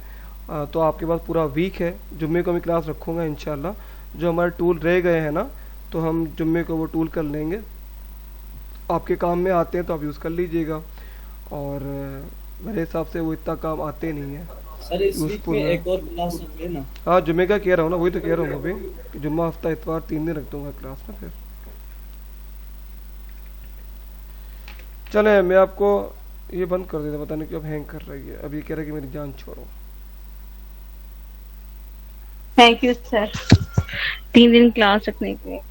तो आपके पास पूरा वीक है, जुम्मे को मैं क्लास रखूँगा इंशाल्लाह। जो हमारे टूल रह गए हैं ना, तो हम जुम्मे को वो टूल कर लेंगे, आपके काम में आते हैं तो आप यूज़ कर लीजिएगा। और मेरे हिसाब से वो इतना काम आते नहीं है। सर इस वीक यूजफुल में है। एक और क्लास रख लेना। हाँ जुम्मे का कह रहा हूँ ना, वही तो कह रहा हूँ अभी कि जुम्मा हफ्ता इतवार 3 दिन रख दूंगा क्लास में। फिर चले मैं आपको ये बंद कर देता, पता नहीं क्यों अब हैंग कर रही है। अब ये कह रहा है कि मेरी जान छोड़ो। थैंक यू सर 3 दिन क्लास रखने के लिए।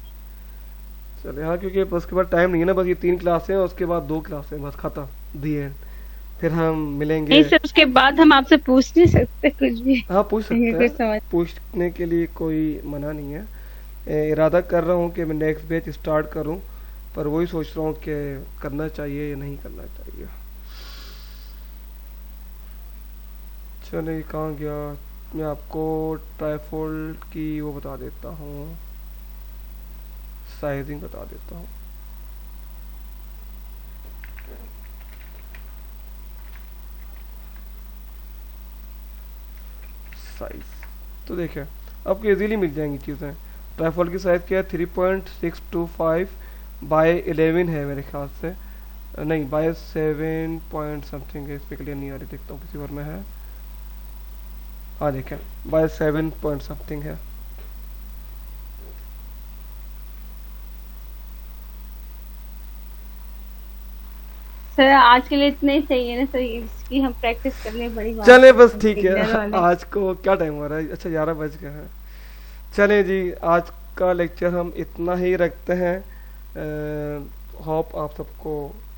चले हाँ, क्योंकि बस उसके बाद टाइम नहीं है ना, बस ये 3 क्लासें हैं, उसके बाद 2 क्लासें, बस खत्म, दी एंड। फिर हम मिलेंगे। नहीं सर उसके बाद हम आपसे पूछ नहीं सकते कुछ भी। हाँ पूछ सकते ये कुछ हैं, समझ पूछने के लिए कोई मना नहीं है। इरादा कर रहा हूँ कि मैं नेक्स्ट बैच स्टार्ट करूँ, पर वही सोच रहा हूँ कि करना चाहिए या नहीं करना चाहिए। चलिए कहाँ गया, मैं आपको ट्राइफोल्ड की वो बता देता हूँ, साइजिंग बता देता हूँ। साइज तो देखिए आपको इजीली मिल जाएंगी चीज़ें। ट्राइफोल्ड की साइज़ क्या है, 3.625 बाय 11 है मेरे ख्याल से, नहीं बाय 7 पॉइंट समथिंग है, इसमें क्लियर नहीं आ रही, देखता हूँ किसी और में है। हाँ देखें बाय 7 पॉइंट समथिंग है। सर आज के लिए इतना ही सही है ना सर, इसकी हम प्रैक्टिस कर लें, बड़ी बात चले बस ठीक beginner है, वाले। आज को क्या टाइम हो रहा है, अच्छा 11 बज गए हैं। चलें जी आज का लेक्चर हम इतना ही रखते हैं। होप आप सबको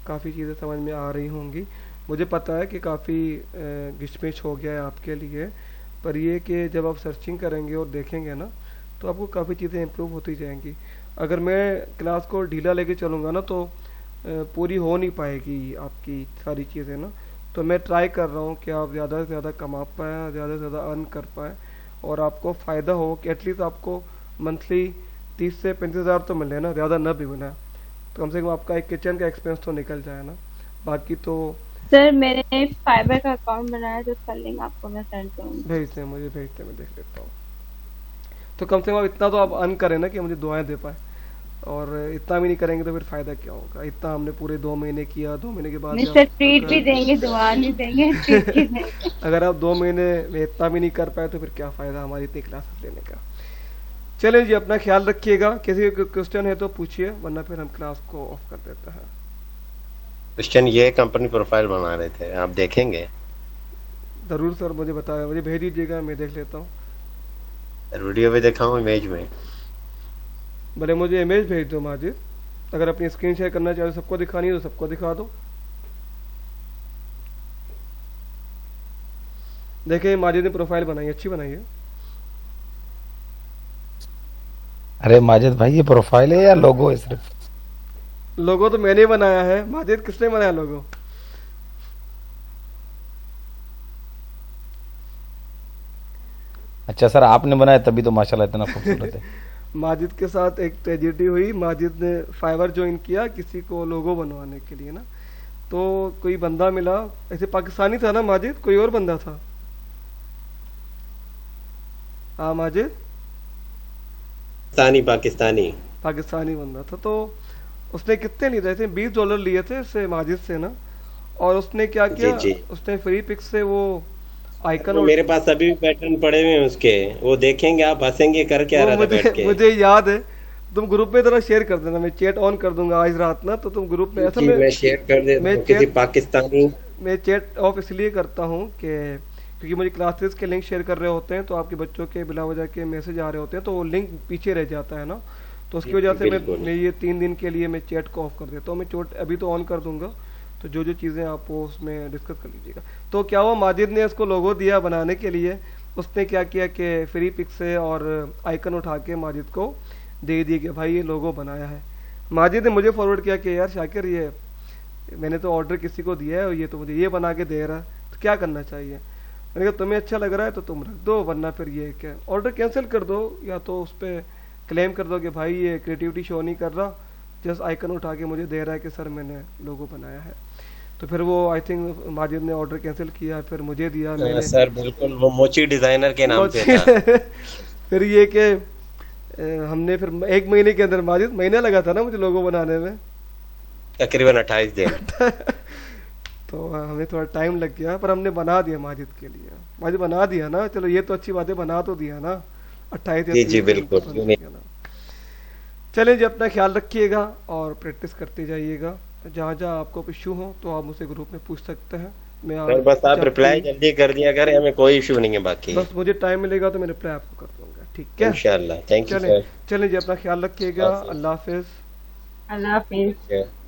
काफ़ी चीज़ें समझ में आ रही होंगी। मुझे पता है कि काफ़ी घिचपिच हो गया है आपके लिए, पर ये कि जब आप सर्चिंग करेंगे और देखेंगे ना तो आपको काफ़ी चीज़ें इम्प्रूव होती जाएंगी। अगर मैं क्लास को ढीला लेके चलूँगा ना तो पूरी हो नहीं पाएगी आपकी सारी चीज़ें ना। तो मैं ट्राई कर रहा हूँ कि आप ज़्यादा से ज़्यादा कमा पाएँ, ज़्यादा से ज़्यादा अर्न कर पाएँ और आपको फ़ायदा हो कि एटलीस्ट आपको मंथली 30 से 35 हज़ार तो मिले ना, ज़्यादा न भी मिले तो कम से कम आपका एक किचन का एक्सपेंस तो निकल जाए ना। बाकी तो सर मैंने फाइबर का अकाउंट बनाया तो उसका लिंक आपको मैं सेंड करूंगी। भेज दें, मुझे भेज दें, मैं देख लेता हूँ। तो कम से कम आप इतना तो आप अर्न करें ना कि मुझे दुआएं दे पाए, और इतना भी नहीं करेंगे तो फिर फ़ायदा क्या होगा। इतना हमने पूरे 2 महीने किया, 2 महीने के बाद नहीं जब सर ट्रीट भी अगर देंगे, दुआ नहीं देंगे, ट्रीट भी देंगे। अगर आप 2 महीने में इतना भी नहीं कर पाए तो फिर क्या फ़ायदा हमारी इतनी क्लासेस लेने का। चलिए जी अपना ख्याल रखिएगा, किसी का क्वेश्चन है तो पूछिए वरना फिर हम क्लास को ऑफ कर देते हैं। क्वेश्चन ये कंपनी प्रोफाइल बना रहे थे, आप देखेंगे? ज़रूर सर, मुझे बताया, मुझे भेज दीजिएगा, मैं देख लेता हूँ। वीडियो में देखा हूँ, इमेज में। भले मुझे इमेज भेज दो माजिद, अगर अपनी स्क्रीन शेयर करना चाहो सबको दिखानी है तो सबको दिखा दो। देखिए माजिद ने प्रोफाइल बनाई, अच्छी बनाई है। अरे माजिद भाई ये प्रोफाइल है या लोगो है सिर्फ? लोगो तो मैंने बनाया है, माजिद किसने बनाया लोगो? अच्छा सर आपने बनाया तभी तो माशाल्लाह इतना खूबसूरत है। माजिद के साथ एक ट्रेजेडी हुई, माजिद ने फाइवर ज्वाइन किया किसी को लोगो बनवाने के लिए ना, तो कोई बंदा मिला, ऐसे पाकिस्तानी था ना माजिद, कोई और बंदा था? हाँ माजिद पाकिस्तानी पाकिस्तानी बंदा था। तो उसने कितने लिए थे, $20 लिए थे इससे माजिद से ना, और उसने क्या किया, जी। उसने फ्री पिक से वो आइकन मेरे पास अभी भी पैटर्न पड़े हुए हैं उसके, वो देखेंगे आप, हंसेंगे, कर क्या रहा था बैठ के। मुझे याद है, तुम ग्रुप में जरा शेयर कर देना, मैं चैट ऑन कर दूंगा आज रात ना, तो तुम ग्रुप में ऐसा जी, मैं शेयर कर देता हूँ किसी पाकिस्तानी। मैं चैट ऑफ इसलिए करता हूँ कि क्योंकि मुझे क्लासेस के लिंक शेयर कर रहे होते हैं तो आपके बच्चों के बिला वजह के मैसेज आ रहे होते हैं तो वो लिंक पीछे रह जाता है ना, तो उसकी वजह से मैं ये 3 दिन के लिए मैं चैट को ऑफ कर देता हूँ। मैं चैट अभी तो ऑन कर दूंगा, तो जो जो चीज़ें आप वो उसमें डिस्कस कर लीजिएगा। तो क्या हुआ, माजिद ने इसको लोगो दिया बनाने के लिए, उसने क्या किया कि फ्री पिक से और आइकन उठा के माजिद को दे दिया कि भाई ये लोगो बनाया है। माजिद ने मुझे फॉरवर्ड किया कि यार शाकिर ये मैंने तो ऑर्डर किसी को दिया है और ये तो मुझे ये बना के दे रहा है, तो क्या करना चाहिए? मैंने कहा तुम्हें अच्छा लग रहा है तो तुम रख दो, वरना फिर ये क्या ऑर्डर कैंसिल कर दो, या तो उस पर क्लेम कर दो कि भाई ये क्रिएटिविटी शो नहीं कर रहा, जस्ट आइकन उठा के मुझे दे रहा है कि सर मैंने लोगो बनाया है। तो फिर वो आई थिंक माजिद ने ऑर्डर कैंसिल किया, फिर मुझे दिया मैंने। सर बिल्कुल वो मोची डिजाइनर के नाम से था। फिर ये कि हमने फिर 1 महीने के अंदर, माजिद महीना लगा था ना मुझे लोगो बनाने में, तकरीबन 28 दिन। तो हमें थोड़ा टाइम लग गया, पर हमने बना दिया माजिद के लिए। माजिद बना दिया ना, चलो ये तो अच्छी बात है, बना तो दिया ना। 28 या जी जी 30 बिल्कुल। तो बन गया ना। चलिए जी, अपना ख्याल रखिएगा और प्रैक्टिस करते जाइएगा। जहाँ जहाँ आपको इशू हो तो आप मुझसे ग्रुप में पूछ सकते हैं। मैं सर बस आप जब रिप्लाई भी- जल्दी कर दिया करें, हमें कोई इशू नहीं है बाकी। बस मुझे टाइम मिलेगा तो मैं रिप्लाई आपको कर दूंगा, ठीक है? इंशाल्लाह। थैंक यू चलें सर। चलें जी, अपना ख्याल रखिएगा। हाफिज। अल्लाह हाफिज। अल्लाह हाफिज। ठीक है।